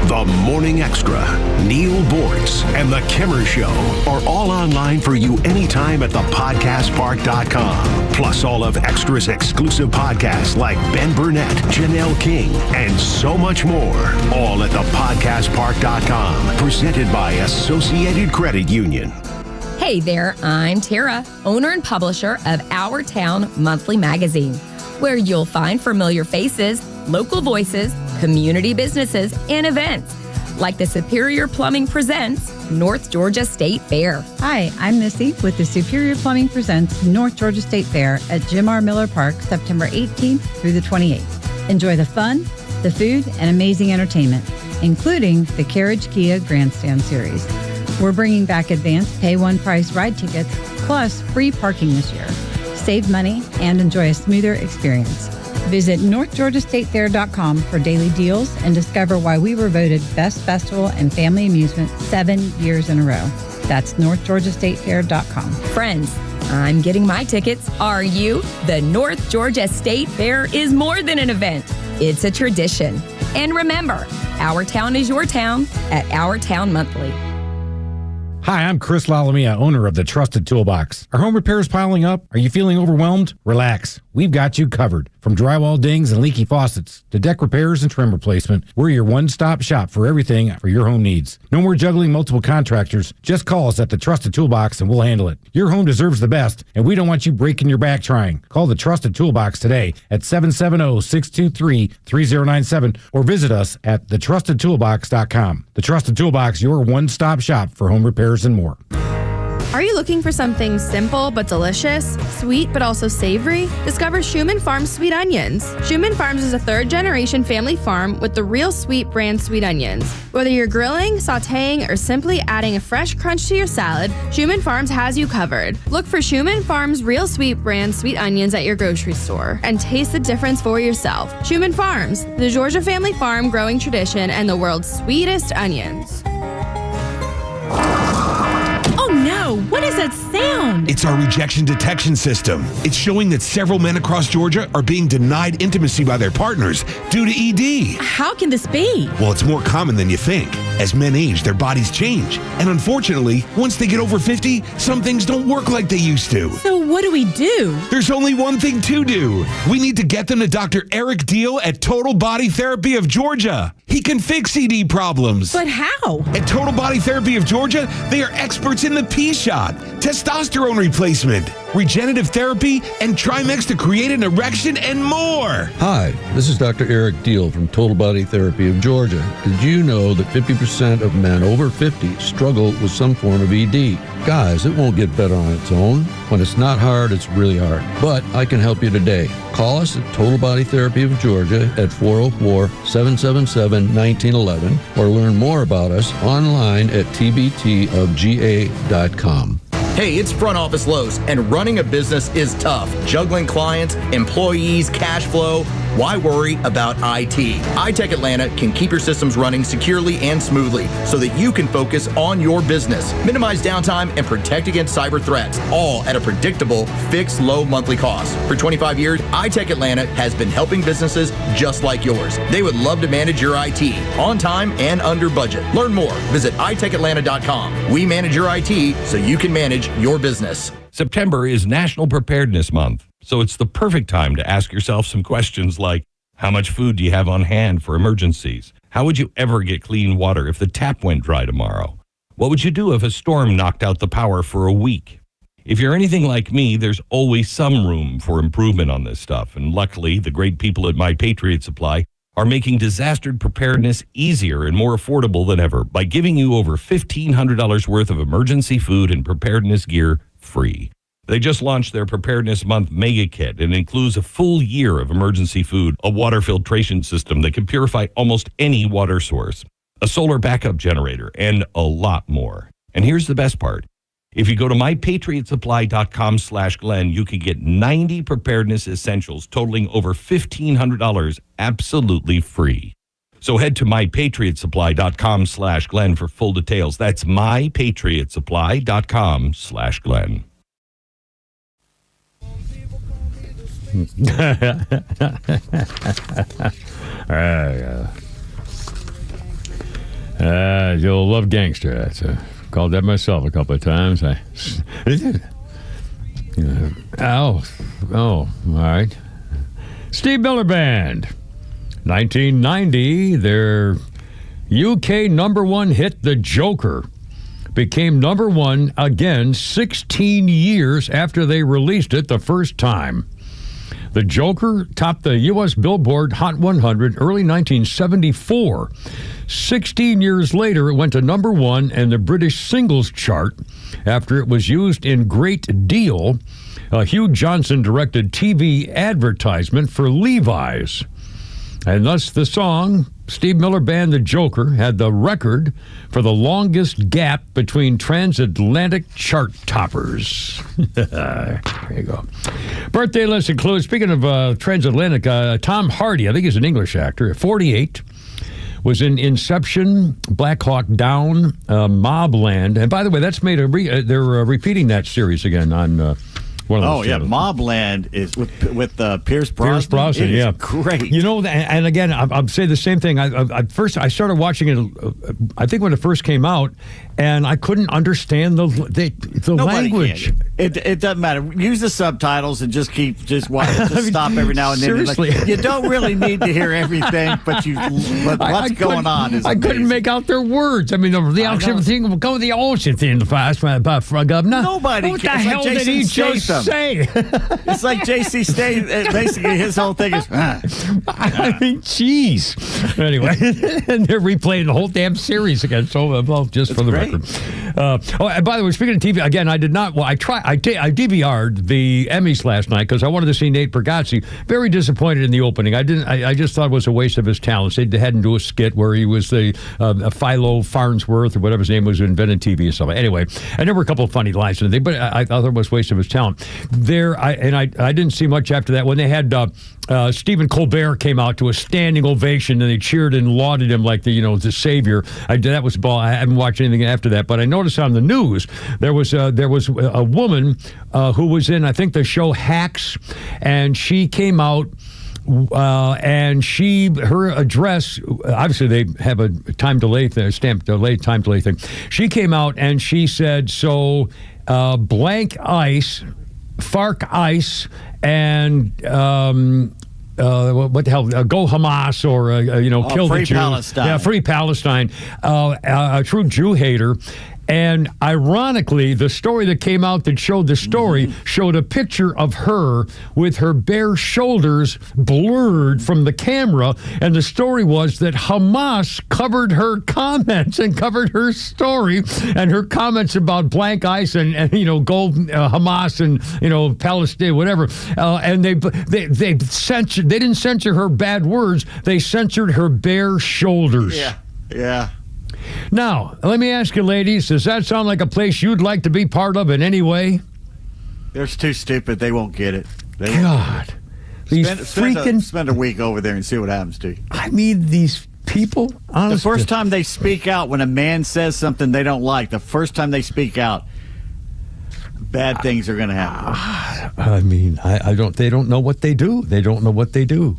The Morning Extra, Neil Bortz, and The Kimmer Show are all online for you anytime at thepodcastpark.com. Plus all of Extra's exclusive podcasts like Ben Burnett, Janelle King, and so much more. All at thepodcastpark.com. Presented by Associated Credit Union. Hey there, I'm Tara, owner and publisher of Our Town Monthly Magazine, where you'll find familiar faces, local voices, community businesses, and events like the Superior Plumbing Presents North Georgia State Fair. Hi, I'm Missy with the Superior Plumbing Presents North Georgia State Fair at Jim R. Miller Park, September 18th through the 28th. Enjoy the fun, the food, and amazing entertainment, including the Carriage Kia Grandstand Series. We're bringing back advanced pay one price ride tickets, plus free parking this year. Save money and enjoy a smoother experience. Visit NorthGeorgiaStateFair.com for daily deals and discover why we were voted Best Festival and Family Amusement 7 years in a row. That's NorthGeorgiaStateFair.com. Friends, I'm getting my tickets. Are you? The North Georgia State Fair is more than an event. It's a tradition. And remember, our town is your town at Our Town Monthly. Hi, I'm Chris Lalamia, owner of the Trusted Toolbox. Are home repairs piling up? Are you feeling overwhelmed? Relax. We've got you covered. From drywall dings and leaky faucets to deck repairs and trim replacement, we're your one-stop shop for everything for your home needs. No more juggling multiple contractors. Just call us at the Trusted Toolbox and we'll handle it. Your home deserves the best, and we don't want you breaking your back trying. Call the Trusted Toolbox today at 770-623-3097 or visit us at thetrustedtoolbox.com. The Trusted Toolbox, your one-stop shop for home repairs and more. Are you looking for something simple but delicious, sweet but also savory? Discover Schumann Farms Sweet Onions. Schumann Farms is a third-generation family farm with the Real Sweet brand sweet onions. Whether you're grilling, sautéing, or simply adding a fresh crunch to your salad, Schumann Farms has you covered. Look for Schumann Farms Real Sweet brand sweet onions at your grocery store and taste the difference for yourself. Schumann Farms, the Georgia family farm growing tradition and the world's sweetest onions. Oh no, what is that sound? It's our rejection detection system. It's showing that several men across Georgia are being denied intimacy by their partners due to ED. How can this be? Well, it's more common than you think. As men age, their bodies change. And unfortunately, once they get over 50, some things don't work like they used to. So what do we do? There's only one thing to do. We need to get them to Dr. Eric Deal at Total Body Therapy of Georgia. He can fix ED problems. But how? At Total Body Therapy of Georgia, they are experts in the P-shot, testosterone replacement, regenerative therapy, and Trimex to create an erection and more. Hi, this is Dr. Eric Deal from Total Body Therapy of Georgia. Did you know that 50% of men over 50 struggle with some form of ED? Guys, it won't get better on its own. When it's not hard, it's really hard. But I can help you today. Call us at Total Body Therapy of Georgia at 404-777-1911 or learn more about us online at tbtofga.com. Hey, it's Front Office Lowe's, and running a business is tough. Juggling clients, employees, cash flow. Why worry about IT? iTech Atlanta can keep your systems running securely and smoothly so that you can focus on your business, minimize downtime, and protect against cyber threats, all at a predictable, fixed, low monthly cost. For 25 years, iTech Atlanta has been helping businesses just like yours. They would love to manage your IT on time and under budget. Learn more. Visit iTechAtlanta.com. We manage your IT so you can manage your business. September is National Preparedness Month, so it's the perfect time to ask yourself some questions like, how much food do you have on hand for emergencies? How would you ever get clean water if the tap went dry tomorrow? What would you do if a storm knocked out the power for a week? If you're anything like me, there's always some room for improvement on this stuff, and luckily, the great people at My Patriot Supply are making disaster preparedness easier and more affordable than ever by giving you over $1,500 worth of emergency food and preparedness gear free. They just launched their Preparedness Month Mega Kit and includes a full year of emergency food, a water filtration system that can purify almost any water source, a solar backup generator, and a lot more. And here's the best part. If you go to mypatriotsupply.com/Glenn, you can get 90 preparedness essentials totaling over $1,500 absolutely free. So head to mypatriotsupply.com/Glenn for full details. That's mypatriotsupply.com/Glenn. You'll love Gangster. That's called that myself a couple of times. All right. Steve Miller Band. 1990, their UK number one hit, The Joker, became number one again 16 years after they released it the first time. The Joker topped the U.S. Billboard Hot 100 early 1974. 16 years later, it went to number 1 in the British singles chart after it was used in Great Deal, a Hugh Johnson-directed TV advertisement for Levi's. And thus the song, Steve Miller Band, The Joker, had the record for the longest gap between transatlantic chart toppers. There you go. Birthday list includes, speaking of transatlantic, Tom Hardy, I think he's an English actor, at 48, was in Inception, Black Hawk Down, Mobland. And by the way, that's made they're repeating that series again on... one of those channels. Mobland is with Pierce Brosnan. Pierce Brosnan, It is yeah, great. You know, and again, I'll say the same thing. I started watching it. I think when it first came out, and I couldn't understand the language. Can. It doesn't matter. Use the subtitles and just stop every now and then. Seriously, you don't really need to hear everything, but what's going on is I couldn't make out their words. I mean, the ocean thing, go the ocean thing. Governor. Nobody. What the hell did he just say? It's like J.C. State. Basically, his whole thing is. I mean, jeez. Anyway, and they're replaying the whole damn series again. So, just for the record. And by the way, speaking of TV, again, I did not. Well, I DVR'd the Emmys last night because I wanted to see Nate Bargatze. Very disappointed in the opening. I just thought it was a waste of his talents. They had him do a skit where he was the Philo Farnsworth or whatever his name was who invented TV and stuff. Anyway, and there were a couple of funny lines in it, but I thought it was a waste of his talent. I didn't see much after that when they had Stephen Colbert came out to a standing ovation and they cheered and lauded him like the savior. That was ball. I haven't watched anything after that, but I noticed on the news there was a woman who was in, I think, the show Hacks, and she came out. And her address, obviously they have a time delay thing, time delay thing. She came out and she said, so blank ice, FARC ice, and what the hell, go Hamas or, kill the Jews. Palestine. Yeah, free Palestine. A true Jew hater. And ironically, the story that came out that showed the story showed a picture of her with her bare shoulders blurred from the camera. And the story was that Hamas covered her comments and covered her story and her comments about blank ice and go Hamas and, Palestine, whatever. And they censored, they didn't censor her bad words. They censored her bare shoulders. Yeah. Now, let me ask you, ladies, does that sound like a place you'd like to be part of in any way? They're too stupid. They won't get it. God. Spend a week over there and see what happens to you. I mean, these people, honestly. The first time they speak out when a man says something they don't like, the first time they speak out, bad things are going to happen. I mean, they don't know what they do. They don't know what they do.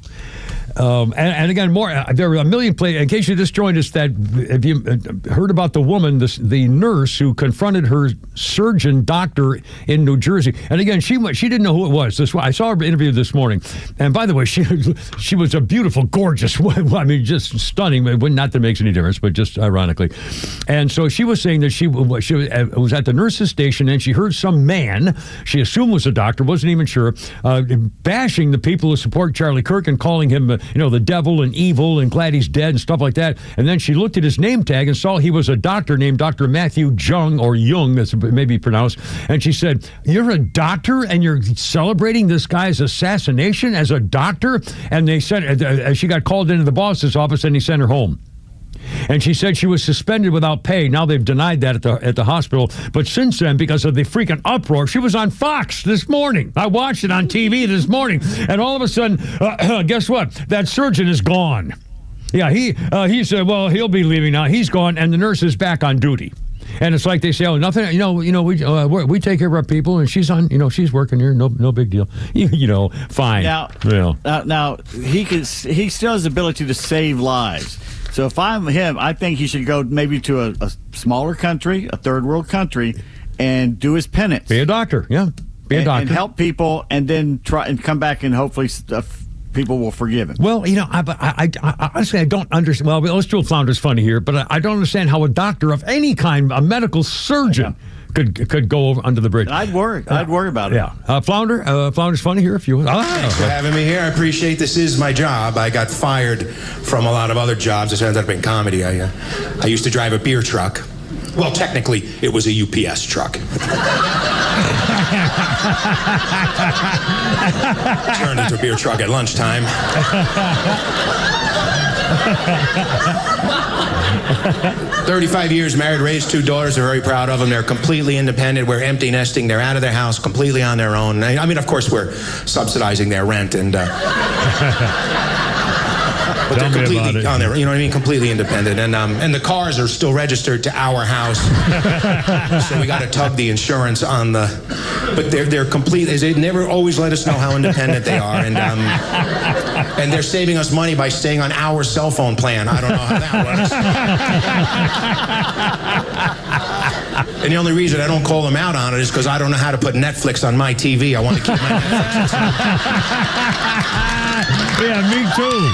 And again, there are a million places. In case you just joined us, have you heard about the woman, the nurse who confronted her surgeon doctor in New Jersey? And again, she didn't know who it was. I saw her interview this morning. And by the way, she was a beautiful, gorgeous woman. I mean, just stunning. Not that it makes any difference, but just ironically. And so she was saying that she was at the nurse's station and she heard some man, she assumed was a doctor, wasn't even sure, bashing the people who support Charlie Kirk and calling him the devil and evil and glad he's dead and stuff like that. And then she looked at his name tag and saw he was a doctor named Dr. Matthew Jung, or Jung, as it may be pronounced. And she said, "You're a doctor and you're celebrating this guy's assassination as a doctor?" And they said, she got called into the boss's office and he sent her home. And she said she was suspended without pay. Now they've denied that at the hospital. But since then, because of the freaking uproar, she was on Fox this morning. I watched it on TV this morning. And all of a sudden, guess what? That surgeon is gone. Yeah, he said, well, he'll be leaving now. He's gone, and the nurse is back on duty. And it's like they say, oh, nothing, we take care of our people, and she's on, she's working here, no big deal. Fine. Now he still has the ability to save lives. So if I'm him, I think he should go maybe to a smaller country, a third world country, and do his penance. Be a doctor, yeah. Be a doctor. And help people, and then try and come back and hopefully people will forgive him. Well, I honestly, I don't understand. Well, let's do a Flounders Funny here, but I don't understand how a doctor of any kind, a medical surgeon, could go over under the bridge. I'd worry about it. Yeah. Flounder. Flounder's funny here if you want. Thanks for having me here. I appreciate this is my job. I got fired from a lot of other jobs. This ended up in comedy. I used to drive a beer truck. Well, technically, it was a UPS truck. Turned into a beer truck at lunchtime. 35 years married, raised 2 daughters. We're very proud of them. They're completely independent. We're empty nesting. They're out of their house, completely on their own. I mean, of course, we're subsidizing their rent and. But they're completely on their, you know what I mean, completely independent, and the cars are still registered to our house, so we got to tug the insurance on the. But they're complete. They never always let us know how independent they are, and they're saving us money by staying on our cell phone plan. I don't know how that works. And the only reason I don't call them out on it is because I don't know how to put Netflix on my TV. I want to keep my Netflix. Yeah, me too.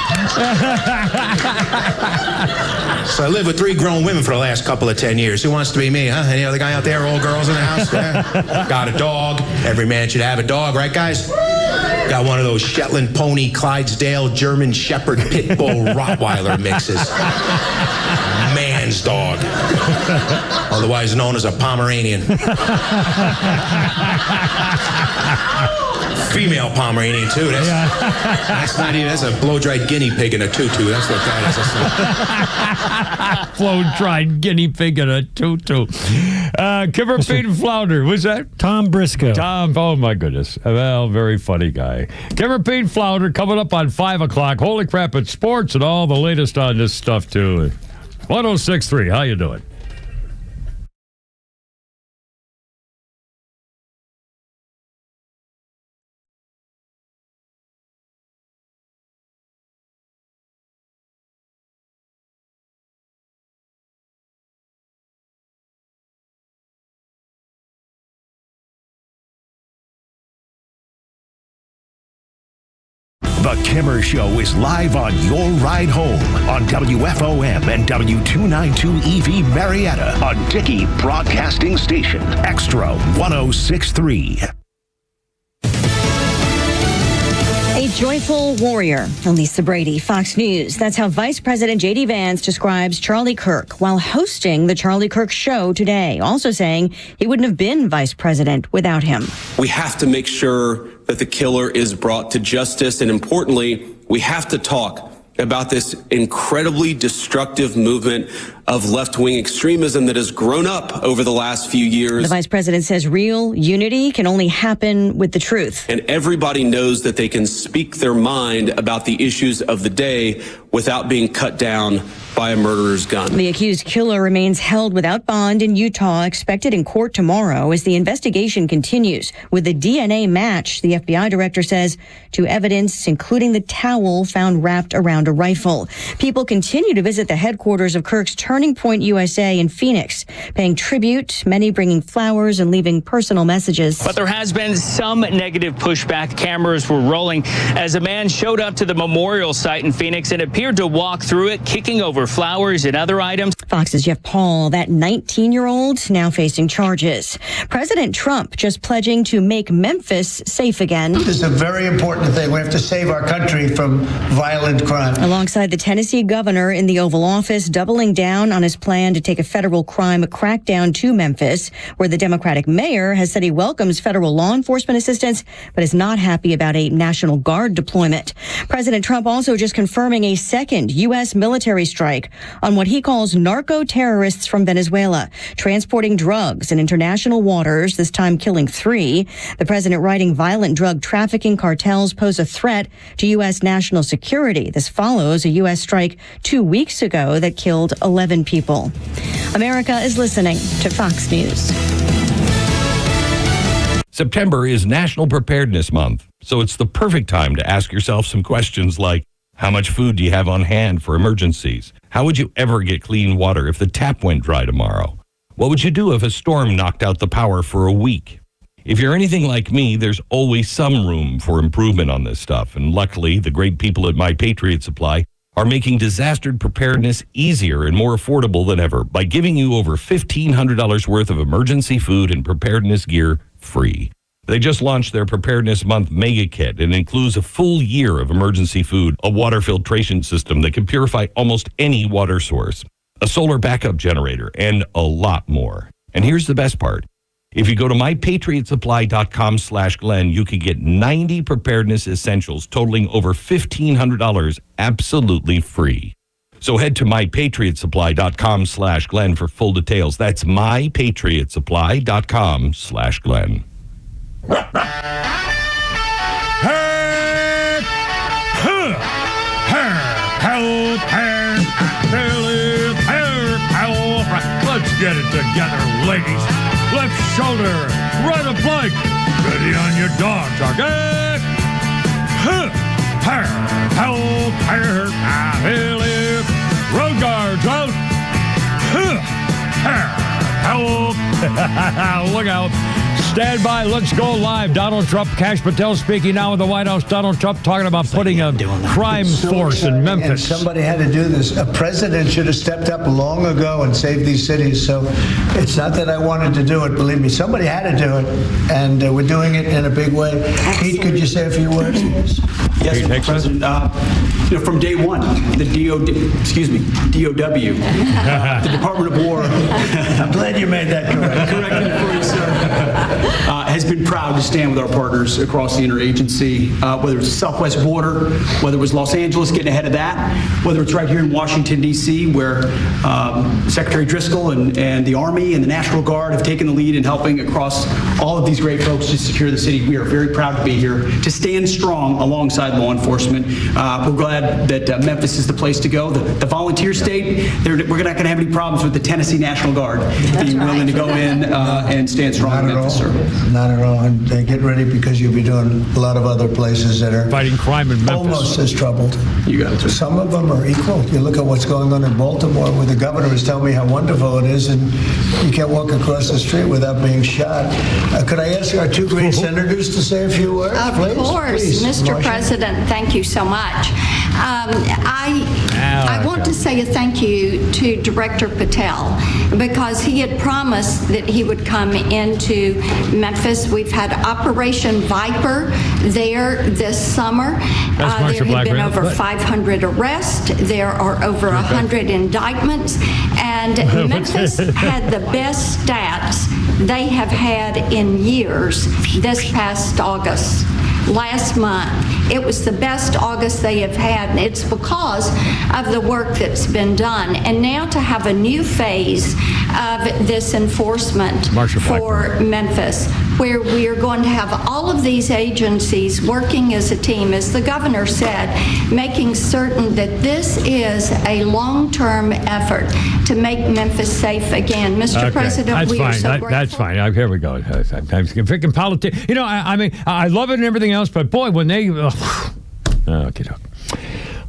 So I live with 3 grown women for the last couple of 10 years. Who wants to be me, huh? Any other guy out there? All girls in the house? Yeah. Got a dog. Every man should have a dog, right, guys? Got one of those Shetland Pony, Clydesdale, German Shepherd, Pit Bull, Rottweiler mixes. Man's dog. Otherwise known as a Pomeranian. Female Pomeranian, too. That's not even, that's a blow-dried guinea pig in a tutu. That's what that is. Blow-dried guinea pig in a tutu. Kimmer, Pete, and Flounder. What's that? Tom Briscoe. Tom, oh my goodness. Well, very funny guy. Kimmer, Pete, and Flounder coming up on 5 o'clock. Holy crap, it's sports and all the latest on this stuff, too. 106.3, how you doing? The Kimmer Show is live on your ride home on WFOM and W292 EV Marietta on Dickey Broadcasting Station, Extra 106.3. A joyful warrior, Lisa Brady, Fox News. That's how Vice President J.D. Vance describes Charlie Kirk while hosting the Charlie Kirk Show today, also saying he wouldn't have been vice president without him. We have to make sure that the killer is brought to justice, and importantly, we have to talk about this incredibly destructive movement of left-wing extremism that has grown up over the last few years. The vice president says real unity can only happen with the truth. And everybody knows that they can speak their mind about the issues of the day without being cut down by a murderer's gun. The accused killer remains held without bond in Utah, expected in court tomorrow as the investigation continues with the DNA match, the FBI director says, to evidence, including the towel found wrapped around a rifle. People continue to visit the headquarters of Kirk's Turning Point USA in Phoenix, paying tribute, many bringing flowers and leaving personal messages. But there has been some negative pushback. Cameras were rolling as a man showed up to the memorial site in Phoenix and appeared to walk through it, kicking over flowers and other items. Fox's Jeff Paul, that 19-year-old, now facing charges. President Trump just pledging to make Memphis safe again. This is a very important thing. We have to save our country from violent crime. Alongside the Tennessee governor in the Oval Office, doubling down on his plan to take a federal crime crackdown to Memphis, where the Democratic mayor has said he welcomes federal law enforcement assistance, but is not happy about a National Guard deployment. President Trump also just confirming a second U.S. military strike on what he calls narco-terrorists from Venezuela, transporting drugs in international waters, this time killing 3. The president writing violent drug trafficking cartels pose a threat to U.S. national security. This follows a U.S. strike 2 weeks ago that killed 11 people. America is listening to Fox News. September is National Preparedness Month, so it's the perfect time to ask yourself some questions like, how much food do you have on hand for emergencies? How would you ever get clean water if the tap went dry tomorrow? What would you do if a storm knocked out the power for a week? If you're anything like me, there's always some room for improvement on this stuff, and luckily, the great people at My Patriot Supply are making disaster preparedness easier and more affordable than ever by giving you over $1,500 worth of emergency food and preparedness gear free. They just launched their Preparedness Month Mega Kit and includes a full year of emergency food, a water filtration system that can purify almost any water source, a solar backup generator, and a lot more. And here's the best part. If you go to mypatriotsupply.com/Glenn, you can get 90 preparedness essentials totaling over $1,500 absolutely free. So head to mypatriotsupply.com/Glenn for full details. That's mypatriotsupply.com/Glenn. Let's get it together, ladies. Left shoulder, right of flank. Ready on your dog, target. Road guards out. Look out. Stand by. Let's go live. Donald Trump, Kash Patel speaking now in the White House. Donald Trump talking about putting a crime force in Memphis. And somebody had to do this. A president should have stepped up long ago and saved these cities. So it's not that I wanted to do it. Believe me, somebody had to do it. And we're doing it in a big way. Pete, could you say a few words? Yes, Mr. President. From day one, the DOW, the Department of War. I'm glad you made that correct. Corrected for you, sir. Has been proud to stand with our partners across the interagency, whether it's the southwest border, whether it was Los Angeles getting ahead of that, whether it's right here in Washington, D.C., where Secretary Driscoll and the Army and the National Guard have taken the lead in helping across all of these great folks to secure the city. We are very proud to be here to stand strong alongside law enforcement. We're glad that Memphis is the place to go. The volunteer state, we're not going to have any problems with the Tennessee National Guard being willing to go in and stand strong in Memphis, sir. Not at all. And get ready because you'll be doing a lot of other places that are fighting crime in Memphis. Almost as troubled. You got it. Some of them are equal. You look at what's going on in Baltimore, where the governor was telling me how wonderful it is, and you can't walk across the street without being shot. Could I ask our two great senators to say a few words? Of course, Please. Mr. Marcia. President. Thank you so much. I want to say a thank you to Director Patel because he had promised that he would come into Memphis. We've had Operation Viper there this summer. There have been over 500 arrests. There are over 100 indictments. And Memphis had the best stats they have had in years this past August. Last month. It was the best August they have had, and it's because of the work that's been done. And now to have a new phase of this enforcement for Memphis, where we are going to have all of these agencies working as a team, as the governor said, making certain that this is a long-term effort to make Memphis safe again. Mr. President, that's we fine. are so grateful. That's fine. Here we go. I'm freaking politics. You know, I mean, I love it and everything else, but boy, when they...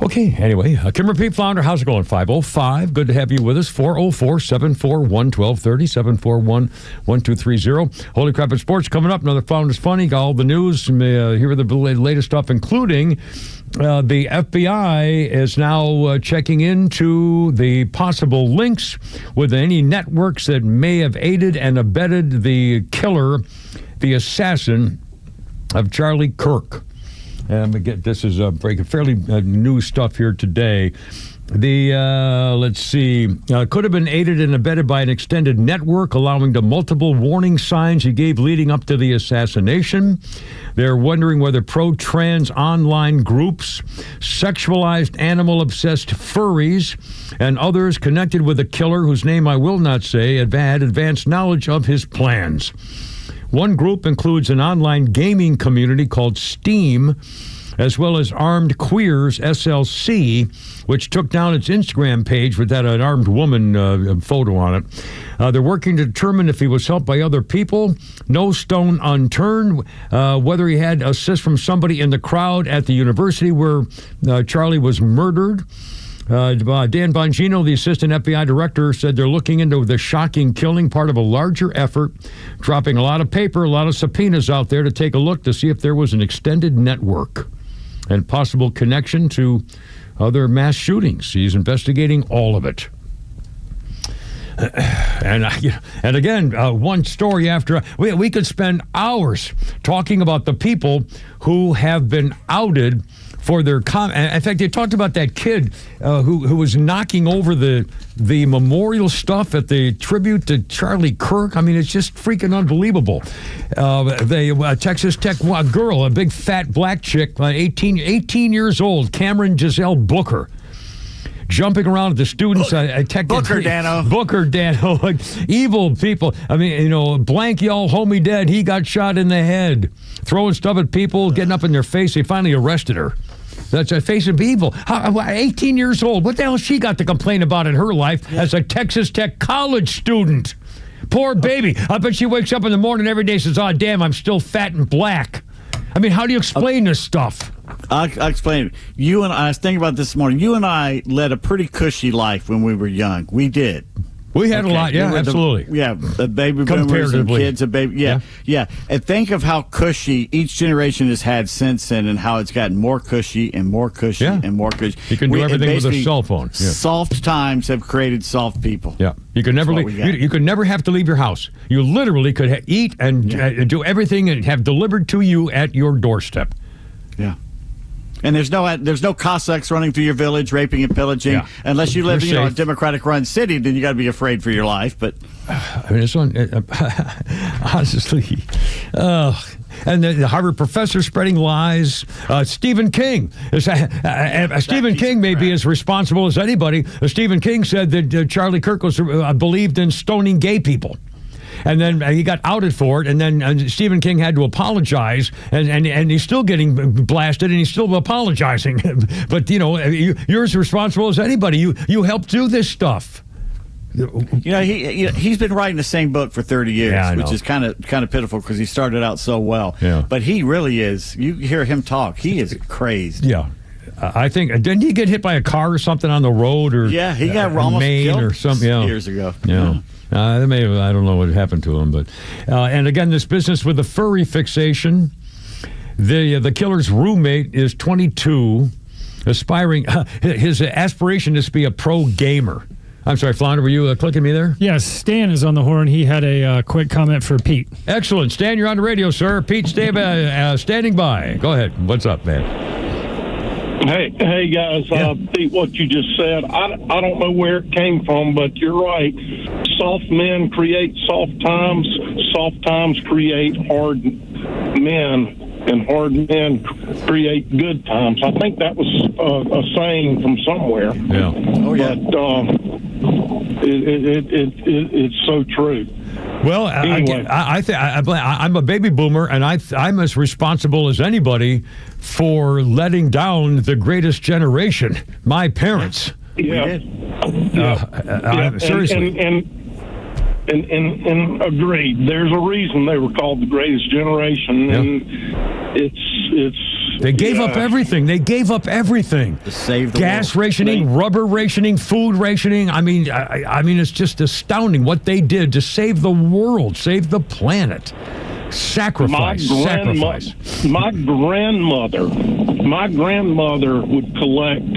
Okay, anyway, Kim Repeat Flounder, how's it going? 505, good to have you with us. 404-741-1230, 741-1230. Holy Crap at Sports coming up. Another Flounder's Funny. Got all the news. Here are the latest stuff, including the FBI is now checking into the possible links with any networks that may have aided and abetted the killer, the assassin of Charlie Kirk. This is fairly new stuff here today. Let's see, could have been aided and abetted by an extended network, allowing the multiple warning signs he gave leading up to the assassination. They're wondering whether pro-trans online groups, sexualized animal-obsessed furries, and others connected with the killer, whose name I will not say, had advanced knowledge of his plans. One group includes an online gaming community called Steam, as well as Armed Queers, SLC, which took down its Instagram page with that an armed woman photo on it. They're working to determine if he was helped by other people. No stone unturned. Whether he had assist from somebody in the crowd at the university where Charlie was murdered. Dan Bongino, the assistant FBI director, said they're looking into the shocking killing, part of a larger effort, dropping a lot of paper, a lot of subpoenas out there to take a look to see if there was an extended network and possible connection to other mass shootings. He's investigating all of it. And again, one story after we could spend hours talking about the people who have been outed for their in fact, they talked about that kid who was knocking over the memorial stuff at the tribute to Charlie Kirk. I mean, it's just freaking unbelievable. Texas Tech girl, a big fat black chick, 18 years old, Cameron Giselle Booker, jumping around at the students. Booker Dano, like evil people. I mean, blank y'all homie dead. He got shot in the head, throwing stuff at people, getting up in their face. They finally arrested her. That's a face of evil. 18 years old. What the hell she got to complain about in her life as a Texas Tech college student? Poor baby. I bet she wakes up in the morning every day and says, "Oh, damn, I'm still fat and black." I mean, how do you explain this stuff? I'll explain it. I was thinking about this morning. You and I led a pretty cushy life when we were young. We did. We had a lot, yeah, absolutely. The baby boomers and kids, yeah. And think of how cushy each generation has had since then, and how it's gotten more cushy and more cushy and more cushy. You can do everything with a cell phone. Yeah. Soft times have created soft people. Yeah, you could never leave. You could never have to leave your house. You literally could eat and do everything and have delivered to you at your doorstep. Yeah. And there's no Cossacks running through your village, raping and pillaging, unless you live in a Democratic-run city. Then you got to be afraid for your life. But I mean, it's honestly, and the Harvard professor spreading lies. Stephen King. Stephen King may be as responsible as anybody. Stephen King said that Charlie Kirk was believed in stoning gay people. And then he got outed for it, and then Stephen King had to apologize, and he's still getting blasted, and he's still apologizing. But, you're as responsible as anybody. You helped do this stuff. He's been writing the same book for 30 years, which is kind of pitiful because he started out so well. Yeah. But he really is. You hear him talk, he is crazy. Yeah. I think, didn't he get hit by a car or something on the road? Or yeah, he got almost killed or something years ago. Yeah. I don't know what happened to him, but and again, this business with the furry fixation. The killer's roommate is 22, aspiring. His aspiration is to be a pro gamer. I'm sorry, Flounder, were you clicking me there? Yes, Stan is on the horn. He had a quick comment for Pete. Excellent, Stan, you're on the radio, sir. Pete, standing by. Go ahead. What's up, man? Hey guys, Pete, what you just said, I don't know where it came from, but you're right. Soft men create soft times create hard men, and hard men create good times. I think that was a saying from somewhere. Yeah. Oh yeah. But it's so true. Well, anyway. I'm a baby boomer, and I'm as responsible as anybody for letting down the greatest generation, my parents. Yeah. Seriously. And agreed. There's a reason they were called the greatest generation, and it's. They gave up everything. They gave up everything. To save the gas world. rationing, rubber rationing, food rationing. I mean, it's just astounding what they did to save the world, save the planet. Sacrifice. My grandmother would collect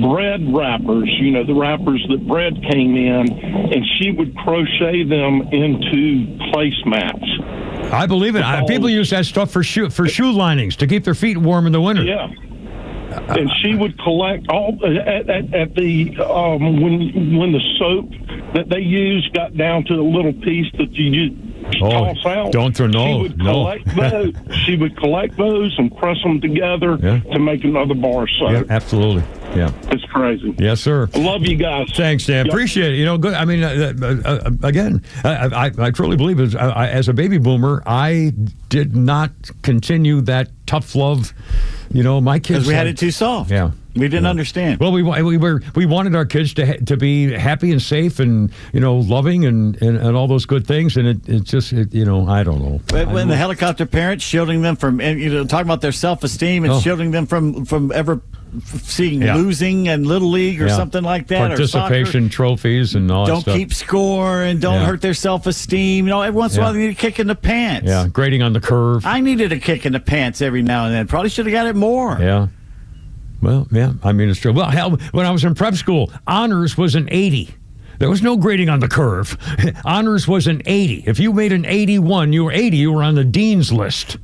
bread wrappers, the wrappers that bread came in, and she would crochet them into placemats. I believe it. People use that stuff for shoe linings to keep their feet warm in the winter. Yeah. And she would collect all at the when the soap that they used got down to the little piece that you toss out. She would collect those and press them together to make another bar of soap. Yeah, absolutely. Yeah, it's crazy. Yes, sir. I love you guys. Thanks, Dan. Yep. Appreciate it. Good. I mean, again, I truly believe as a baby boomer, I did not continue that tough love. My kids. Because we had it too soft. Yeah. We didn't understand. Well, we wanted our kids to be happy and safe and loving and all those good things, and it just I don't know. When the helicopter parents shielding them from talking about their self-esteem and shielding them from ever seeing losing and little league or something like that, participation or soccer, trophies and all that don't stuff. Keep score and don't hurt their self-esteem. Every once in a while they need a kick in the pants. Yeah, grading on the curve. I needed a kick in the pants every now and then. Probably should have got it more. Yeah. Well, yeah, I mean, it's true. Well, hell, when I was in prep school, honors was an 80. There was no grading on the curve. Honors was an 80. If you made an 81, you were 80, you were on the dean's list.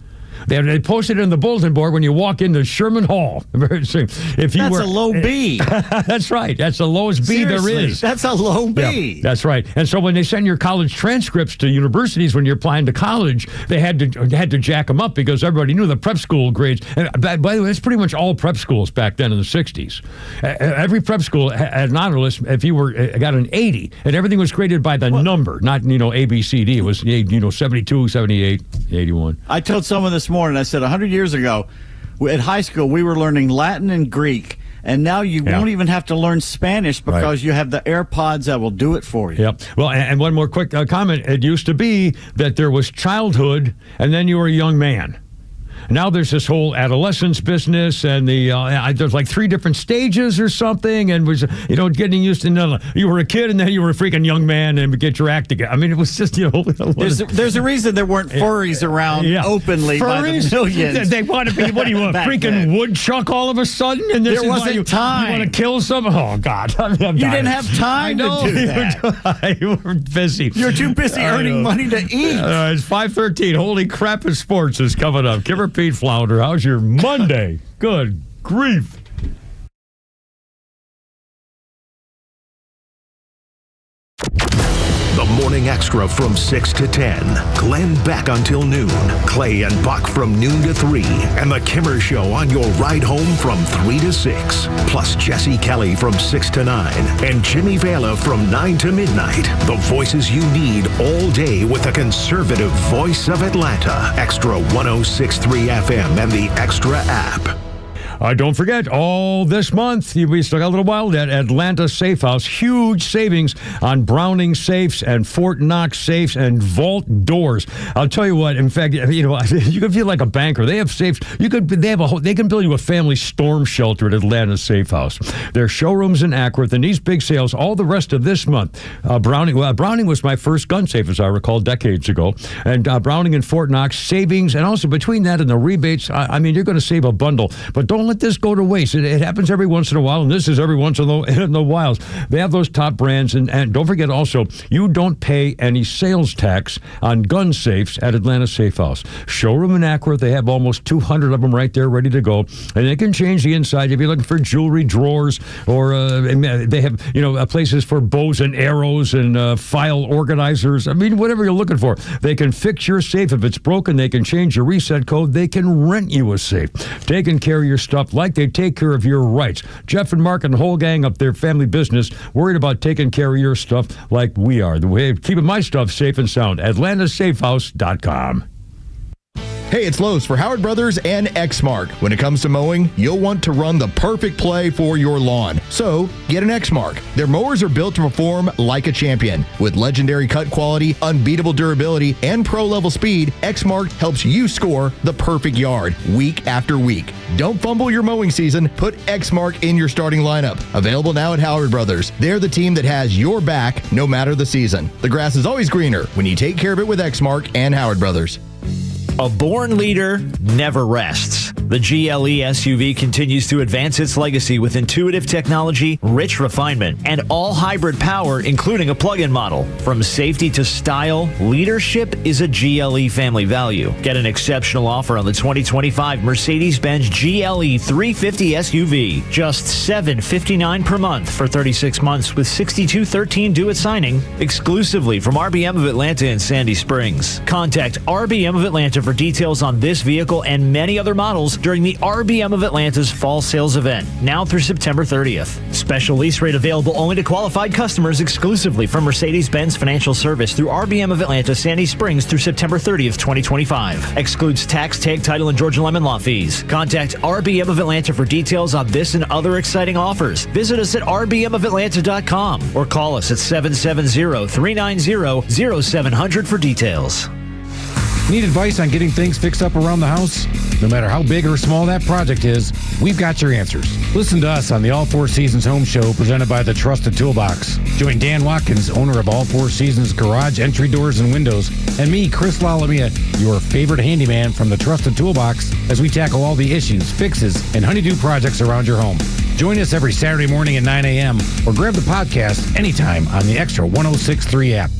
They posted it in the bulletin board when you walk into Sherman Hall. If you That's a low B. That's right. That's the lowest B Seriously, there is. that's a low B. Yeah, that's right. And so when they send your college transcripts to universities when you're applying to college, they had to jack them up because everybody knew the prep school grades. And by the way, it's pretty much all prep schools back then in the 60s. Every prep school had an honor list if you got an 80, and everything was graded by the number, not A, B, C, D. It was 72, 78, 81. I told someone this morning, I said 100 years ago, at high school, we were learning Latin and Greek, and now you won't even have to learn Spanish because you have the AirPods that will do it for you. Yep. Well, and one more quick comment. It used to be that there was childhood, and then you were a young man. Now there's this whole adolescence business, and there's like 3 different stages or something, and was getting used to you were a kid and then you were a freaking young man and get your act together. I mean, it was just There's a reason there weren't furries around openly by the millions. They want to be what do you want, freaking woodchuck all of a sudden? And this there wasn't time. You want to kill someone? Oh God, I'm you didn't have time to do that. You were busy. You're too busy earning money to eat. It's 5:13. Holy crap! In sports is coming up. Kimmer Pete Flounder, how's your Monday? Good grief. The Morning Extra from 6 to 10. Glenn Beck until noon. Clay and Buck from noon to 3. And the Kimmer Show on your ride home from 3 to 6. Plus Jesse Kelly from 6 to 9. And Jimmy Vela from 9 to midnight. The voices you need all day with the conservative voice of Atlanta. Extra 106.3 FM and the Extra app. Don't forget, all this month, we still got a little while, at Atlanta Safe House, huge savings on Browning safes and Fort Knox safes and vault doors. I'll tell you what, in fact, you can feel like a banker. They have safes. They can build you a family storm shelter at Atlanta Safe House. Their showrooms in Acworth, and these big sales all the rest of this month. Browning was my first gun safe, as I recall, decades ago. And Browning and Fort Knox, savings, and also between that and the rebates, I mean, you're going to save a bundle. But don't let this go to waste. It happens every once in a while, and this is every once in the while. They have those top brands, and don't forget also, you don't pay any sales tax on gun safes at Atlanta Safe House. Showroom in Acworth, they have almost 200 of them right there ready to go, and they can change the inside if you're looking for jewelry drawers, or they have places for bows and arrows and file organizers. I mean, whatever you're looking for. They can fix your safe. If it's broken, they can change your reset code. They can rent you a safe. Taking care of your stuff like they take care of your rights. Jeff and Mark and the whole gang up their family business worried about taking care of your stuff like we are. The way of keeping my stuff safe and sound. AtlantaSafeHouse.com. Hey, it's Lowe's for Howard Brothers and Exmark. When it comes to mowing, you'll want to run the perfect play for your lawn. So, get an Exmark. Their mowers are built to perform like a champion. With legendary cut quality, unbeatable durability, and pro-level speed, Exmark helps you score the perfect yard week after week. Don't fumble your mowing season. Put Exmark in your starting lineup. Available now at Howard Brothers. They're the team that has your back no matter the season. The grass is always greener when you take care of it with Exmark and Howard Brothers. A born leader never rests. The GLE SUV continues to advance its legacy with intuitive technology, rich refinement, and all-hybrid power, including a plug-in model. From safety to style, leadership is a GLE family value. Get an exceptional offer on the 2025 Mercedes-Benz GLE 350 SUV. Just $759 per month for 36 months with $62.13 due at signing, exclusively from RBM of Atlanta in Sandy Springs. Contact RBM of Atlanta for details on this vehicle and many other models during the RBM of Atlanta's fall sales event, now through September 30th. Special lease rate available only to qualified customers exclusively from Mercedes-Benz Financial Service through RBM of Atlanta, Sandy Springs through September 30th, 2025. Excludes tax, tag, title, and Georgia Lemon Law fees. Contact RBM of Atlanta for details on this and other exciting offers. Visit us at rbmofatlanta.com or call us at 770-390-0700 for details. Need advice on getting things fixed up around the house? No matter how big or small that project is, we've got your answers. Listen to us on the All Four Seasons Home Show presented by the Trusted Toolbox. Join Dan Watkins, owner of All Four Seasons Garage Entry Doors and Windows, and me, Chris Lalamia, your favorite handyman from the Trusted Toolbox, as we tackle all the issues, fixes, and honeydew projects around your home. Join us every Saturday morning at 9 a.m. or grab the podcast anytime on the XTRA 106.3 app.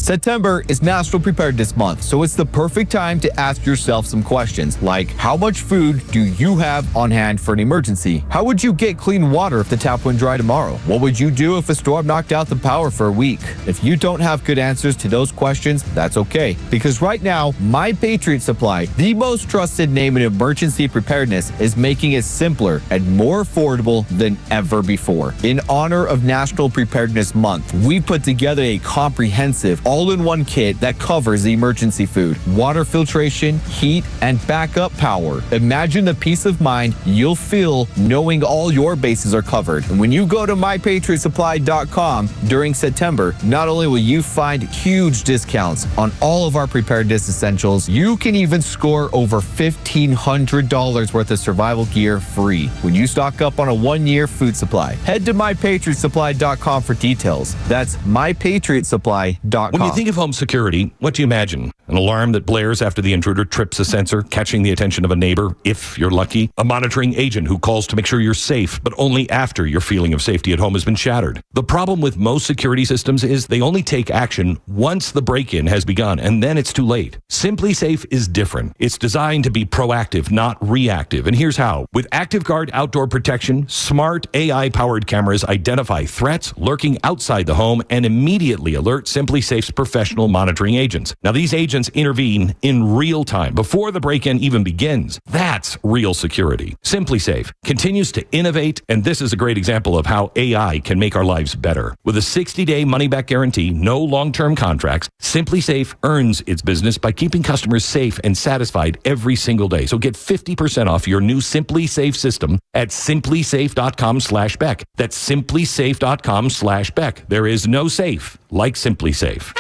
September is National Preparedness Month, so it's the perfect time to ask yourself some questions like, how much food do you have on hand for an emergency? How would you get clean water if the tap went dry tomorrow? What would you do if a storm knocked out the power for a week? If you don't have good answers to those questions, that's okay, because right now, My Patriot Supply, the most trusted name in emergency preparedness, is making it simpler and more affordable than ever before. In honor of National Preparedness Month, we put together a comprehensive all-in-one kit that covers the emergency food, water filtration, heat, and backup power. Imagine the peace of mind you'll feel knowing all your bases are covered. And when you go to mypatriotsupply.com during September, not only will you find huge discounts on all of our preparedness essentials, you can even score over $1,500 worth of survival gear free when you stock up on a one-year food supply. Head to mypatriotsupply.com for details. That's mypatriotsupply.com. When you think of home security, what do you imagine? An alarm that blares after the intruder trips a sensor, catching the attention of a neighbor, if you're lucky. A monitoring agent who calls to make sure you're safe, but only after your feeling of safety at home has been shattered. The problem with most security systems is they only take action once the break-in has begun, and then it's too late. Simply Safe is different. It's designed to be proactive, not reactive. And here's how. With ActiveGuard outdoor protection, smart AI-powered cameras identify threats lurking outside the home and immediately alert Simply Safe's professional monitoring agents. Now, these agents intervene in real time before the break-in even begins. That's real security. Simply Safe continues to innovate, and this is a great example of how AI can make our lives better. With a 60-day money-back guarantee, no long-term contracts, Simply Safe earns its business by keeping customers safe and satisfied every single day. So get 50% off your new Simply Safe system at simplysafe.com/Beck. That's simplysafe.com/Beck. There is no safe like Simply Safe.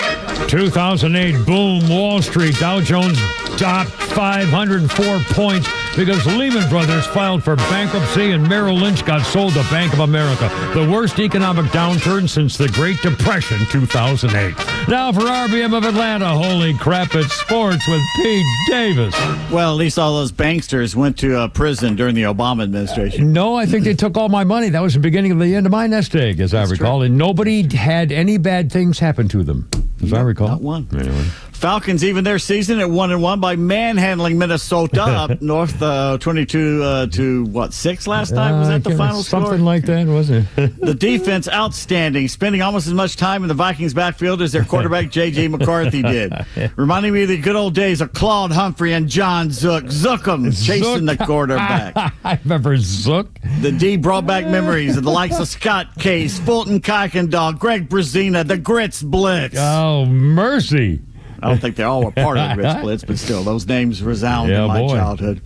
2008 boom, Wall Street. Dow Jones dropped 504 points because Lehman Brothers filed for bankruptcy and Merrill Lynch got sold to Bank of America. The worst economic downturn since the Great Depression, 2008. Now for RBM of Atlanta, holy crap, it's sports with Pete Davis. Well, at least all those banksters went to prison during the Obama administration. No, I think they took all my money. That was the beginning of the end of my nest egg, as I recall. True. And nobody had any bad things happen to them, as I recall. Not one. Anyway. Falcons even their season at 1-1 by manhandling Minnesota up north 22 to 6 last time. Was that the final score? Something like that, wasn't it? The defense outstanding, spending almost as much time in the Vikings backfield as their quarterback J.J. McCarthy did. Reminding me of the good old days of Claude Humphrey and John Zook. Zookum chasing the quarterback. I remember Zook. The D brought back memories of the likes of Scott Case, Fulton Kuykendall, Greg Brazina, the Grits Blitz. Oh, mercy. I don't think they all were part of the Grits Blitz, but still, those names resound in my childhood.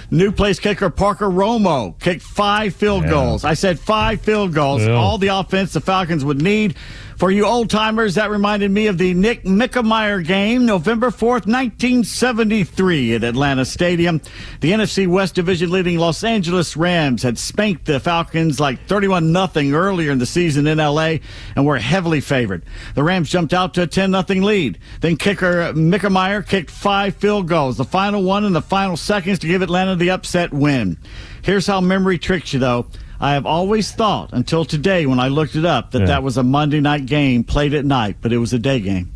New place kicker Parker Romo kicked 5 field goals. I said 5 field goals. All the offense the Falcons would need. For you old-timers, that reminded me of the Nick Mickemeyer game, November 4th, 1973 at Atlanta Stadium. The NFC West Division leading Los Angeles Rams had spanked the Falcons like 31-0 earlier in the season in L.A. and were heavily favored. The Rams jumped out to a 10-0 lead. Then kicker Mickemeyer kicked 5 field goals, the final one in the final seconds to give Atlanta the upset win. Here's how memory tricks you, though. I have always thought, until today when I looked it up, that was a Monday night game played at night, but it was a day game.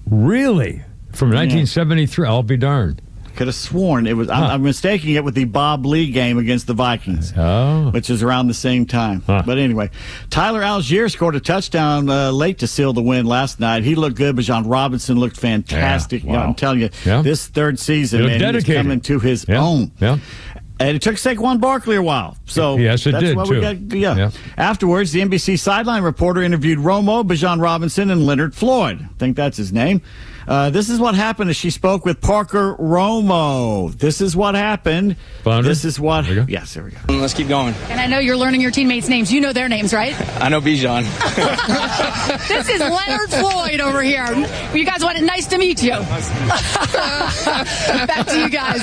Really? From 1973? I'll be darned. Could have sworn it was. I'm mistaking it with the Bob Lee game against the Vikings, which is around the same time. But anyway, Tyler Algier scored a touchdown late to seal the win last night. He looked good, but Bijan Robinson looked fantastic. Wow. I'm telling you, this third season, man, he's coming to his own. And it took Saquon Barkley a while. So yes, it that's did, what too. We got. Afterwards, the NBC sideline reporter interviewed Romo, Bijan Robinson, and Leonard Floyd. I think that's his name. This is what happened as she spoke with Parker Romo. This is what happened. Founder? This is what. Yes, there we go. Let's keep going. And I know you're learning your teammates' names. You know their names, right? I know Bijan. This is Leonard Floyd over here. You guys want it? Nice to meet you. Back to you guys.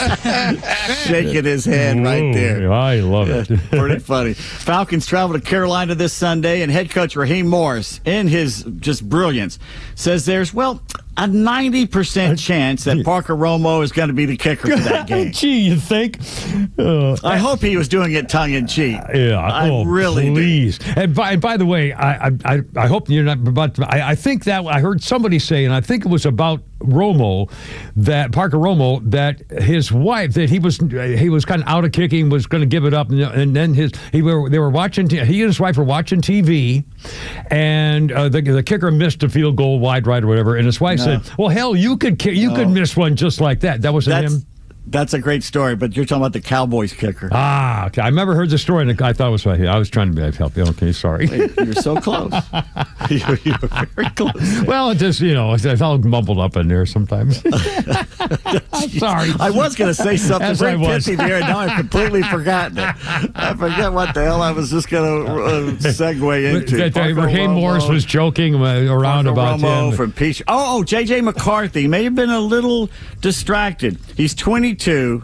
Shaking his head right there. I love it. Pretty funny. Falcons travel to Carolina this Sunday, and head coach Raheem Morris, in his just brilliance, says there's, well, a 90% chance that Parker Romo is going to be the kicker for that game. Gee, you think? I hope he was doing it tongue-in-cheek. Yeah, I really please. Do. And by the way, I hope you're not about to. I think that I heard somebody say, and I think it was about Romo, that Parker Romo, that his wife, that he was kind of out of kicking, was going to give it up, and then they were watching. He and his wife were watching TV, and the kicker missed a field goal wide right or whatever, and his wife said, "Well, hell, you could could miss one just like that." That wasn't him. That's a great story, but you're talking about the Cowboys kicker. Ah, okay. I never heard the story, and I thought it was right here. I was trying to help you. Okay, sorry. You're so close. You're very close. Well, it just, it's all mumbled up in there sometimes. I'm sorry. I was going to say something Yes, very I was. pithy there, and now I've completely forgotten it. I forget what the hell I was just going to segue into. Raheem Morris was joking around about Romo him. from Peach. Oh, J.J. McCarthy may have been a little distracted. He's 22,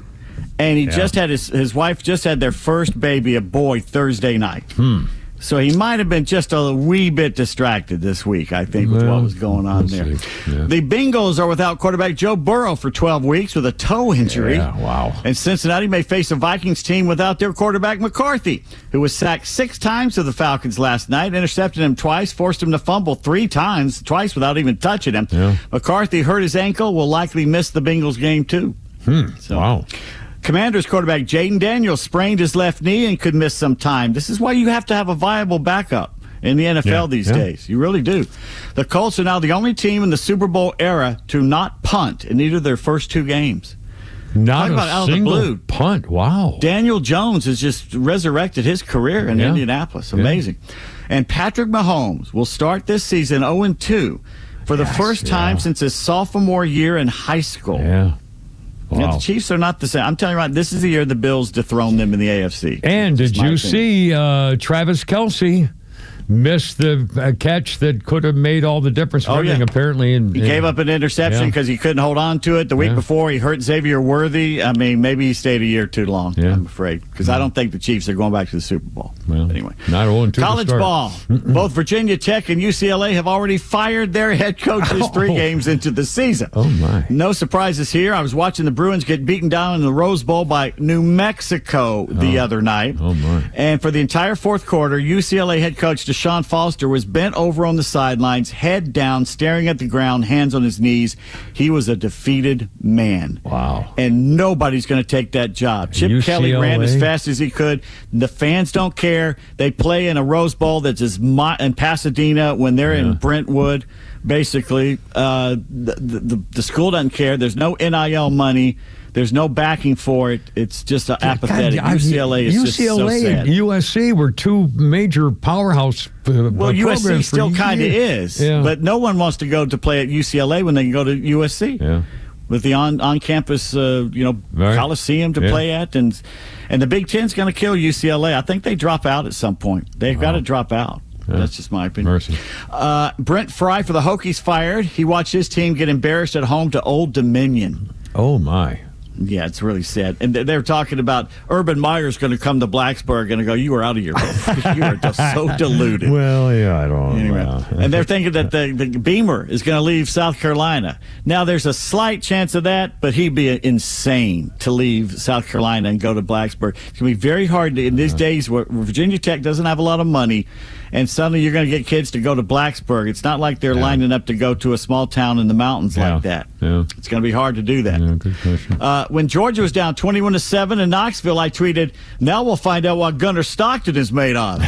and he just had his wife just had their first baby, a boy, Thursday night. So he might have been just a wee bit distracted this week, I think, with what was going on there. The Bengals are without quarterback Joe Burrow for 12 weeks with a toe injury. Yeah, wow. And Cincinnati may face a Vikings team without their quarterback McCarthy, who was sacked 6 times to the Falcons last night, intercepted him twice, forced him to fumble 3 times, twice without even touching him. Yeah. McCarthy hurt his ankle, will likely miss the Bengals game too. Wow. Commanders quarterback Jaden Daniels sprained his left knee and could miss some time. This is why you have to have a viable backup in the NFL these days. You really do. The Colts are now the only team in the Super Bowl era to not punt in either of their first 2 games. Not Talk about out a of the single blue. punt. Wow. Daniel Jones has just resurrected his career in Indianapolis. Amazing. And Patrick Mahomes will start this season 0-2 for the first time since his sophomore year in high school. Yeah. Wow. Wow. The Chiefs are not the same. I'm telling you right, this is the year the Bills dethrone them in the AFC. And did you see Travis Kelce miss the catch that could have made all the difference? Apparently. He gave up an interception because he couldn't hold on to it. The week before, he hurt Xavier Worthy. I mean, maybe he stayed a year too long, I'm afraid, because I don't think the Chiefs are going back to the Super Bowl. Well, anyway, not 0-2 college ball. Both Virginia Tech and UCLA have already fired their head coaches 3 games into the season. Oh, my. No surprises here. I was watching the Bruins get beaten down in the Rose Bowl by New Mexico the other night. Oh, my. And for the entire fourth quarter, UCLA head coach Deshaun Foster was bent over on the sidelines, head down, staring at the ground, hands on his knees. He was a defeated man. Wow. And nobody's going to take that job. Chip Kelly ran as fast as he could. The fans don't care. They play in a Rose Bowl that's in Pasadena when they're in Brentwood. Basically, the school doesn't care. There's no NIL money. There's no backing for it. It's just apathetic. UCLA is just so sad. And USC were 2 major powerhouse well, USC programs still kind of is, but no one wants to go to play at UCLA when they can go to USC. Yeah. With the on-campus, Coliseum to play at, and the Big Ten's going to kill UCLA. I think they drop out at some point. They've got to drop out. Yeah. That's just my opinion. Mercy. Brent Fry for the Hokies fired. He watched his team get embarrassed at home to Old Dominion. Oh, my. Yeah, it's really sad. And they're talking about Urban Meyer's going to come to Blacksburg and go, you are out of your you are just so deluded. Well, yeah, I don't know. Anyway. And they're thinking that the Beamer is going to leave South Carolina. Now, there's a slight chance of that, but he'd be insane to leave South Carolina and go to Blacksburg. It's going to be very hard in these days where Virginia Tech doesn't have a lot of money, and suddenly you're going to get kids to go to Blacksburg. It's not like they're lining up to go to a small town in the mountains like that. Yeah. It's going to be hard to do that. Yeah, good question. When Georgia was down 21-7 in Knoxville, I tweeted, now we'll find out what Gunnar Stockton is made of.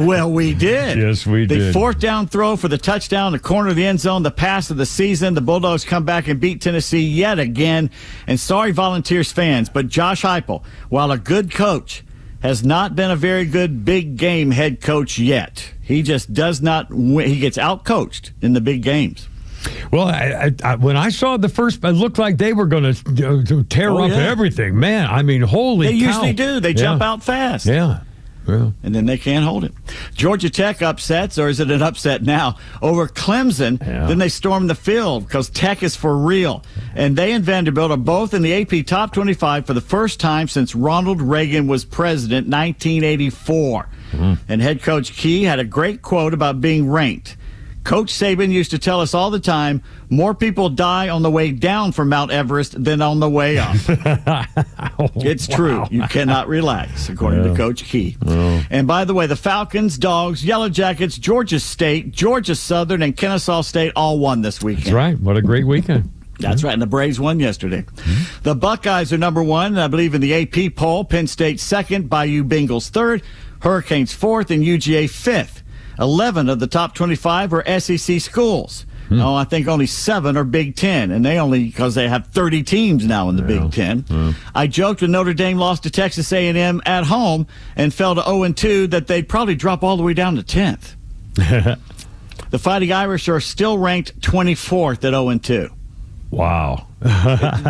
Well, we did. Yes, we did. The 4th down throw for the touchdown, the corner of the end zone, the pass of the season. The Bulldogs come back and beat Tennessee yet again. And sorry, Volunteers fans, but Josh Heupel, while a good coach, has not been a very good big game head coach yet. He just does not win. He gets out-coached in the big games. Well, when I saw the first, it looked like they were going to tear up everything. Man, I mean, holy They cow. usually do. They jump out fast. Yeah. And then they can't hold it. Georgia Tech upsets, or is it an upset now, over Clemson. Then they storm the field because Tech is for real. And they and Vanderbilt are both in the AP Top 25 for the first time since Ronald Reagan was president, 1984. And head coach Key had a great quote about being ranked. Coach Saban used to tell us all the time, more people die on the way down from Mount Everest than on the way up. It's true. You cannot relax, according to Coach Key. And by the way, the Falcons, Dogs, Yellow Jackets, Georgia State, Georgia Southern, and Kennesaw State all won this weekend. That's right. What a great weekend. That's right, and the Braves won yesterday. The Buckeyes are number one, I believe, in the AP poll. Penn State second, Bayou Bengals third, Hurricanes fourth, and UGA fifth. 11 of the top 25 are SEC schools. No, I think only 7 are Big Ten, and they only because they have 30 teams now in the Big Ten. I joked when Notre Dame lost to Texas A&M at home and fell to 0-2 that they'd probably drop all the way down to 10th. The Fighting Irish are still ranked 24th at 0-2. Wow.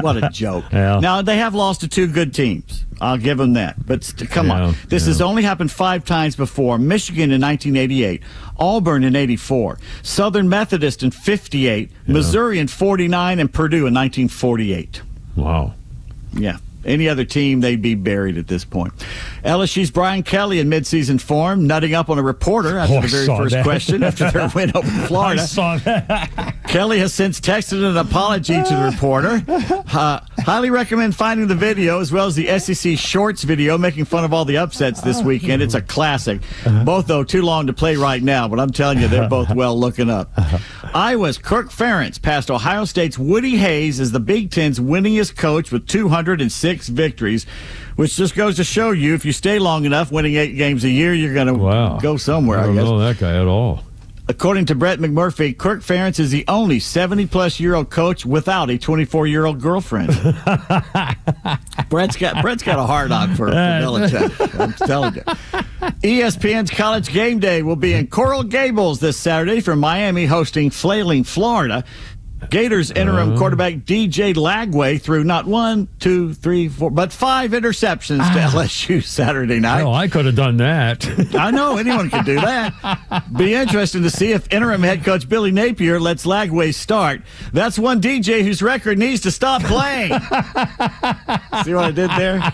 What a joke. Now, they have lost to 2 good teams. I'll give them that. But come on. This has only happened 5 times before. Michigan in 1988, Auburn in 84, Southern Methodist in 58, Missouri in 49, and Purdue in 1948. Wow. Yeah. Any other team, they'd be buried at this point. LSU's Brian Kelly in midseason form, nutting up on a reporter after the very first question after their win over Florida. I saw that. Kelly has since texted an apology to the reporter. Highly recommend finding the video as well as the SEC Shorts video making fun of all the upsets this weekend. It's a classic. Both, though, too long to play right now, but I'm telling you, they're both well looking up. Iowa's Kirk Ferentz passed Ohio State's Woody Hayes as the Big Ten's winningest coach with 206 victories, which just goes to show you if you stay long enough winning 8 games a year, you're going to go somewhere, I guess. I don't know that guy at all. According to Brett McMurphy, Kirk Ferentz is the only 70-plus-year-old coach without a 24-year-old girlfriend. Brett's got a hard-on for Belichick. I'm telling you. ESPN's College Game Day will be in Coral Gables this Saturday from Miami hosting Flailing, Florida. Gators interim quarterback DJ Lagway threw not 1, 2, 3, 4, but 5 interceptions to LSU Saturday night. Oh, I could have done that. I know, anyone could do that. Be interesting to see if interim head coach Billy Napier lets Lagway start. That's one DJ whose record needs to stop playing. See what I did there?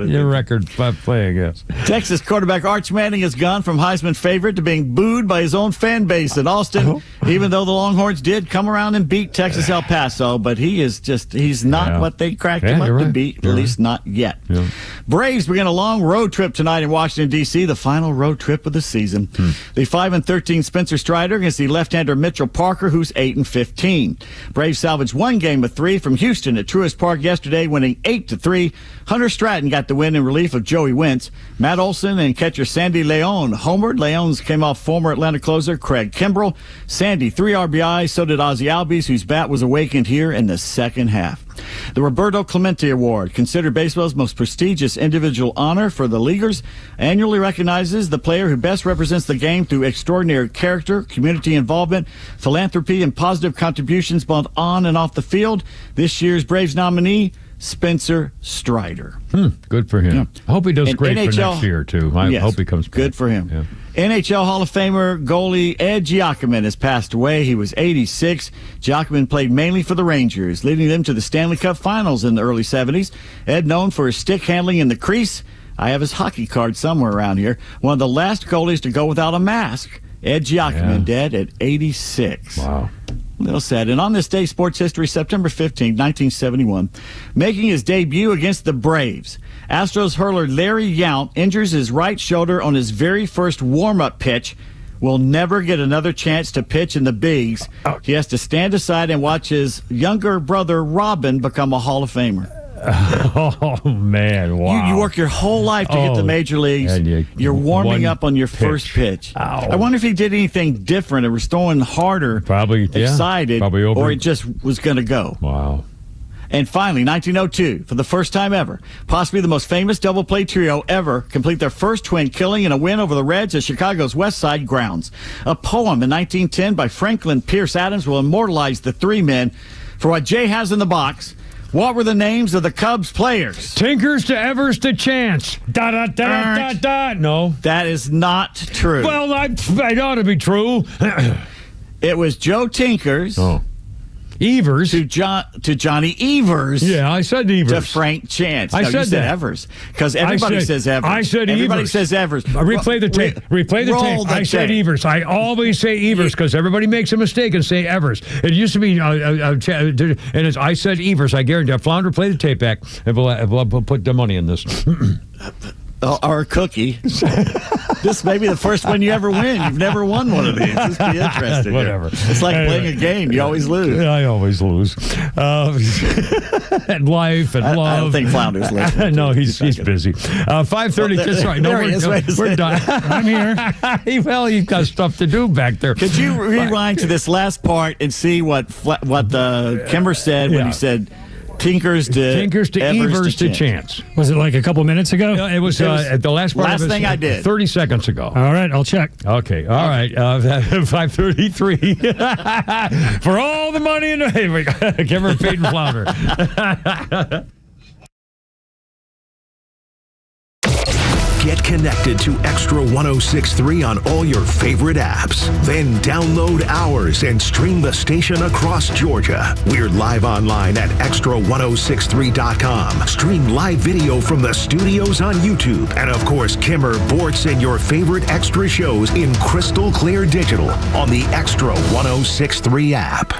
Your record play, I guess. Texas quarterback Arch Manning has gone from Heisman favorite to being booed by his own fan base in Austin, even though the Longhorns did come around and beat Texas El Paso, but he's not what they cracked him up to be, at least not yet. Braves begin a long road trip tonight in Washington, D.C., the final road trip of the season. The 5-13 Spencer Strider against the left-hander Mitchell Parker, who's 8-15. Braves salvaged 1 game of 3 from Houston at Truist Park yesterday, winning 8-3. Hunter Stratton got the win in relief of Joey Wentz. Matt Olson and catcher Sandy Leon homered. Leon's came off former Atlanta closer Craig Kimbrell. Sandy 3 RBIs, so did Ozzie Albies, whose bat was awakened here in the second half. The Roberto Clemente Award, considered baseball's most prestigious individual honor for the leaguers, annually recognizes the player who best represents the game through extraordinary character, community involvement, philanthropy, and positive contributions both on and off the field. This year's Braves nominee, Spencer Strider. Good for him. I hope he does great for next year, too. I hope he comes back. Good for him. NHL Hall of Famer goalie Ed Giacomin has passed away. He was 86. Giacomin played mainly for the Rangers, leading them to the Stanley Cup Finals in the early 70s. Ed, known for his stick handling in the crease. I have his hockey card somewhere around here. One of the last goalies to go without a mask. Ed Giacomin, dead at 86. Wow. A little sad. And on this day, sports history, September 15, 1971, making his debut against the Braves, Astros hurler Larry Yount injures his right shoulder on his very first warm-up pitch. Will never get another chance to pitch in the bigs. He has to stand aside and watch his younger brother, Robin, become a Hall of Famer. Oh, man, wow. You work your whole life to get to major leagues. You're warming up on your first pitch. I wonder if he did anything different or was throwing harder, excited, or it just was going to go. Wow. And finally, 1902, for the first time ever, possibly the most famous double play trio ever, complete their first twin killing in a win over the Reds at Chicago's West Side grounds. A poem in 1910 by Franklin Pierce Adams will immortalize the three men. For what Jay has in the box, what were the names of the Cubs players? Tinkers to Evers to Chance. No. That is not true. Well, it ought to be true. It was Joe Tinkers. Oh. Evers. To Johnny Evers. Yeah, I said Evers. To Frank Chance. I no, said you said that. Evers. Because everybody says Evers. I said everybody Evers. says Evers. Replay the tape. Replay the tape. I said Evers. I always say Evers because everybody makes a mistake and say Evers. It used to be, and I said Evers. I guarantee. Flounder, play the tape back, and we'll put the money in this. Or a cookie. This may be the first one you ever win. You've never won one of these. This will be interesting. Whatever. It's like playing a game. You always lose. I always lose. And life and love. I don't think Flounder's listening. No, he's busy. 5:30. Sorry, no, we're done. I'm here. Well, you've got stuff to do back there. Could you rewind to this last part and see what the Kimber said when he said Tinkers to Evers to Chance. Was it like a couple minutes ago? It was the last part. Last thing I did. 30 seconds ago. All right, I'll check. Okay, all right. 5:33. For all the money in the... Hey, we got Kimber, Peyton, Flounder. Get connected to XTRA 106.3 on all your favorite apps. Then download ours and stream the station across Georgia. We're live online at XTRA1063.com. Stream live video from the studios on YouTube. And of course, Kimmer, Bortz, and your favorite Extra shows in crystal clear digital on the XTRA 106.3 app.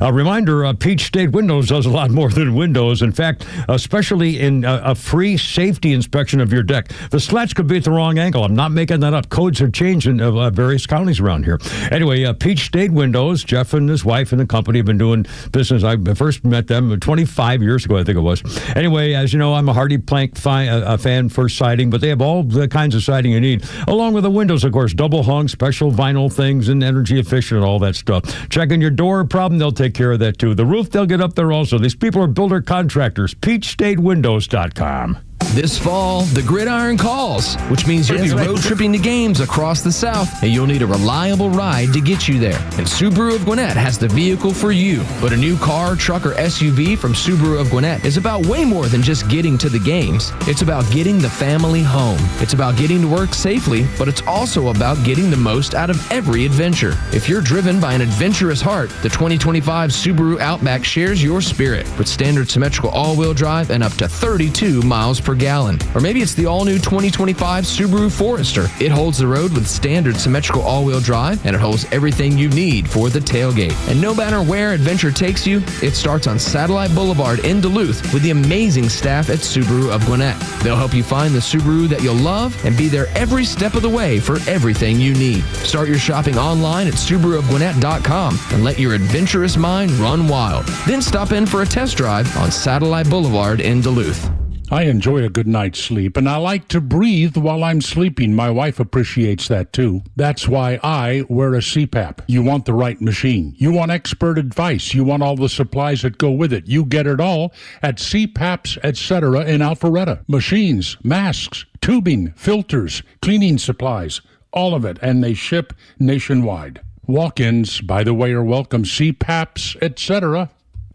A reminder, Peach State Windows does a lot more than windows. In fact, especially in a free safety inspection of your deck. The slats could be at the wrong angle. I'm not making that up. Codes have changed in various counties around here. Anyway, Peach State Windows, Jeff and his wife and the company have been doing business. I first met them 25 years ago, I think it was. Anyway, as you know, I'm a Hardy Plank fan for siding, but they have all the kinds of siding you need, along with the windows, of course, double hung, special vinyl things, and energy efficient and all that stuff. Checking your door problem, they'll take care of that too. The roof, they'll get up there also. These people are builder contractors. PeachStateWindows.com. This fall, the gridiron calls, which means you'll be road tripping to games across the South, and you'll need a reliable ride to get you there. And Subaru of Gwinnett has the vehicle for you. But a new car, truck, or SUV from Subaru of Gwinnett is about way more than just getting to the games. It's about getting the family home. It's about getting to work safely, but it's also about getting the most out of every adventure. If you're driven by an adventurous heart, the 2025 Subaru Outback shares your spirit with standard symmetrical all-wheel drive and up to 32 miles per gallon. Or maybe it's the all-new 2025 Subaru Forester. It holds the road with standard symmetrical all-wheel drive, and it holds everything you need for the tailgate. And no matter where adventure takes you, it starts on Satellite Boulevard in Duluth with the amazing staff at Subaru of Gwinnett. They'll help you find the Subaru that you'll love and be there every step of the way for everything you need. Start your shopping online at SubaruofGwinnett.com and let your adventurous mind run wild. Then stop in for a test drive on Satellite Boulevard in Duluth. I enjoy a good night's sleep, and I like to breathe while I'm sleeping. My wife appreciates that, too. That's why I wear a CPAP. You want the right machine. You want expert advice. You want all the supplies that go with it. You get it all at CPAPs, etc. in Alpharetta. Machines, masks, tubing, filters, cleaning supplies, all of it, and they ship nationwide. Walk-ins, by the way, are welcome. CPAPs, etc.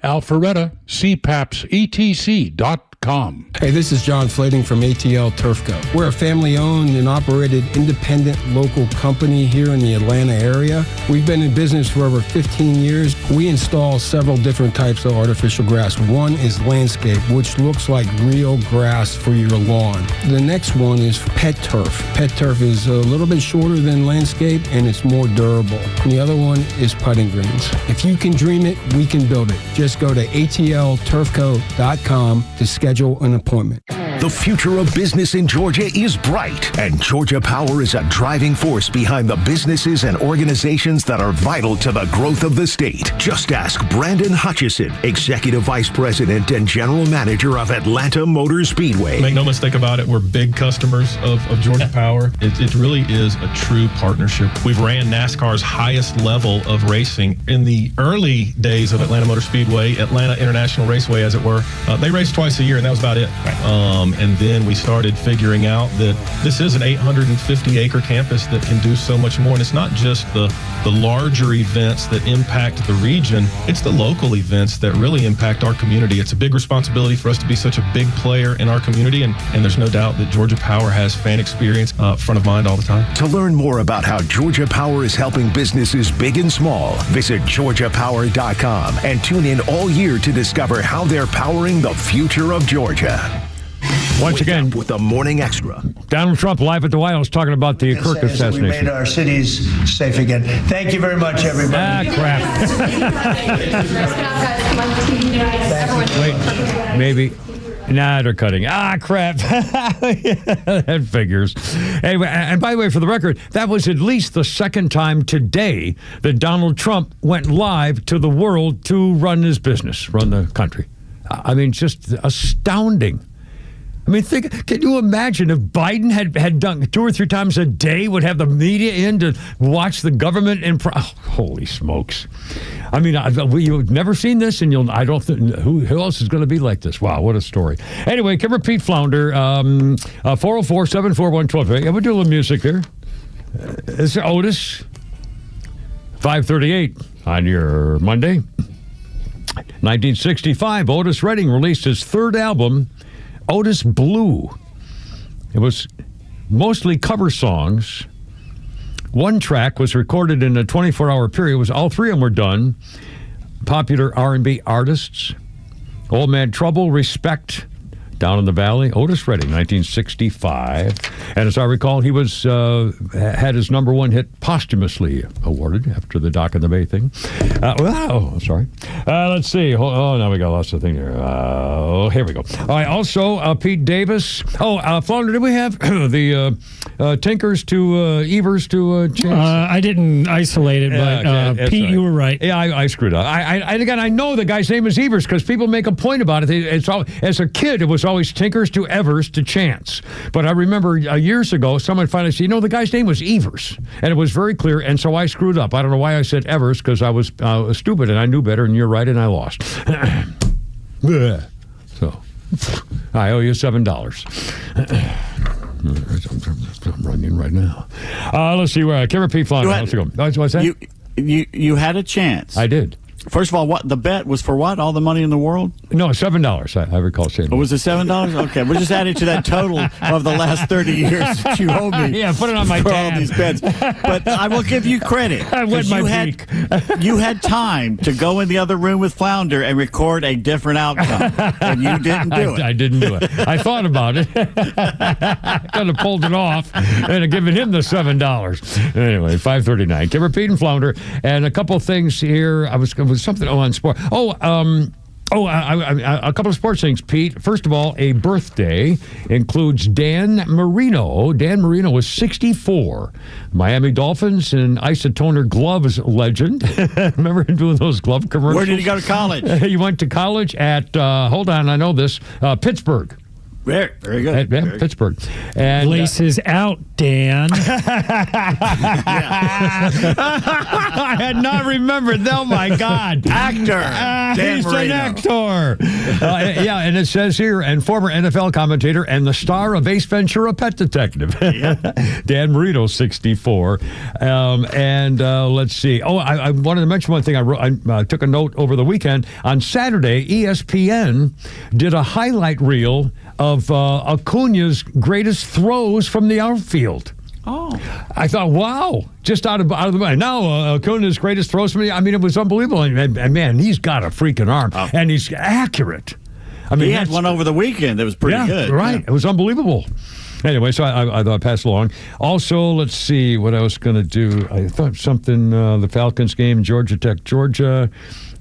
Alpharetta, CPAPsETC.com. Hey, this is John Flading from ATL Turfco. We're a family-owned and operated independent local company here in the Atlanta area. We've been in business for over 15 years. We install several different types of artificial grass. One is landscape, which looks like real grass for your lawn. The next one is pet turf. Pet turf is a little bit shorter than landscape, and it's more durable. And the other one is putting greens. If you can dream it, we can build it. Just go to atlturfco.com to schedule an appointment. The future of business in Georgia is bright, and Georgia Power is a driving force behind the businesses and organizations that are vital to the growth of the state. Just ask Brandon Hutchison, Executive Vice President and General Manager of Atlanta Motor Speedway. Make no mistake about it, we're big customers of Georgia Power. It really is a true partnership. We've ran NASCAR's highest level of racing. In the early days of Atlanta Motor Speedway, Atlanta International Raceway, as it were, they raced twice a year, and that was about it. And then we started figuring out that this is an 850-acre campus that can do so much more. And it's not just the larger events that impact the region, it's the local events that really impact our community. It's a big responsibility for us to be such a big player in our community, and there's no doubt that Georgia Power has fan experience front of mind all the time. To learn more about how Georgia Power is helping businesses big and small, visit georgiapower.com and tune in all year to discover how they're powering the future of Georgia. Once again, with the Morning Extra. Donald Trump live at the White House talking about the Kirk We assassination. made our cities safe again. Thank you very much, everybody. Wait, maybe. Nah, they're cutting. Crap. That figures. Anyway, and by the way, for the record, that was at least the second time today that Donald Trump went live to the world to run his business, run the country. I mean, just astounding. I mean, can you imagine if Biden had done 2 or 3 times a day, would have the media in to watch the government holy smokes. I mean, you've never seen this, and I don't think, who else is going to be like this? Wow, what a story. Anyway, Kim Repeat Flounder, 404-741-12. Yeah, we'll do a little music here. This is Otis, 538 on your Monday. 1965, Otis Redding released his third album, Otis Blue. It was mostly cover songs. One track was recorded in a 24-hour period. All 3 of them were done. Popular R&B artists. Old Man Trouble, Respect, Down in the Valley. Otis Redding, 1965. And as I recall, he was had his number 1 hit posthumously awarded after the Dock in the Bay thing. Sorry. Let's see. Now we got lots of things here. Here we go. All right. Also, Pete Davis. Flounder, did we have the Tinkers to Evers to Chance? I didn't isolate it, but Pete, you were right. Yeah, I screwed up. I know the guy's name is Evers because people make a point about it. As a kid, it was always Tinkers to Evers to Chance. But I remember years ago, someone finally said, the guy's name was Evers. And it was very clear, and so I screwed up. I don't know why I said Evers, because I was stupid, and I knew better, and you're right, and I lost. So, I owe you $7. I'm running right now. Let's see where Kim Repeat Flounder. Let's go. What's that? You had a chance. I did. First of all, what the bet was for? What, all the money in the world? No, $7. I recall saying. Was it $7? Okay, we're just adding to that total of the last 30 years that you owe me. Yeah, put it on my for tab. all these bets. But I will give you credit. I wet my beak. You had time to go in the other room with Flounder and record a different outcome, and you didn't do it. I didn't do it. I thought about it. I could have pulled it off and have given him the $7. Anyway, 539. Kim Repeat and Flounder, and a couple things here. It was something on sport. A couple of sports things, Pete. First of all, a birthday includes Dan Marino. Dan Marino was 64. Miami Dolphins and Isotoner Gloves legend. Remember him doing those glove commercials? Where did he go to college? He went to college at, hold on, I know this, Pittsburgh. Very good. Pittsburgh. And Laces out, Dan. I had not remembered. Oh my God! Actor. He's an actor. And it says here, and former NFL commentator and the star of Ace Ventura: Pet Detective. Dan Marino, 64. Let's see. I wanted to mention one thing. I took a note over the weekend. On Saturday, ESPN did a highlight reel of Acuna's greatest throws from the outfield. Oh. I thought, wow, just out of the mind. Now, Acuna's greatest throws from me, I mean, it was unbelievable. And man, he's got a freaking arm, and he's accurate. I mean, he had one over the weekend that was pretty good. Right. Yeah. It was unbelievable. Anyway, so I thought I'd pass along. Also, let's see what I was going to do. I thought something, the Falcons game, Georgia Tech, Georgia.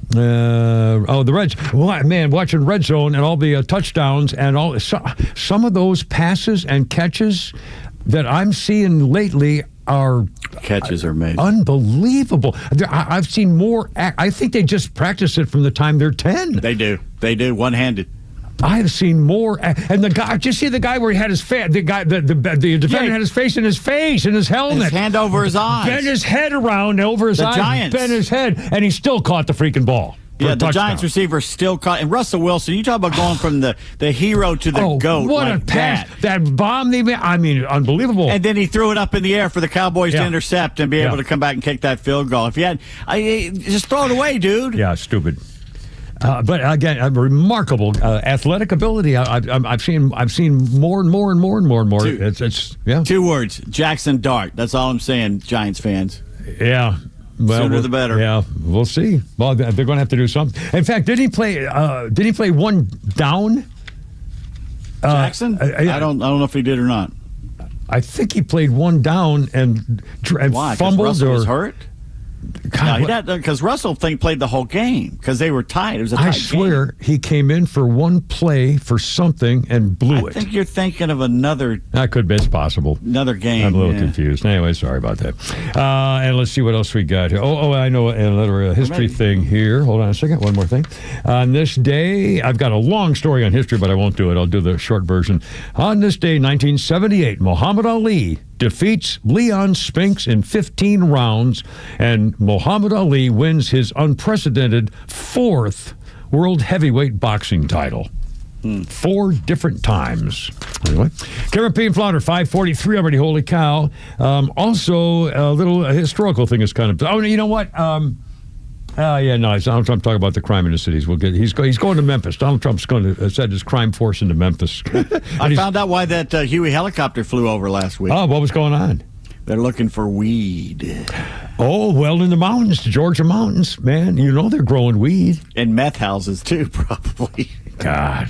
The Reds. Man, watching Red Zone and all the touchdowns and all some of those passes and catches that I'm seeing lately are catches are made unbelievable. I've seen more. I think they just practice it from the time they're 10. They do one-handed. I've seen more, and the guy. Just see the guy where he had his face. The guy, the defender had his face in his helmet, his hand over his eyes, bent his head around over his eyes, Giants. Bent his head, and he still caught the freaking ball. Yeah, the Giants receiver still caught. And Russell Wilson, you talk about going from the hero to the GOAT. What a pass! That bomb they made. I mean, unbelievable. And then he threw it up in the air for the Cowboys to intercept and be able to come back and kick that field goal. If you had, just throw it away, dude. Yeah, stupid. But again, a remarkable athletic ability. I've seen more and more. It's 2 words: Jackson Dart. That's all I'm saying, Giants fans. Yeah. Well, sooner the better. Yeah, we'll see. Well, they're going to have to do something. In fact, did he play one down? Jackson? I don't know if he did or not. I think he played one down and Why? fumbled. Russell was hurt. God, because Russell played the whole game because they were tied. It was a tight I swear he came in for one play for something and blew it. I think you're thinking of another. That could be. It's possible. Another game. I'm a little confused. Anyway, sorry about that. And let's see what else we got here. Oh, I know another history thing here. Hold on a second. One more thing. On this day, I've got a long story on history, but I won't do it. I'll do the short version. On this day, 1978, Muhammad Ali defeats Leon Spinks in 15 rounds, and Muhammad Ali wins his unprecedented 4th world heavyweight boxing title. 4 different times. Anyway, Caribbean Flounder, 543 already. Holy cow. Also, a little historical thing is kind of. Oh, you know what? Donald Trump talking about the crime in the cities. He's going to Memphis. Donald Trump's going to send his crime force into Memphis. I found out why that Huey helicopter flew over last week. Oh, what was going on? They're looking for weed. Oh, well, in the mountains, the Georgia mountains, man. You know they're growing weed. And meth houses, too, probably. God.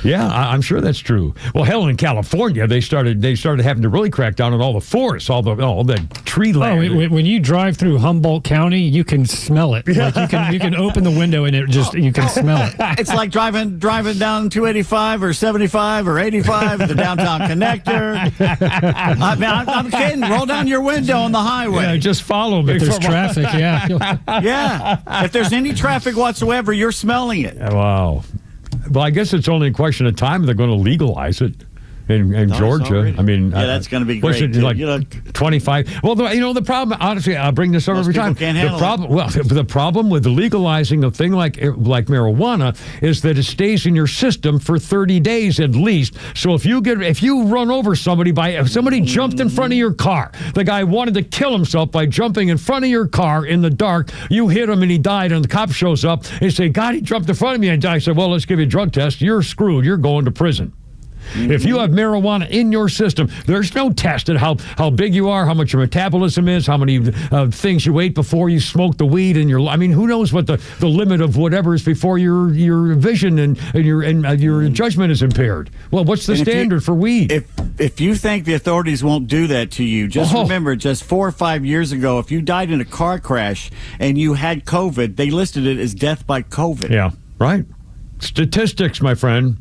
Yeah, I'm sure that's true. Well, hell, in California, they started having to really crack down on all the forests, all the tree land. Oh, when you drive through Humboldt County, you can smell it. Like you can open the window and you can smell it. It's like driving down 285 or 75 or 85 at the downtown connector. I'm kidding. Roll down your window on the highway. Yeah, just follow me. If there's traffic, yeah. If there's any traffic whatsoever, you're smelling it. Wow. Well, I guess it's only a question of time they're going to legalize it in Georgia. Already. I mean, that's going to be great. Like 25. Well, the problem. Honestly, I'll bring this up every time. The problem with legalizing a thing like marijuana is that it stays in your system for 30 days at least. So if you run over somebody somebody jumped in front of your car, the guy wanted to kill himself by jumping in front of your car in the dark. You hit him and he died, and the cop shows up and say, "God, he jumped in front of me and died." I said, "Well, let's give you a drug test. You're screwed. You're going to prison." If you have marijuana in your system, there's no test at how big you are, how much your metabolism is, how many things you ate before you smoked the weed in your. I mean, who knows what the limit of whatever is before your vision and your judgment is impaired. Well, what's the standard for weed? If you think the authorities won't do that to you, just remember, just 4 or 5 years ago, if you died in a car crash and you had COVID, they listed it as death by COVID. Yeah, right. Statistics, my friend.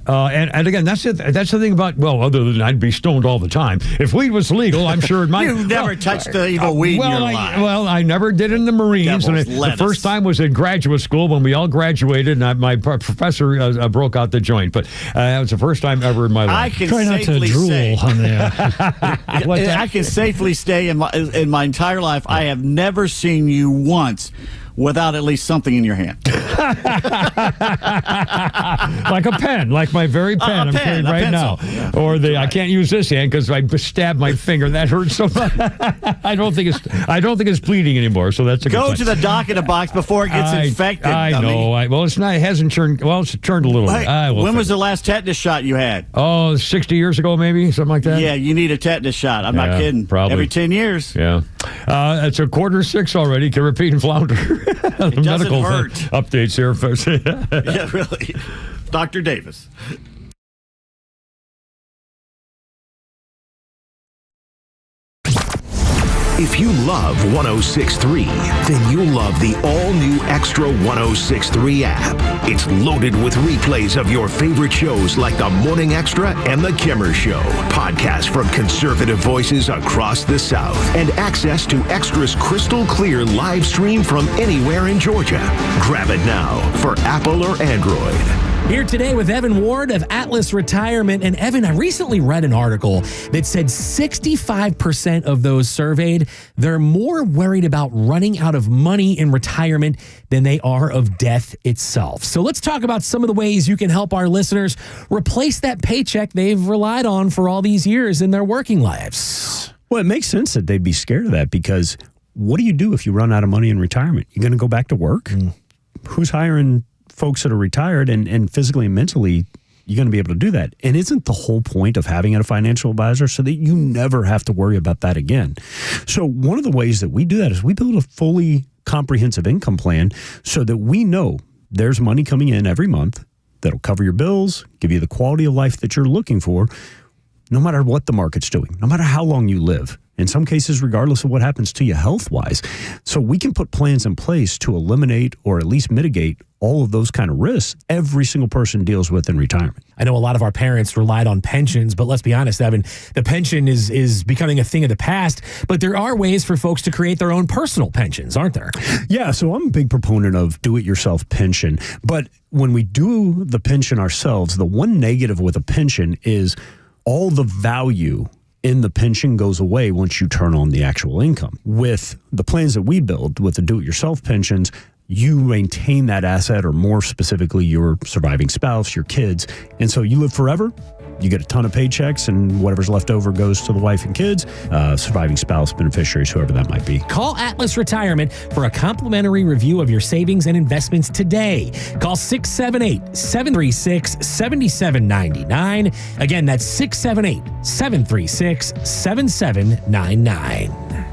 And again, that's the thing about, well, other than I'd be stoned all the time. If weed was legal, I'm sure it might. You've never touched the evil weed in your life. Well, I never did in the Marines. And the first time was in graduate school when we all graduated, and my professor broke out the joint. But that was the first time ever in my life. I can try not to drool on there. I can safely say in my entire life, I have never seen you once without at least something in your hand. Like a pen, like my very pen I'm carrying right now. Yeah, or I can't use this hand because I stabbed my finger and that hurts so much. I don't think it's bleeding anymore. So that's a good Go to the doc in a box before it gets infected. I know. Well, it's not. It hasn't turned. Well, it's turned a little bit. When was the last tetanus shot you had? Oh, 60 years ago, maybe something like that. Yeah, you need a tetanus shot. I'm not kidding. Probably every 10 years. Yeah, it's a 5:45 already. Can repeat and flounder. It doesn't hurt. Updates here, folks. Yeah, really. Dr. Davis. If you love 106.3, then you'll love the all-new Extra 106.3 app. It's loaded with replays of your favorite shows like The Morning Extra and The Kimmer Show, podcasts from conservative voices across the South, and access to Extra's crystal clear live stream from anywhere in Georgia. Grab it now for Apple or Android. Here today with Evan Ward of Atlas Retirement. And Evan, I recently read an article that said 65% of those surveyed, they're more worried about running out of money in retirement than they are of death itself. So let's talk about some of the ways you can help our listeners replace that paycheck they've relied on for all these years in their working lives. Well, it makes sense that they'd be scared of that, because what do you do if you run out of money in retirement? You're going to go back to work? Who's hiring folks that are retired, and physically and mentally, you're going to be able to do that? And isn't the whole point of having a financial advisor so that you never have to worry about that again? So one of the ways that we do that is we build a fully comprehensive income plan so that we know there's money coming in every month that'll cover your bills, give you the quality of life that you're looking for, no matter what the market's doing, no matter how long you live. In some cases, regardless of what happens to you health-wise. So we can put plans in place to eliminate or at least mitigate all of those kind of risks every single person deals with in retirement. I know a lot of our parents relied on pensions, but let's be honest, Evan, the pension is becoming a thing of the past. But there are ways for folks to create their own personal pensions, aren't there? Yeah, so I'm a big proponent of do-it-yourself pension. But when we do the pension ourselves, the one negative with a pension is all the value in the pension goes away once you turn on the actual income. With the plans that we build, with the do-it-yourself pensions, you maintain that asset, or more specifically, your surviving spouse, your kids. And so you live forever. You get a ton of paychecks, and whatever's left over goes to the wife and kids, surviving spouse, beneficiaries, whoever that might be. Call Atlas Retirement for a complimentary review of your savings and investments today. Call 678-736-7799. Again, that's 678-736-7799.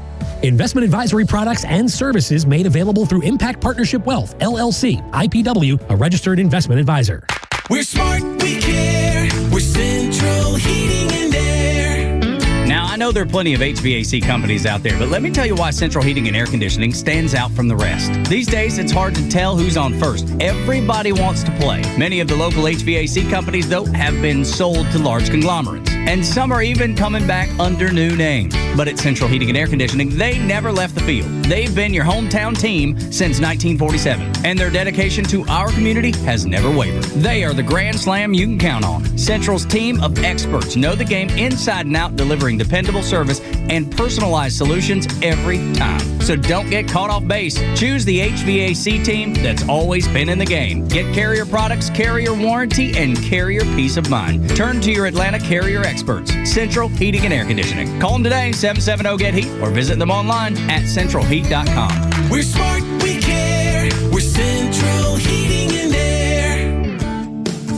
Investment advisory products and services made available through Impact Partnership Wealth, LLC, IPW, a registered investment advisor. We're smart, we care. We're Central Heating and Air. Now, I know there are plenty of HVAC companies out there, but let me tell you why Central Heating and Air Conditioning stands out from the rest. These days, it's hard to tell who's on first. Everybody wants to play. Many of the local HVAC companies, though, have been sold to large conglomerates. And some are even coming back under new names. But at Central Heating and Air Conditioning, they never left the field. They've been your hometown team since 1947. And their dedication to our community has never wavered. They are the grand slam you can count on. Central's team of experts know the game inside and out, delivering dependable service and personalized solutions every time. So don't get caught off base. Choose the HVAC team that's always been in the game. Get Carrier products, Carrier warranty, and Carrier peace of mind. Turn to your Atlanta Carrier experts, Central Heating and Air Conditioning. Call them today, 770-GET-HEAT, or visit them online at centralheat.com. We're smart, we care. We're Central Heating and Air.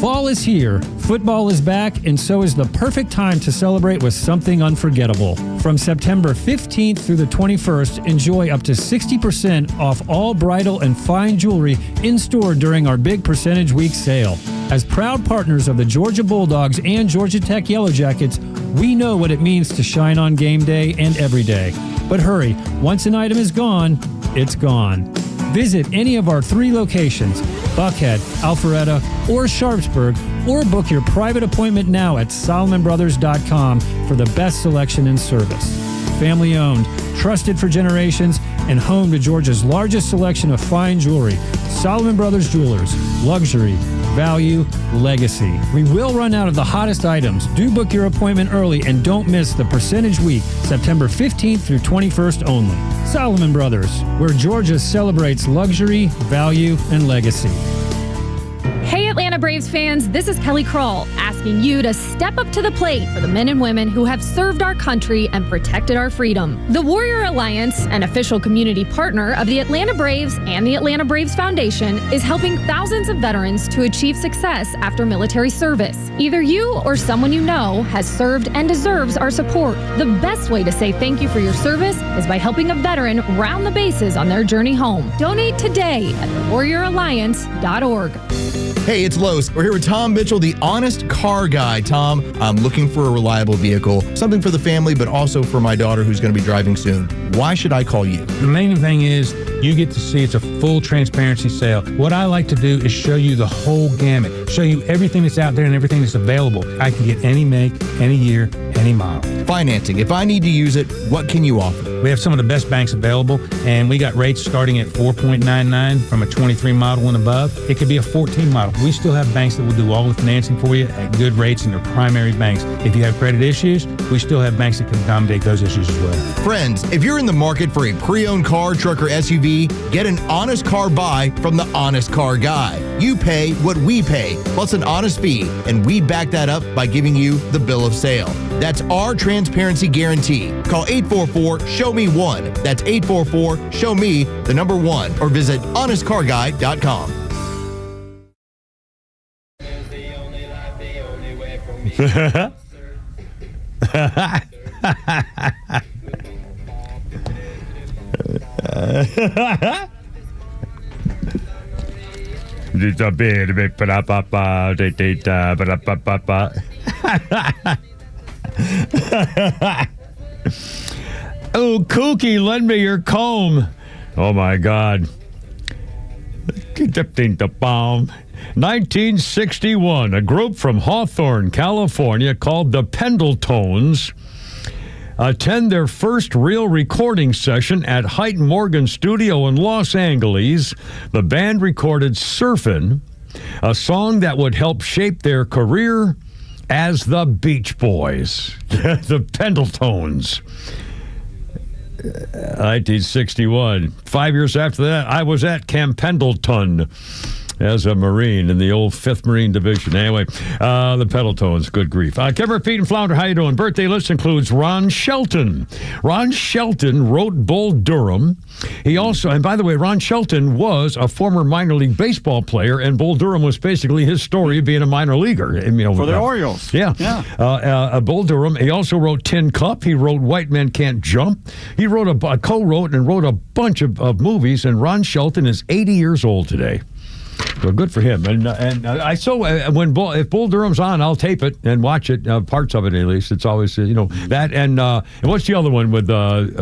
Fall is here, football is back, and so is the perfect time to celebrate with something unforgettable. From September 15th through the 21st, enjoy up to 60% off all bridal and fine jewelry in store during our big Percentage Week sale. As proud partners of the Georgia Bulldogs and Georgia Tech Yellow Jackets, we know what it means to shine on game day and every day. But hurry, once an item is gone, it's gone. Visit any of our 3 locations, Buckhead, Alpharetta, or Sharpsburg, or book your private appointment now at SolomonBrothers.com for the best selection and service. Family owned, trusted for generations, and home to Georgia's largest selection of fine jewelry. Solomon Brothers Jewelers, luxury, value, legacy. We will run out of the hottest items. Do book your appointment early and don't miss the Percentage Week, September 15th through 21st only. Solomon Brothers, where Georgia celebrates luxury, value, and legacy. Hey Atlanta Braves fans, this is Kelly Kroll asking you to step up to the plate for the men and women who have served our country and protected our freedom. The Warrior Alliance, an official community partner of the Atlanta Braves and the Atlanta Braves Foundation, is helping thousands of veterans to achieve success after military service. Either you or someone you know has served and deserves our support. The best way to say thank you for your service is by helping a veteran round the bases on their journey home. Donate today at thewarrioralliance.org. Hey, it's Los. We're here with Tom Mitchell, the honest car guy. Tom, I'm looking for a reliable vehicle, something for the family, but also for my daughter who's going to be driving soon. Why should I call you? The main thing is you get to see it's a full transparency sale. What I like to do is show you the whole gamut, show you everything that's out there and everything that's available. I can get any make, any year, any model. Financing. If I need to use it, what can you offer? We have some of the best banks available, and we got rates starting at 4.99 from a 23 model and above. It could be a 14 model. We still have banks that will do all the financing for you at good rates, and they're primary banks. If you have credit issues, we still have banks that can accommodate those issues as well. Friends, if you're in the market for a pre-owned car, truck, or SUV, get an honest car buy from the Honest Car Guy. You pay what we pay, plus an honest fee, and we back that up by giving you the bill of sale. That's our transparency guarantee. Call 844-SHOW-ME-1. That's 844-SHOW-ME, the number 1, or visit honestcarguy.com. Oh, Kooky, lend me your comb. Oh, my God. 1961, a group from Hawthorne, California called the Pendletones attend their first real recording session at Height Morgan Studio in Los Angeles. The band recorded Surfin', a song that would help shape their career as the Beach Boys, the Pendletones. 1961. 5 years after that, I was at Camp Pendleton as a Marine in the old 5th Marine Division. Anyway, the Pendletones, good grief. Kevin, Pete, and Flounder, how you doing? Birthday list includes Ron Shelton. Ron Shelton wrote Bull Durham. He also, and by the way, Ron Shelton was a former minor league baseball player, and Bull Durham was basically his story of being a minor leaguer. For the Orioles. Yeah. Bull Durham. He also wrote Tin Cup. He wrote White Men Can't Jump. He wrote co-wrote and wrote a bunch of movies, and Ron Shelton is 80 years old today. So good for him. And I if Bull Durham's on, I'll tape it and watch it, parts of it at least. It's always that and what's the other one with what's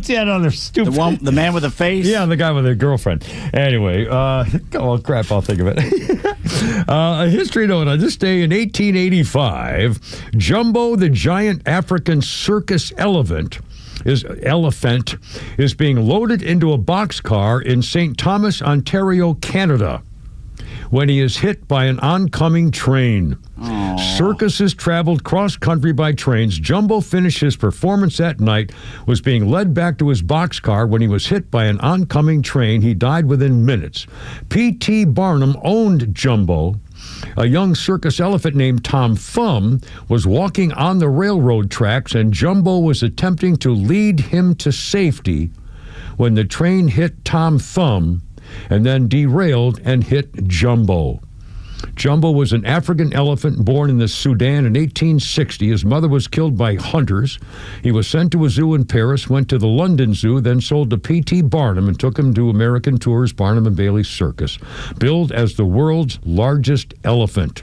that other stupid the man with the face? Yeah, the guy with the girlfriend. Anyway, oh crap, I'll think of it. A history note on this day in 1885, Jumbo, the giant African circus elephant is being loaded into a boxcar in St. Thomas, Ontario, Canada, when he is hit by an oncoming train. Aww. Circuses traveled cross-country by trains. Jumbo finished his performance that night, was being led back to his boxcar when he was hit by an oncoming train. He died within minutes. P.T. Barnum owned Jumbo. A young circus elephant named Tom Thumb was walking on the railroad tracks, and Jumbo was attempting to lead him to safety when the train hit Tom Thumb and then derailed and hit Jumbo. Jumbo was an African elephant born in the Sudan in 1860. His mother was killed by hunters. He was sent to a zoo in Paris, went to the London Zoo, then sold to P.T. Barnum and took him to American Tours Barnum and Bailey Circus, billed as the world's largest elephant.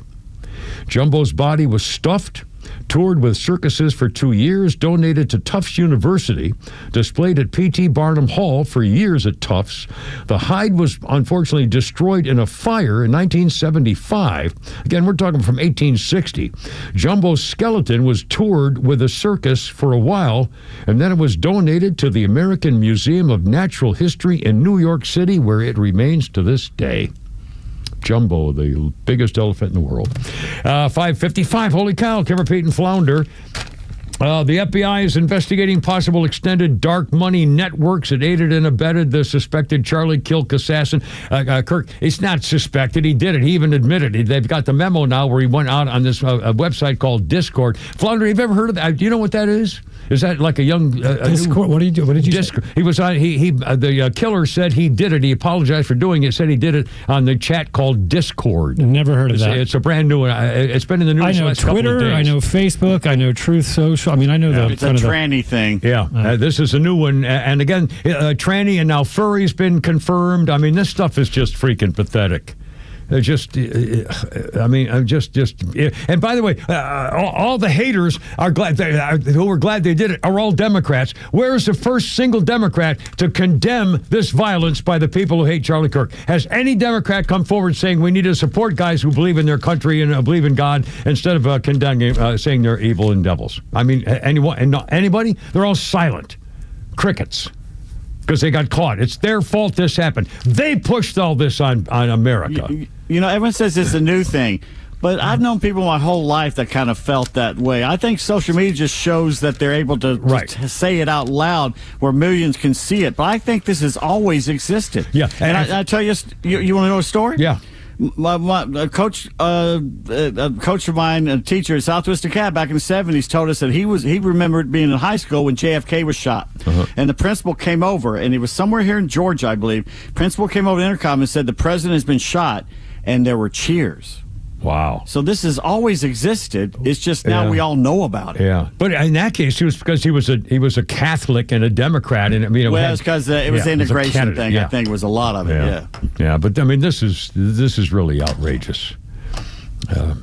Jumbo's body was stuffed, toured with circuses for 2 years, donated to Tufts University, displayed at P.T. Barnum Hall for years at Tufts. The hide was unfortunately destroyed in a fire in 1975. Again, we're talking from 1860. Jumbo's skeleton was toured with a circus for a while, and then it was donated to the American Museum of Natural History in New York City, where it remains to this day. Jumbo, the biggest elephant in the world. 5:55. Holy cow, Kevin, Pete, and Flounder. The FBI is investigating possible extended dark money networks that aided and abetted the suspected Charlie Kilk assassin, Kirk. It's not suspected. He did it. He even admitted it. They've got the memo now where he went out on this website called Discord. Flounder, have you ever heard of that? Do you know what that is? Is that like a young Discord? What did you do? What did you Discord? He was on. The killer said he did it. He apologized for doing it. Said he did it on the chat called Discord. Never heard of that. It's a brand new one. It's been in the news. I know last couple of Twitter. days. I know Facebook. I know Truth Social. I mean, I know it's a tranny thing. Yeah, this is a new one. And again, tranny and now furry's been confirmed. I mean, this stuff is just freaking pathetic. And by the way, all the haters are glad who were glad they did it are all Democrats. Where is the first single Democrat to condemn this violence by the people who hate Charlie Kirk? Has any Democrat come forward saying we need to support guys who believe in their country and believe in God instead of condemning, saying they're evil and devils? I mean, anybody? They're all silent. Crickets. Because they got caught. It's their fault this happened. They pushed all this on America. You know, everyone says it's a new thing, but I've known people my whole life that kind of felt that way. I think social media just shows that they're able to say it out loud where millions can see it. But I think this has always existed. Yeah. And I tell you, you want to know a story? Yeah. A coach of mine, a teacher at Southwest DeKalb back in the 70s, told us that he remembered being in high school when JFK was shot. And the principal came over, and he was somewhere here in Georgia, I believe. Principal came over to intercom and said the president has been shot, and there were cheers. Wow. So this has always existed. It's just now we all know about it. Yeah. But in that case, it was because he was a Catholic and a Democrat. And I mean, it was because it was the integration thing. Yeah. I think it was a lot of it. Yeah. But I mean, this is really outrageous.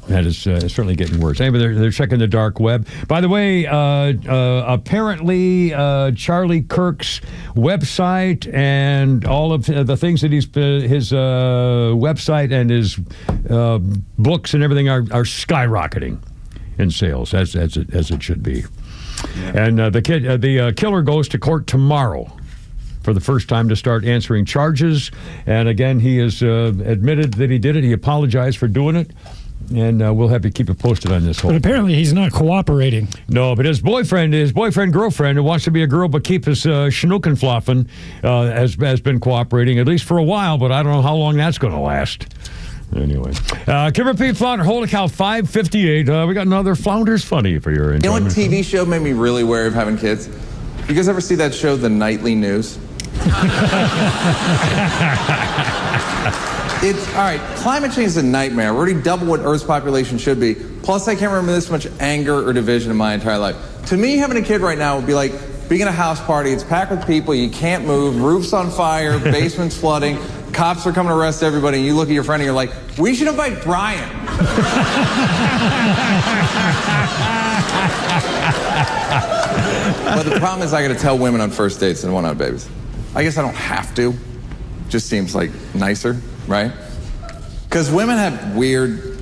That is certainly getting worse. Anyway, they're checking the dark web. By the way, apparently Charlie Kirk's website and all of the things that his website and his books and everything are skyrocketing in sales as it should be. Yeah. And the killer goes to court tomorrow for the first time to start answering charges. And again, he has admitted that he did it. He apologized for doing it. And we'll have to keep it posted on this whole. But apparently he's not cooperating. No, but his girlfriend, who wants to be a girl but keep his schnookenfloffen, has been cooperating, at least for a while, but I don't know how long that's going to last. Anyway. Kimber Pete Flounder, holy cow, 5:58. We got another Flounder's Funny for your enjoyment. You know what TV show made me really wary of having kids? You guys ever see that show, The Nightly News? All right, climate change is a nightmare. We're already double what Earth's population should be. Plus, I can't remember this much anger or division in my entire life. To me, having a kid right now would be like being at a house party. It's packed with people. You can't move. Roof's on fire. Basement's flooding. Cops are coming to arrest everybody. And you look at your friend and you're like, we should invite Brian. But the problem is I got to tell women on first dates and want to have babies. I guess I don't have to. Just seems like nicer. Right? Because women have weird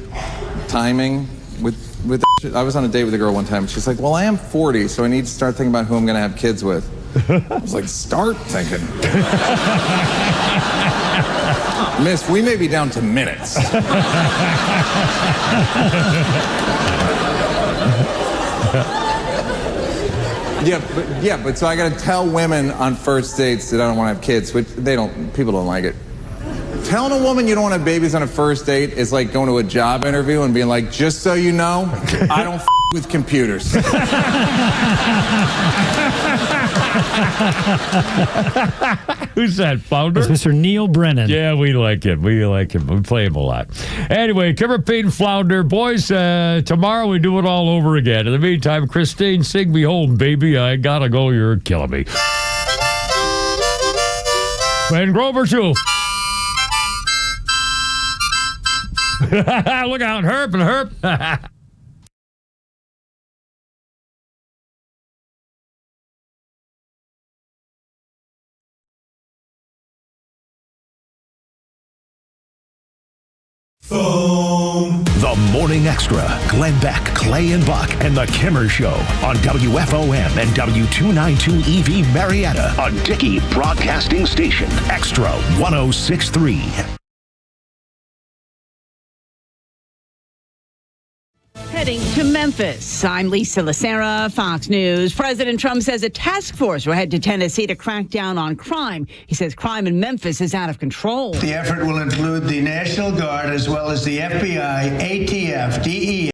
timing with that shit. I was on a date with a girl one time. She's like, well, I am 40, so I need to start thinking about who I'm going to have kids with. I was like, start thinking. Miss, we may be down to minutes. But so I got to tell women on first dates that I don't want to have kids, which people don't like it. Telling a woman you don't want to have babies on a first date is like going to a job interview and being like, just so you know, I don't with computers. Who's that, Founder? It's Mr. Neil Brennan. Yeah, we like him. We play him a lot. Anyway, Kimber Pete and Flounder. Boys, tomorrow we do it all over again. In the meantime, Christine, sing me home, baby. I gotta go. You're killing me. And Grover, too. Look out, herp and herp. The Morning Extra. Glenn Beck, Clay and Buck, and The Kimmer Show on WFOM and W292EV Marietta, a Dickey Broadcasting Station. Extra 106.3. Heading to Memphis, I'm Lisa Lacera, Fox News. President Trump says a task force will head to Tennessee to crack down on crime. He says crime in Memphis is out of control. The effort will include the National Guard as well as the FBI, ATF, DEA.